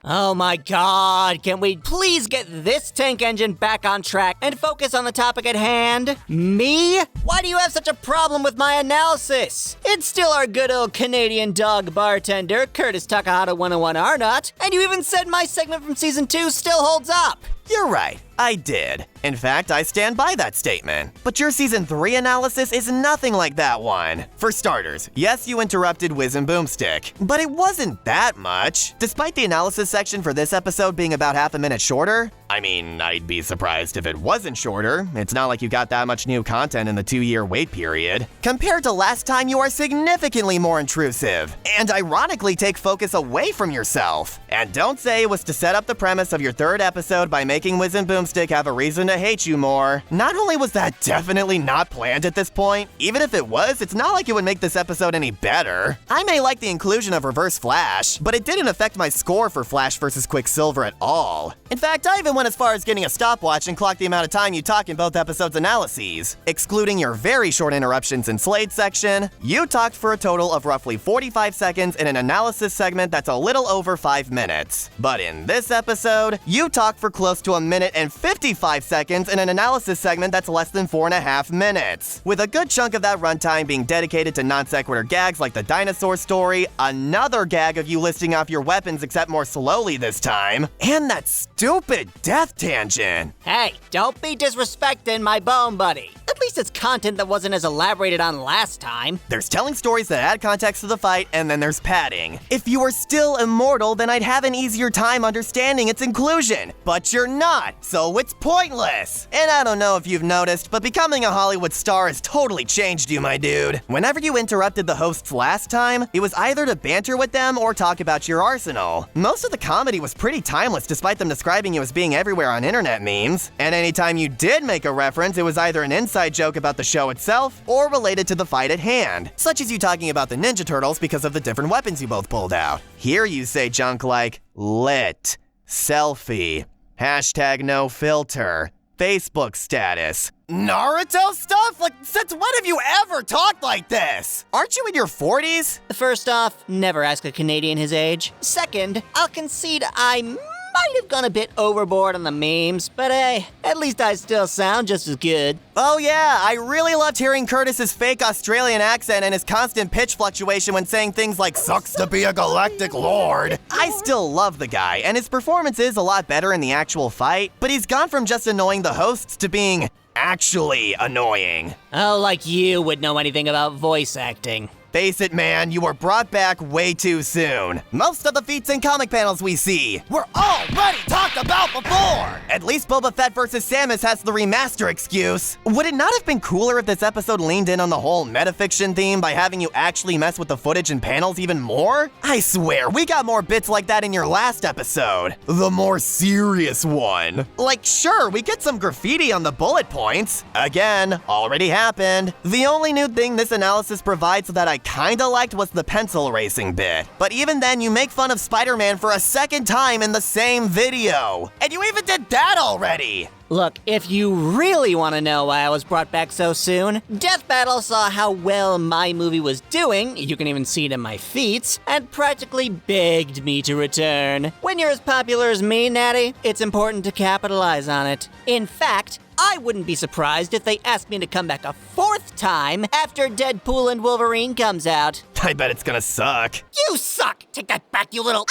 Oh my god, can we please get this tank engine back on track and focus on the topic at hand? Me? Why do you have such a problem with my analysis? It's still our good old Canadian dog bartender, Curtis Takahata 101 Arnott, and you even said my segment from season 2 still holds up. You're right, I did. In fact, I stand by that statement. But your Season 3 analysis is nothing like that one. For starters, yes, you interrupted Whiz and Boomstick, but it wasn't that much. Despite the analysis section for this episode being about half a minute shorter, I mean, I'd be surprised if it wasn't shorter. It's not like you got that much new content in the 2-year wait period. Compared to last time, you are significantly more intrusive, and ironically take focus away from yourself. And don't say it was to set up the premise of your 3rd episode by making Whiz and Boomstick have a reason to hate you more. Not only was that definitely not planned at this point, even if it was, it's not like it would make this episode any better. I may like the inclusion of Reverse Flash, but it didn't affect my score for Flash vs. Quicksilver at all. In fact, I even went as far as getting a stopwatch and clocked the amount of time you talk in both episodes' analyses. Excluding your very short interruptions in Slade's section, you talked for a total of roughly 45 seconds in an analysis segment that's a little over 5 minutes. But in this episode, you talked for close to 1 minute and 55 seconds in an analysis segment that's less than 4.5 minutes, with a good chunk of that runtime being dedicated to non-sequitur gags like the dinosaur story, another gag of you listing off your weapons except more slowly this time, and that stupid death tangent. Hey, don't be disrespecting my bone buddy. At least it's content that wasn't as elaborated on last time. There's telling stories that add context to the fight, and then there's padding. If you were still immortal, then I'd have an easier time understanding its inclusion. But you're not, so it's pointless. And I don't know if you've noticed, but becoming a Hollywood star has totally changed you, my dude. Whenever you interrupted the hosts last time, it was either to banter with them or talk about your arsenal. Most of the comedy was pretty timeless despite them describing you as being everywhere on internet memes. And anytime you did make a reference, it was either an inside joke about the show itself or related to the fight at hand, such as you talking about the Ninja Turtles because of the different weapons you both pulled out. Here you say junk like lit, selfie, hashtag no filter, Facebook status. Naruto stuff? Like, since when have you ever talked like this? Aren't you in your 40s? First off, never ask a Canadian his age. Second, I'll concede I might have gone a bit overboard on the memes, but hey, at least I still sound just as good. Oh yeah, I really loved hearing Curtis's fake Australian accent and his constant pitch fluctuation when saying things like, "Sucks to be a galactic lord." I still love the guy, and his performance is a lot better in the actual fight, but he's gone from just annoying the hosts to being actually annoying. Oh, like you would know anything about voice acting. Face it, man, you were brought back way too soon. Most of the feats and comic panels we see were already talked about before! At least Boba Fett vs. Samus has the remaster excuse. Would it not have been cooler if this episode leaned in on the whole metafiction theme by having you actually mess with the footage and panels even more? I swear, we got more bits like that in your last episode. The more serious one. Like, sure, we get some graffiti on the bullet points. Again, already happened. The only new thing this analysis provides that I kinda liked was the pencil erasing bit. But even then, you make fun of Spider-Man for a second time in the same video. And you even did that already! Look, if you really want to know why I was brought back so soon, Death Battle saw how well my movie was doing, you can even see it in my feats, and practically begged me to return. When you're as popular as me, Natty, it's important to capitalize on it. In fact, I wouldn't be surprised if they asked me to come back a 4th time after Deadpool and Wolverine comes out. I bet it's gonna suck. You suck! Take that back, you little—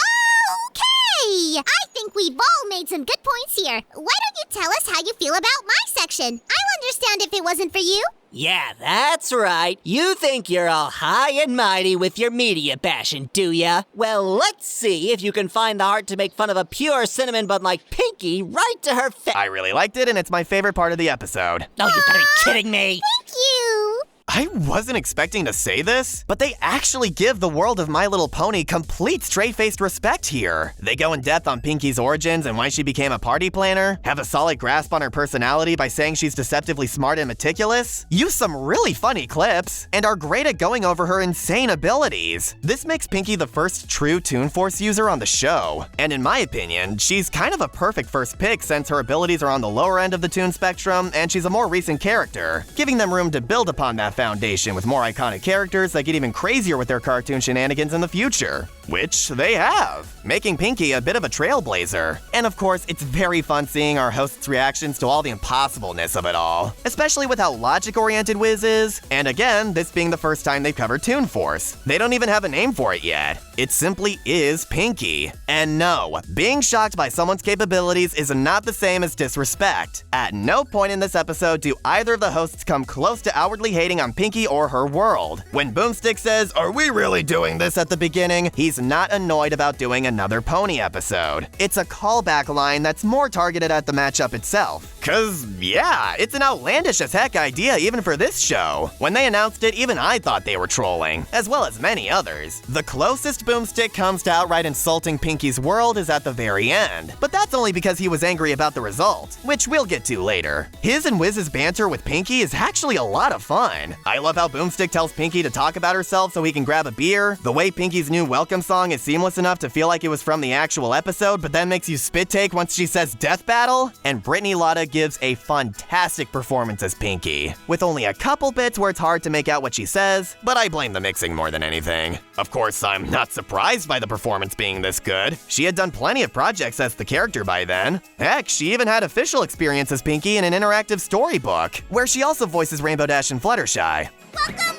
Okay! I think we've all made some good points here. Why don't you tell us how you feel about my section? I'll understand if it wasn't for you. Yeah, that's right. You think you're all high and mighty with your media bashing, do ya? Well, let's see if you can find the heart to make fun of a pure cinnamon bun like Pinkie right to her face. I really liked it, and it's my favorite part of the episode. Oh, you gotta be kidding me. Thank you. I wasn't expecting to say this, but they actually give the world of My Little Pony complete straight-faced respect here. They go in depth on Pinkie's origins and why she became a party planner, have a solid grasp on her personality by saying she's deceptively smart and meticulous, use some really funny clips, and are great at going over her insane abilities. This makes Pinkie the first true Toon Force user on the show, and in my opinion, she's kind of a perfect first pick since her abilities are on the lower end of the Toon spectrum and she's a more recent character, giving them room to build upon that foundation with more iconic characters that get even crazier with their cartoon shenanigans in the future. Which they have, making Pinkie a bit of a trailblazer. And of course, it's very fun seeing our hosts' reactions to all the impossibleness of it all, especially with how logic-oriented Wiz is, and again, this being the first time they've covered Toon Force. They don't even have a name for it yet. It simply is Pinkie. And no, being shocked by someone's capabilities is not the same as disrespect. At no point in this episode do either of the hosts come close to outwardly hating on Pinkie or her world. When Boomstick says, "Are we really doing this?" at the beginning, he's not annoyed about doing another pony episode. It's a callback line that's more targeted at the matchup itself. Cause yeah, it's an outlandish as heck idea even for this show. When they announced it, even I thought they were trolling, as well as many others. The closest Boomstick comes to outright insulting Pinkie's world is at the very end, but that's only because he was angry about the result, which we'll get to later. His and Wiz's banter with Pinkie is actually a lot of fun. I love how Boomstick tells Pinkie to talk about herself so he can grab a beer, the way Pinkie's new welcome song is seamless enough to feel like it was from the actual episode, but then makes you spit take once she says death battle, and Brittany Lotta gives a fantastic performance as Pinkie, with only a couple bits where it's hard to make out what she says, but I blame the mixing more than anything. Of course, I'm not surprised by the performance being this good. She had done plenty of projects as the character by then. Heck, she even had official experience as Pinkie in an interactive storybook, where she also voices Rainbow Dash and Fluttershy. Welcome,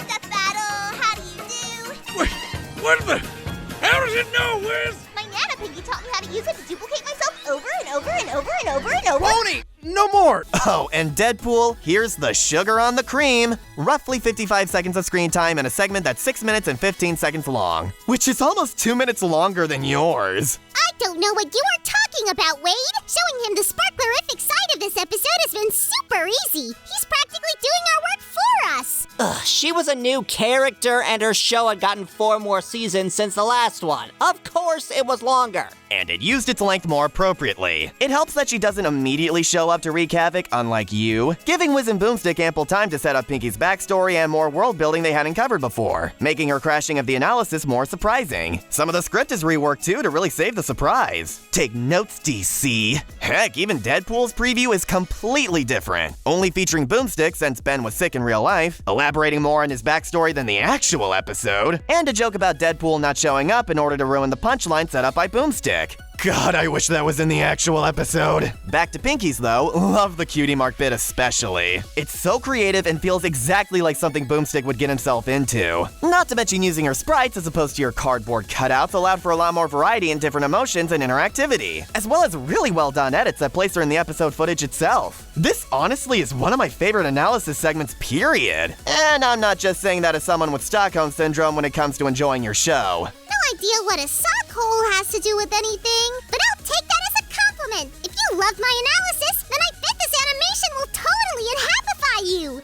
Death Battle! How do you do? Wait, what the? How does it know, Wiz? My Nana Pinkie taught me how to use it to duplicate myself over and over and over and over and over. Pony, no more! Oh, and Deadpool, here's the sugar on the cream. Roughly 55 seconds of screen time in a segment that's 6 minutes and 15 seconds long, which is almost 2 minutes longer than yours. I don't know what you are talking about, Wade. Showing him the sparklerific side of this episode has been super easy. He's practically doing our work for us. Ugh, she was a new character and her show had gotten 4 more seasons since the last one. Of course it was longer. And it used its length more appropriately. It helps that she doesn't immediately show up to wreak havoc, unlike you, giving Wiz and Boomstick ample time to set up Pinkie's backstory and more world building they hadn't covered before, making her crashing of the analysis more surprising. Some of the script is reworked too to really save the surprise. Take notes, DC. Heck, even Deadpool's preview is completely different, only featuring Boomstick since Ben was sick in real life, elaborating more on his backstory than the actual episode, and a joke about Deadpool not showing up in order to ruin the punchline set up by Boomstick. God, I wish that was in the actual episode. Back to Pinkie's though, love the cutie mark bit especially. It's so creative and feels exactly like something Boomstick would get himself into. Not to mention using her sprites as opposed to your cardboard cutouts allowed for a lot more variety and different emotions and interactivity, as well as really well done edits that place her in the episode footage itself. This honestly is one of my favorite analysis segments, period. And I'm not just saying that as someone with Stockholm Syndrome when it comes to enjoying your show. No idea what a sock hole has to do with anything, but I'll take that as a compliment. If you loved my analysis, then I bet this animation will totally inhabify you.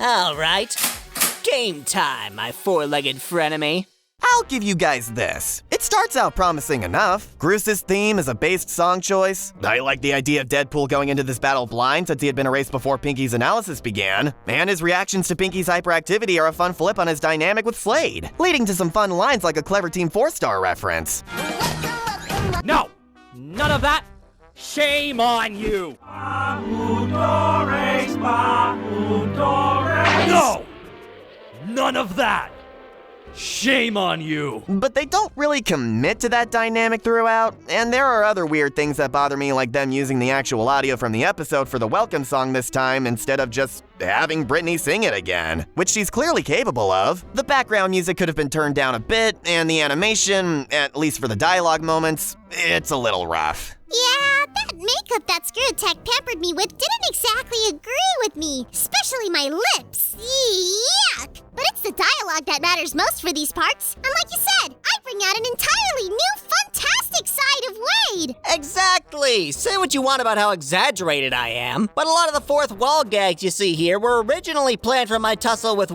Alright. Game time, my four-legged frenemy. I'll give you guys this. It starts out promising enough. Groos's theme is a based song choice. I like the idea of Deadpool going into this battle blind since he had been erased before Pinkie's analysis began. And his reactions to Pinkie's hyperactivity are a fun flip on his dynamic with Slade, leading to some fun lines like a clever Team 4-Star reference. No! None of that! Shame on you! No! None of that! Shame on you! But they don't really commit to that dynamic throughout, and there are other weird things that bother me, like them using the actual audio from the episode for the welcome song this time instead of just having Brittany sing it again, which she's clearly capable of. The background music could have been turned down a bit, and the animation, at least for the dialogue moments, it's a little rough. Yeah, that makeup that Screw Attack pampered me with didn't exactly agree with me, especially my lips. Yuck! But it's the dialogue that matters most for these parts. And like you said, I bring out an entirely new, fantastic side of Wade. Exactly! Exactly! Say what you want about how exaggerated I am, but a lot of the fourth wall gags you see here were originally planned for my tussle with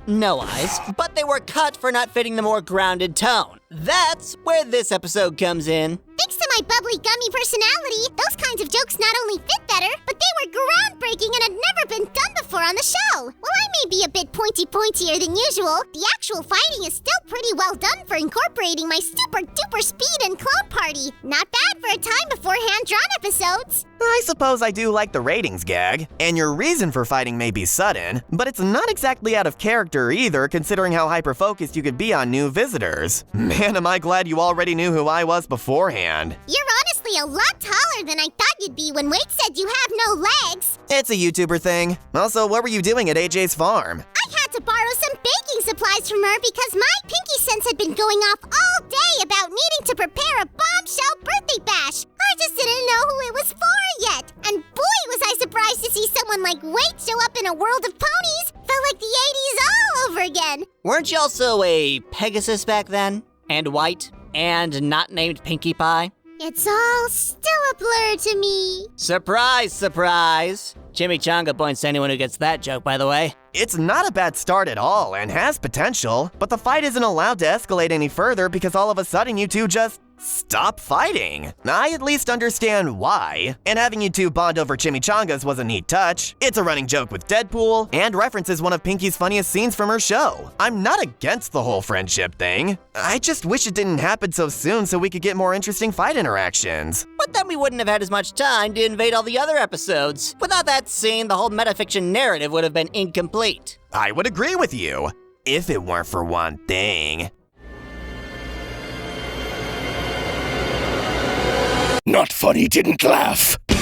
no eyes, but they were cut for not fitting the more grounded tone. That's where this episode comes in. Thanks to my bubbly gummy personality, those kinds of jokes not only fit better, but they were groundbreaking and had never been done before on the show. While I may be a bit pointier than usual, the actual fighting is still pretty well done for incorporating my super duper speed and clone party. Not bad for a time before hand-drawn episodes. I suppose I do like the ratings gag, and your reason for fighting may be sudden, but it's not exactly out of character either, considering how hyper-focused you could be on new visitors. Man, am I glad you already knew who I was beforehand. You're honestly a lot taller than I thought you'd be when Wade said you have no legs. It's a YouTuber thing. Also, what were you doing at AJ's farm? I had to borrow some baking supplies from her because my Pinkie sense had been going off all day about needing to prepare a bombshell birthday bash. I just didn't know who it was for yet. And boy, was I surprised to see someone like Wade show up in a world of ponies. Felt like the 80s all over again. Weren't you also a Pegasus back then? And white? And not named Pinkie Pie? It's all still a blur to me. Surprise, surprise. Chimichanga points to anyone who gets that joke, by the way. It's not a bad start at all and has potential, but the fight isn't allowed to escalate any further because all of a sudden you two just stop fighting. I at least understand why, and having you two bond over chimichangas was a neat touch. It's a running joke with Deadpool, and references one of Pinkie's funniest scenes from her show. I'm not against the whole friendship thing. I just wish it didn't happen so soon so we could get more interesting fight interactions. But then we wouldn't have had as much time to invade all the other episodes. Without that scene, the whole metafiction narrative would have been incomplete. I would agree with you, if it weren't for one thing. Not funny, didn't laugh. I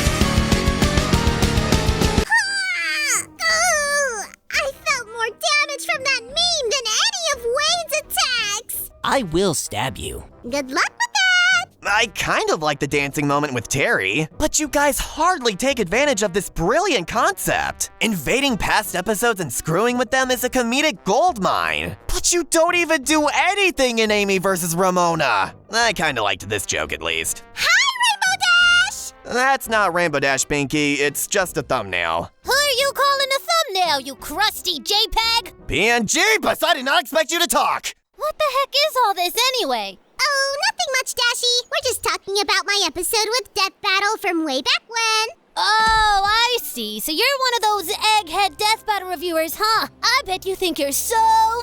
felt more damage from that meme than any of Wade's attacks. I will stab you. Good luck with that. I kind of like the dancing moment with Terry, but you guys hardly take advantage of this brilliant concept. Invading past episodes and screwing with them is a comedic goldmine. But you don't even do anything in Amy versus Ramona. I kind of liked this joke at least. That's not Rainbow Dash, Pinkie. It's just a thumbnail. Who are you calling a thumbnail, you crusty JPEG? PNG, but I did not expect you to talk. What the heck is all this anyway? Oh, nothing much, Dashy. We're just talking about my episode with Death Battle from way back when. Oh, I see. So you're one of those egghead Death Battle reviewers, huh? I bet you think you're so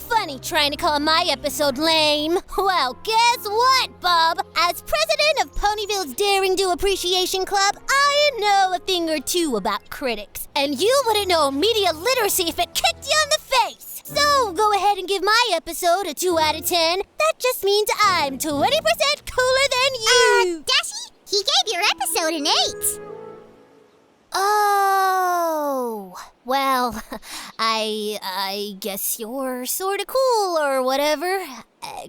funny trying to call my episode lame. Well, guess what, Bob? As president of Ponyville's Daring Do Appreciation Club, I know a thing or two about critics. And you wouldn't know media literacy if it kicked you in the face. So go ahead and give my episode a 2 out of 10. That just means I'm 20% cooler than you. Dashy, he gave your episode an 8. Oh, well, I guess you're sorta cool or whatever.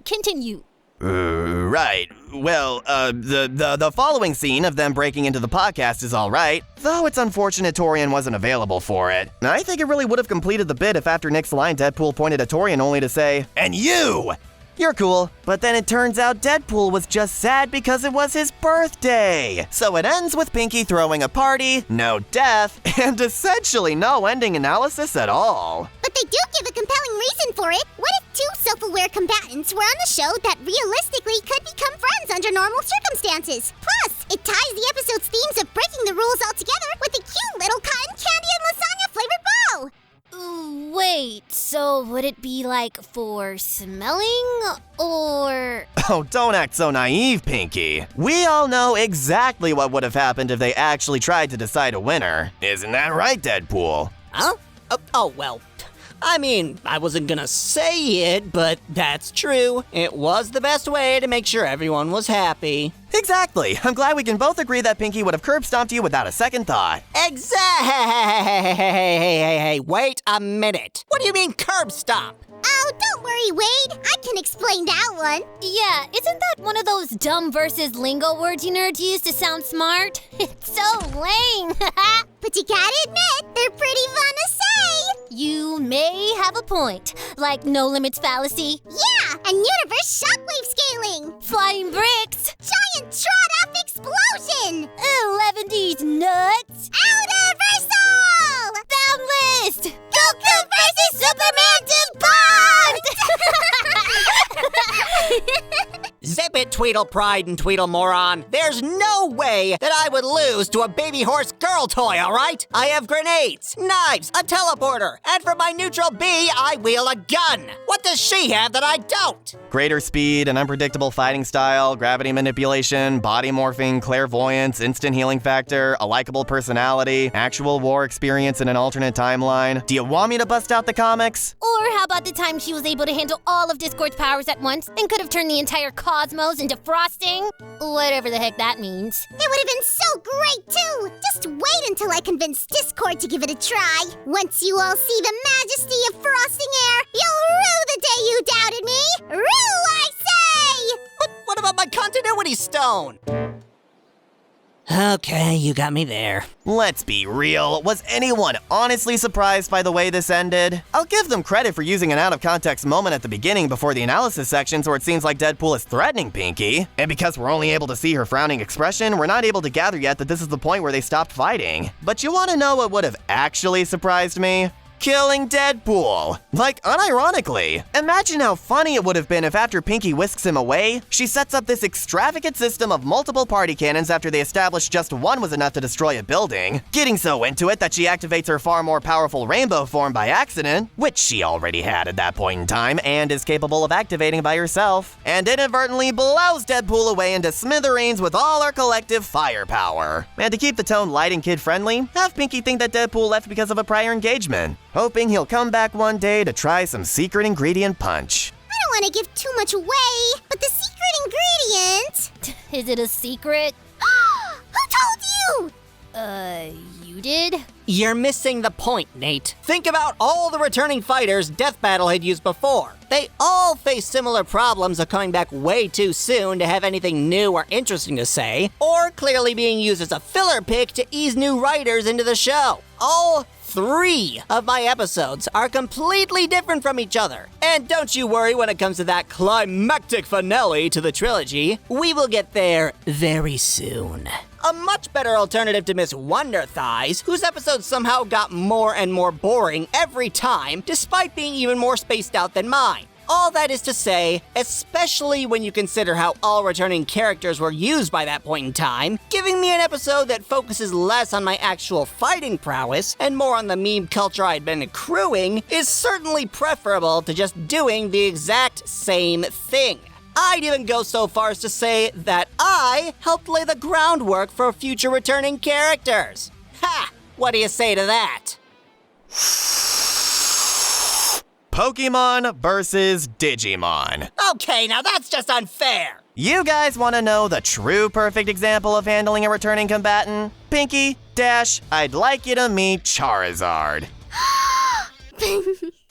Continue. Right. Well, the following scene of them breaking into the podcast is alright, though it's unfortunate Torian wasn't available for it. I think it really would have completed the bit if after Nick's line Deadpool pointed at Torian only to say, "And you!" You're cool, but then it turns out Deadpool was just sad because it was his birthday. So it ends with Pinkie throwing a party, no death, and essentially no ending analysis at all. But they do give a compelling reason for it. What if 2 self-aware combatants were on the show that realistically could become friends under normal circumstances? Plus, it ties the episode's themes of breaking the rules all together with a cute little cotton candy and lasagna-flavored bow. Wait, so would it be like for smelling, or... Oh, don't act so naive, Pinkie. We all know exactly what would have happened if they actually tried to decide a winner. Isn't that right, Deadpool? Huh? Oh, well, I mean, I wasn't gonna say it, but that's true. It was the best way to make sure everyone was happy. Exactly. I'm glad we can both agree that Pinkie would have curb stomped you without a second thought. Hey, wait a minute. What do you mean curb stomp? Oh, don't worry, Wade. I can explain that one. Yeah, isn't that one of those dumb versus lingo words you nerds use to sound smart? It's so lame. But you gotta admit, they're pretty fun to say. You may have a point. Like no limits fallacy. Yeah, and universe shockwave scaling. Flying bricks. Giant trot-off explosions. Tweedle pride and Tweedle moron. There's no way that I would lose to a baby horse girl toy, alright? I have grenades, knives, a teleporter, and for my neutral B, I wield a gun. What does she have that I don't? Greater speed, an unpredictable fighting style, gravity manipulation, body morphing, clairvoyance, instant healing factor, a likable personality, actual war experience in an alternate timeline. Do you want me to bust out the comics? Or how about the time she was able to handle all of Discord's powers at once and could have turned the entire cosmos into frosting? Whatever the heck that means. It would have been so great, too! Just wait until I convince Discord to give it a try. Once you all see the majesty of frosting air, you'll rue the day you doubted me! Rue, I say! But what about my continuity stone? Okay, you got me there. Let's be real, was anyone honestly surprised by the way this ended? I'll give them credit for using an out-of-context moment at the beginning before the analysis sections where it seems like Deadpool is threatening Pinkie. And because we're only able to see her frowning expression, we're not able to gather yet that this is the point where they stopped fighting. But you want to know what would have actually surprised me? Killing Deadpool. Like, unironically. Imagine how funny it would have been if after Pinkie whisks him away, she sets up this extravagant system of multiple party cannons after they established just one was enough to destroy a building, getting so into it that she activates her far more powerful rainbow form by accident, which she already had at that point in time and is capable of activating by herself, and inadvertently blows Deadpool away into smithereens with all her collective firepower. And to keep the tone light and kid-friendly, have Pinkie think that Deadpool left because of a prior engagement, hoping he'll come back one day to try some secret ingredient punch. I don't want to give too much away, but the secret ingredient... Is it a secret? Who told you? You did? You're missing the point, Nate. Think about all the returning fighters Death Battle had used before. They all face similar problems of coming back way too soon to have anything new or interesting to say, or clearly being used as a filler pick to ease new writers into the show. All 3 of my episodes are completely different from each other. And don't you worry when it comes to that climactic finale to the trilogy. We will get there very soon. A much better alternative to Miss Wonder Thighs, whose episodes somehow got more and more boring every time, despite being even more spaced out than mine. All that is to say, especially when you consider how all returning characters were used by that point in time, giving me an episode that focuses less on my actual fighting prowess and more on the meme culture I'd been accruing is certainly preferable to just doing the exact same thing. I'd even go so far as to say that I helped lay the groundwork for future returning characters. Ha! What do you say to that? Pokemon versus Digimon. Okay, now that's just unfair. You guys want to know the true perfect example of handling a returning combatant? Pinkie, Dash, I'd like you to meet Charizard. He's amazing!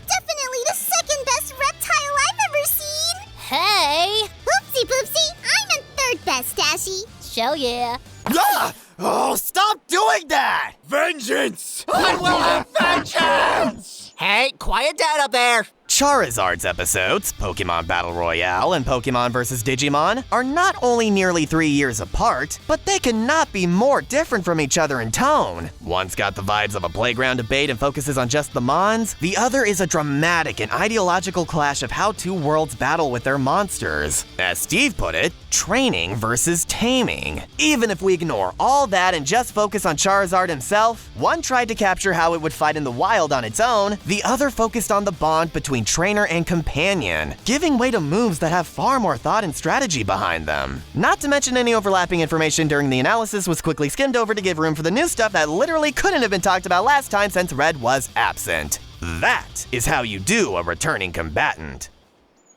Definitely the second best reptile I've ever seen! Hey! Oopsie poopsie, I meant third best, Dashy. Show yeah. Ah! Oh, stop doing that! Vengeance! I will have vengeance! Hey, quiet down up there. Charizard's episodes, Pokemon Battle Royale and Pokemon vs. Digimon, are not only nearly 3 years apart, but they cannot be more different from each other in tone. One's got the vibes of a playground debate and focuses on just the mons, the other is a dramatic and ideological clash of how 2 worlds battle with their monsters. As Steve put it, training versus taming. Even if we ignore all that and just focus on Charizard himself, one tried to capture how it would fight in the wild on its own, the other focused on the bond between trainer and companion, giving way to moves that have far more thought and strategy behind them. Not to mention any overlapping information during the analysis was quickly skimmed over to give room for the new stuff that literally couldn't have been talked about last time since Red was absent. That is how you do a returning combatant.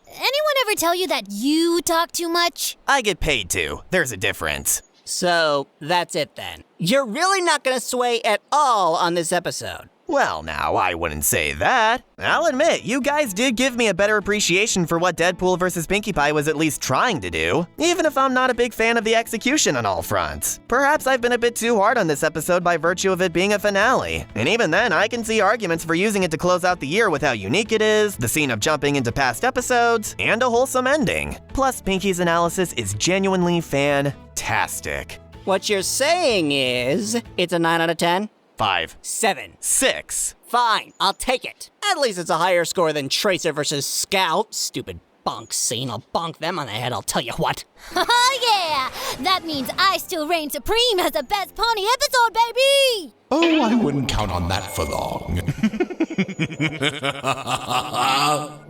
Anyone ever tell you that you talk too much? I get paid to. There's a difference. So, that's it then. You're really not gonna sway at all on this episode. Well, now, I wouldn't say that. I'll admit, you guys did give me a better appreciation for what Deadpool vs. Pinkie Pie was at least trying to do, even if I'm not a big fan of the execution on all fronts. Perhaps I've been a bit too hard on this episode by virtue of it being a finale, and even then, I can see arguments for using it to close out the year with how unique it is, the scene of jumping into past episodes, and a wholesome ending. Plus, Pinkie's analysis is genuinely fantastic. What you're saying is, it's a 9 out of 10? 5. 7. 6. Fine, I'll take it. At least it's a higher score than Tracer versus Scout. Stupid bunk scene. I'll bonk them on the head, I'll tell you what. Oh yeah! That means I still reign supreme as the best pony episode, baby! Oh, I wouldn't count on that for long.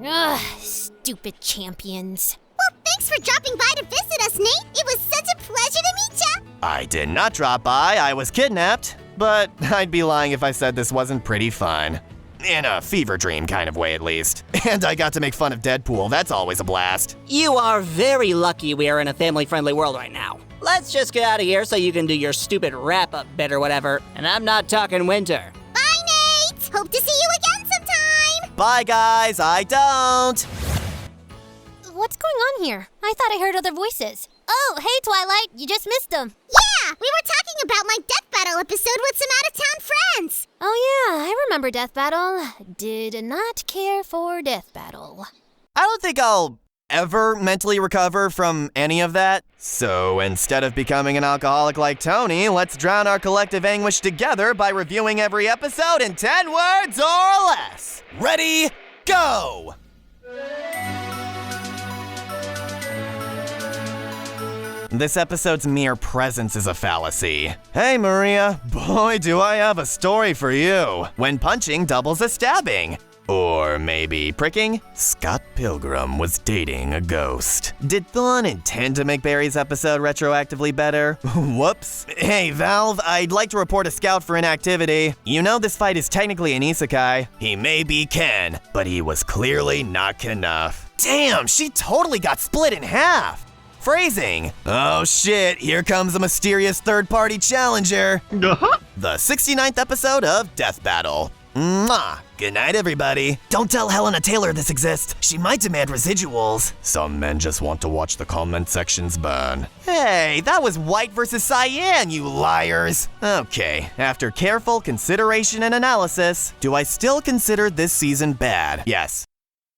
Ugh, stupid champions. Well, thanks for dropping by to visit us, Nate. It was such a pleasure to meet ya. I did not drop by, I was kidnapped. But I'd be lying if I said this wasn't pretty fun. In a fever dream kind of way, at least. And I got to make fun of Deadpool, that's always a blast. You are very lucky we are in a family-friendly world right now. Let's just get out of here so you can do your stupid wrap-up bit or whatever. And I'm not talking winter. Bye, Nate! Hope to see you again sometime! Bye, guys, I don't. What's going on here? I thought I heard other voices. Oh, hey, Twilight, you just missed them. Yeah, we were talking about my Death Battle episode with some out-of-town friends. Oh yeah, I remember Death Battle. Did not care for Death Battle. I don't think I'll ever mentally recover from any of that. So instead of becoming an alcoholic like Tony, let's drown our collective anguish together by reviewing every episode in 10 words or less. Ready, go! This episode's mere presence is a fallacy. Hey Maria, boy do I have a story for you. When punching doubles as stabbing. Or maybe pricking? Scott Pilgrim was dating a ghost. Did Thawne intend to make Barry's episode retroactively better? Whoops. Hey Valve, I'd like to report a scout for inactivity. You know this fight is technically an isekai. He may be Ken, but he was clearly not enough. Damn, she totally got split in half. Phrasing. Oh shit, here comes a mysterious third-party challenger. The 69th episode of Death Battle. Mwah. Good night, everybody. Don't tell Helena Taylor this exists. She might demand residuals. Some men just want to watch the comment sections burn. Hey, that was White versus Cyan, you liars. Okay, after careful consideration and analysis, do I still consider this season bad? Yes.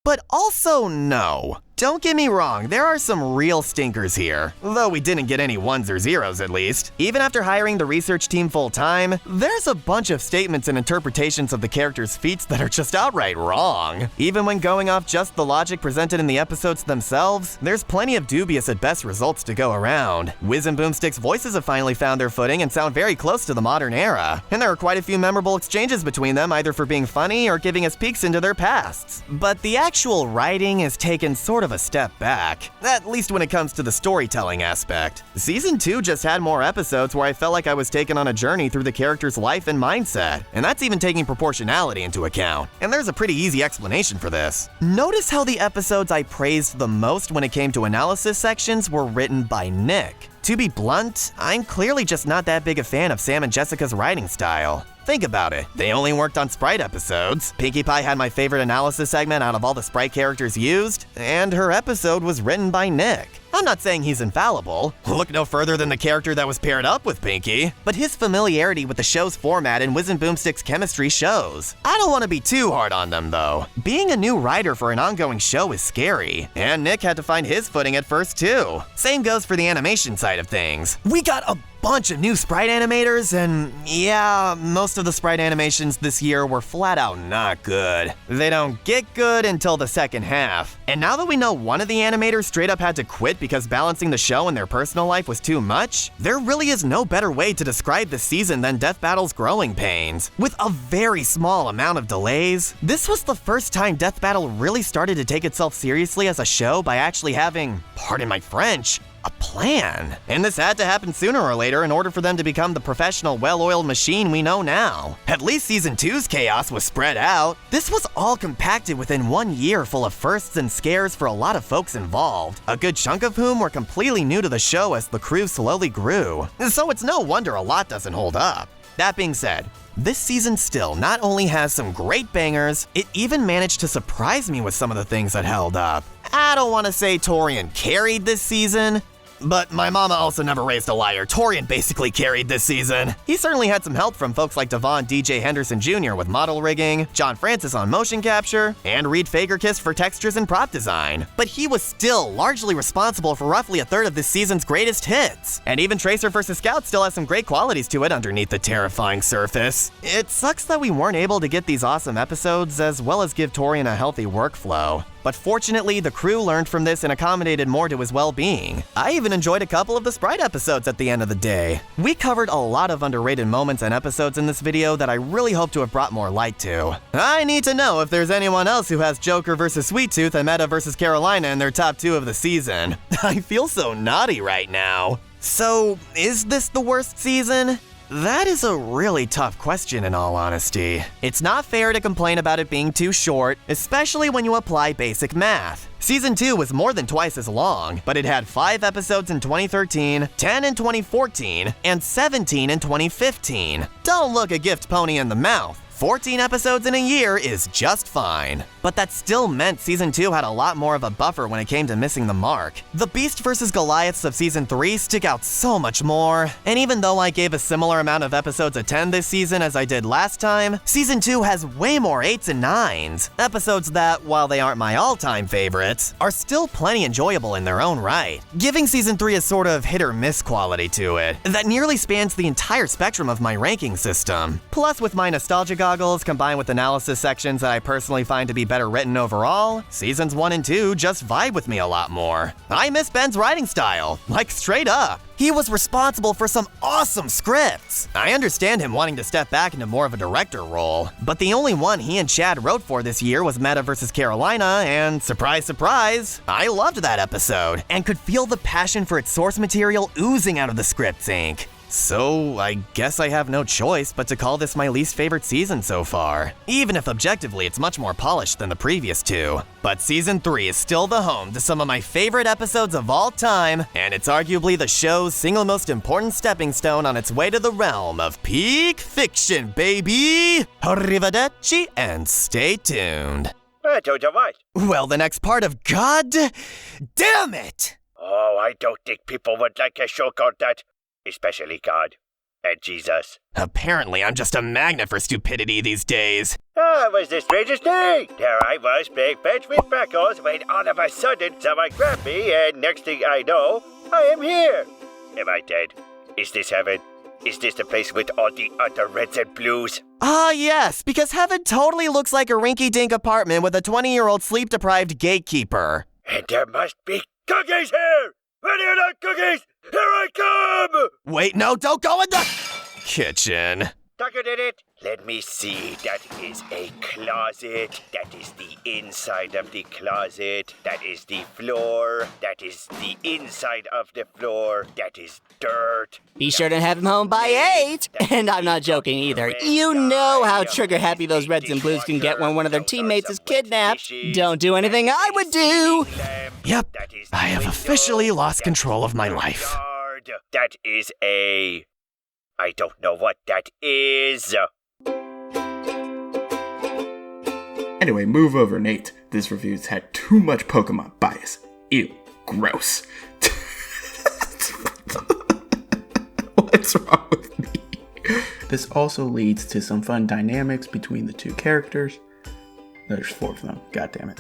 But also no. Don't get me wrong, there are some real stinkers here. Though we didn't get any ones or zeros at least. Even after hiring the research team full time, there's a bunch of statements and interpretations of the characters' feats that are just outright wrong. Even when going off just the logic presented in the episodes themselves, there's plenty of dubious at best results to go around. Wiz and Boomstick's voices have finally found their footing and sound very close to the modern era. And there are quite a few memorable exchanges between them, either for being funny or giving us peeks into their pasts. But the actual writing is taken sort of a step back, at least when it comes to the storytelling aspect. Season 2 just had more episodes where I felt like I was taken on a journey through the character's life and mindset, and that's even taking proportionality into account. And there's a pretty easy explanation for this. Notice how the episodes I praised the most when it came to analysis sections were written by Nick. To be blunt, I'm clearly just not that big a fan of Sam and Jessica's writing style. Think about it, they only worked on Sprite episodes. Pinkie Pie had my favorite analysis segment out of all the Sprite characters used, and her episode was written by Nick. I'm not saying he's infallible. Look no further than the character that was paired up with Pinkie. But his familiarity with the show's format and Wiz and Boomstick's chemistry shows. I don't want to be too hard on them though. Being a new writer for an ongoing show is scary, and Nick had to find his footing at first too. Same goes for the animation side of things. We got a bunch of new sprite animators, and yeah, most of the sprite animations this year were flat out not good. They don't get good until the second half. And now that we know one of the animators straight up had to quit because balancing the show and their personal life was too much, there really is no better way to describe this season than Death Battle's growing pains. With a very small amount of delays, this was the first time Death Battle really started to take itself seriously as a show by actually having, pardon my French, a plan. And this had to happen sooner or later in order for them to become the professional, well-oiled machine we know now. At least Season 2's chaos was spread out. This was all compacted within 1 year full of firsts and scares for a lot of folks involved, a good chunk of whom were completely new to the show as the crew slowly grew. So it's no wonder a lot doesn't hold up. That being said, this season still not only has some great bangers, it even managed to surprise me with some of the things that held up. I don't want to say Torian carried this season, But my mama also never raised a liar. Torian basically carried this season. He certainly had some help from folks like Devon DJ Henderson Jr. with model rigging, John Francis on motion capture, and Reed Fagerkist for textures and prop design. But he was still largely responsible for roughly a third of this season's greatest hits. And even Tracer vs. Scout still has some great qualities to it underneath the terrifying surface. It sucks that we weren't able to get these awesome episodes as well as give Torian a healthy workflow. But fortunately, the crew learned from this and accommodated more to his well-being. I even enjoyed a couple of the Sprite episodes at the end of the day. We covered a lot of underrated moments and episodes in this video that I really hope to have brought more light to. I need to know if there's anyone else who has Joker vs. Sweet Tooth and Meta vs. Carolina in their top 2 of the season. I feel so naughty right now. So, is this the worst season? That is a really tough question in all honesty. It's not fair to complain about it being too short, especially when you apply basic math. Season 2 was more than twice as long, but it had 5 episodes in 2013, 10 in 2014, and 17 in 2015. Don't look a gift pony in the mouth. 14 episodes in a year is just fine. But that still meant Season 2 had a lot more of a buffer when it came to missing the mark. The Beast vs. Goliaths of Season 3 stick out so much more, and even though I gave a similar amount of episodes a 10 this season as I did last time, Season 2 has way more 8s and 9s. Episodes that, while they aren't my all-time favorites, are still plenty enjoyable in their own right, giving Season 3 a sort of hit-or-miss quality to it that nearly spans the entire spectrum of my ranking system. Plus, with my nostalgia goggles combined with analysis sections that I personally find to be better written overall, Seasons 1 and 2 just vibe with me a lot more. I miss Ben's writing style, like straight up. He was responsible for some awesome scripts. I understand him wanting to step back into more of a director role, but the only one he and Chad wrote for this year was Meta vs. Carolina, and surprise, surprise, I loved that episode and could feel the passion for its source material oozing out of the script's ink. So, I guess I have no choice but to call this my least favorite season so far, even if objectively it's much more polished than the previous 2. But Season 3 is still the home to some of my favorite episodes of all time, and it's arguably the show's single most important stepping stone on its way to the realm of peak fiction, baby! Arrivederci and stay tuned. What? Well, the next part of God damn it! Oh, I don't think people would like a show called that. Especially God and Jesus. Apparently, I'm just a magnet for stupidity these days. Ah, it was the strangest thing. There I was playing fetch with Freckles when all of a sudden someone grabbed me, and next thing I know, I am here. Am I dead? Is this heaven? Is this the place with all the other reds and blues? Ah, yes, because heaven totally looks like a rinky-dink apartment with a 20-year-old sleep-deprived gatekeeper. And there must be cookies here! Ready or not cookies? Here I come! Wait, no, don't go in the kitchen. Tucker did it. Let me see. That is a closet. That is the inside of the closet. That is the floor. That is the inside of the floor. That is dirt. Be sure to have him home by 8. And I'm not joking either. You know how trigger happy those reds and blues can get when one of their teammates is kidnapped. Don't do anything I would do. Yep, I have officially lost control of my life. That is a... I don't know what that is. Anyway, move over, Nate. This review's had too much Pokemon bias. Ew, gross. What's wrong with me? This also leads to some fun dynamics between the 2 characters. There's 4 of them, god damn it.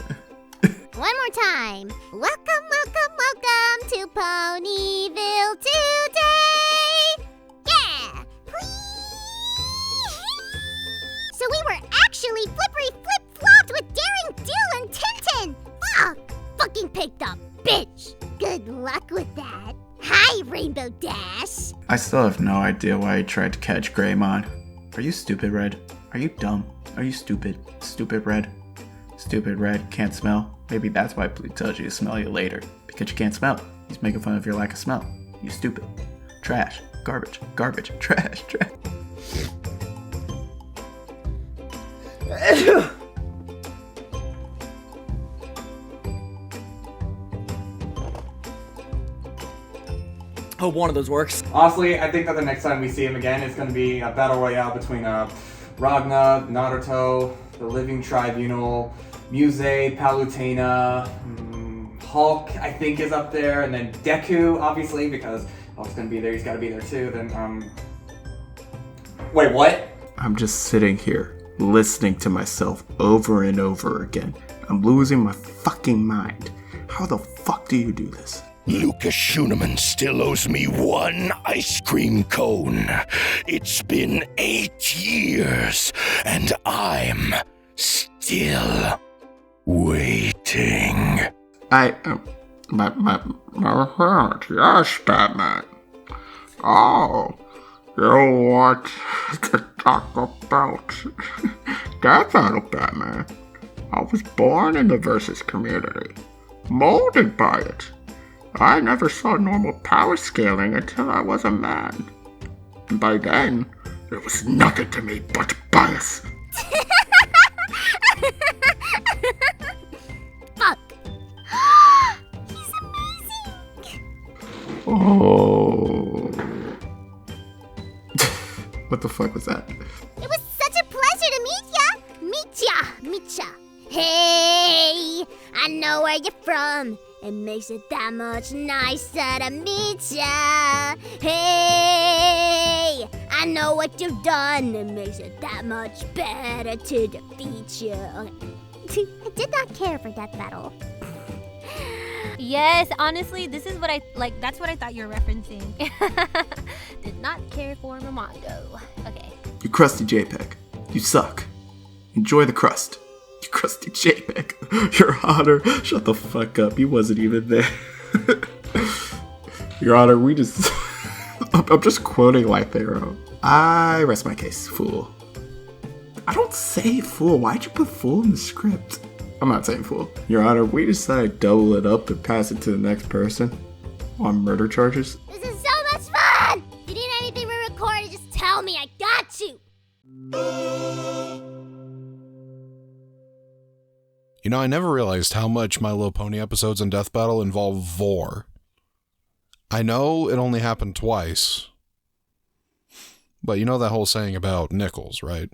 One more time. Welcome, welcome, welcome to Ponyville today. Yeah! So we were actually flippery flip-flopped with Daring Do and Tintin. Fuck! Fucking picked up, bitch. Good luck with that. Hi, Rainbow Dash. I still have no idea why he tried to catch Greymon. Are you stupid, Red? Are you dumb? Are you stupid? Stupid Red? Stupid Red, can't smell? Maybe that's why Blue tells you to smell you later. Because you can't smell. He's making fun of your lack of smell. You stupid. Trash. Garbage. Garbage. Trash. Trash. Hope one of those works. Honestly, I think that the next time we see him again, it's going to be a battle royale between Ragna, Naruto, the Living Tribunal, Muse, Palutena, Hulk, I think, is up there, and then Deku, obviously, because Hulk's gonna be there, he's gotta be there too. Then, wait, what? I'm just sitting here, listening to myself over and over again. I'm losing my fucking mind. How the fuck do you do this? Lucas Schuneman still owes me one ice cream cone. It's been 8 years, and I'm still waiting. Yes, Batman. Oh, you want to talk about that battle, Batman? I was born in the Versus community, molded by it. I never saw normal power scaling until I was a man. And by then, there was nothing to me but bias. Fuck. He's amazing. Oh. What the fuck was that? It was such a pleasure to meet ya. Meet ya. Hey, I know where you're from. It makes it that much nicer to meet ya. Hey, I know what you've done. It makes it that much better to defeat you. Okay. I did not care for Death Battle. Yes, honestly, this is what I like. That's what I thought you were referencing. Did not care for Ramondo. Okay. You crusty JPEG. You suck. Enjoy the crust. You crusty JPEG. Your Honor, shut the fuck up. He wasn't even there. Your Honor, we just... I'm just quoting like they wrote. I rest my case, fool. I don't say fool. Why'd you put fool in the script? I'm not saying fool. Your Honor, we decided to double it up and pass it to the next person on murder charges. This is so much fun! If you need anything re-recorded, just tell me. I got you. You know, I never realized how much My Little Pony episodes in Death Battle involve vor. I know it only happened twice, but you know that whole saying about nickels, right?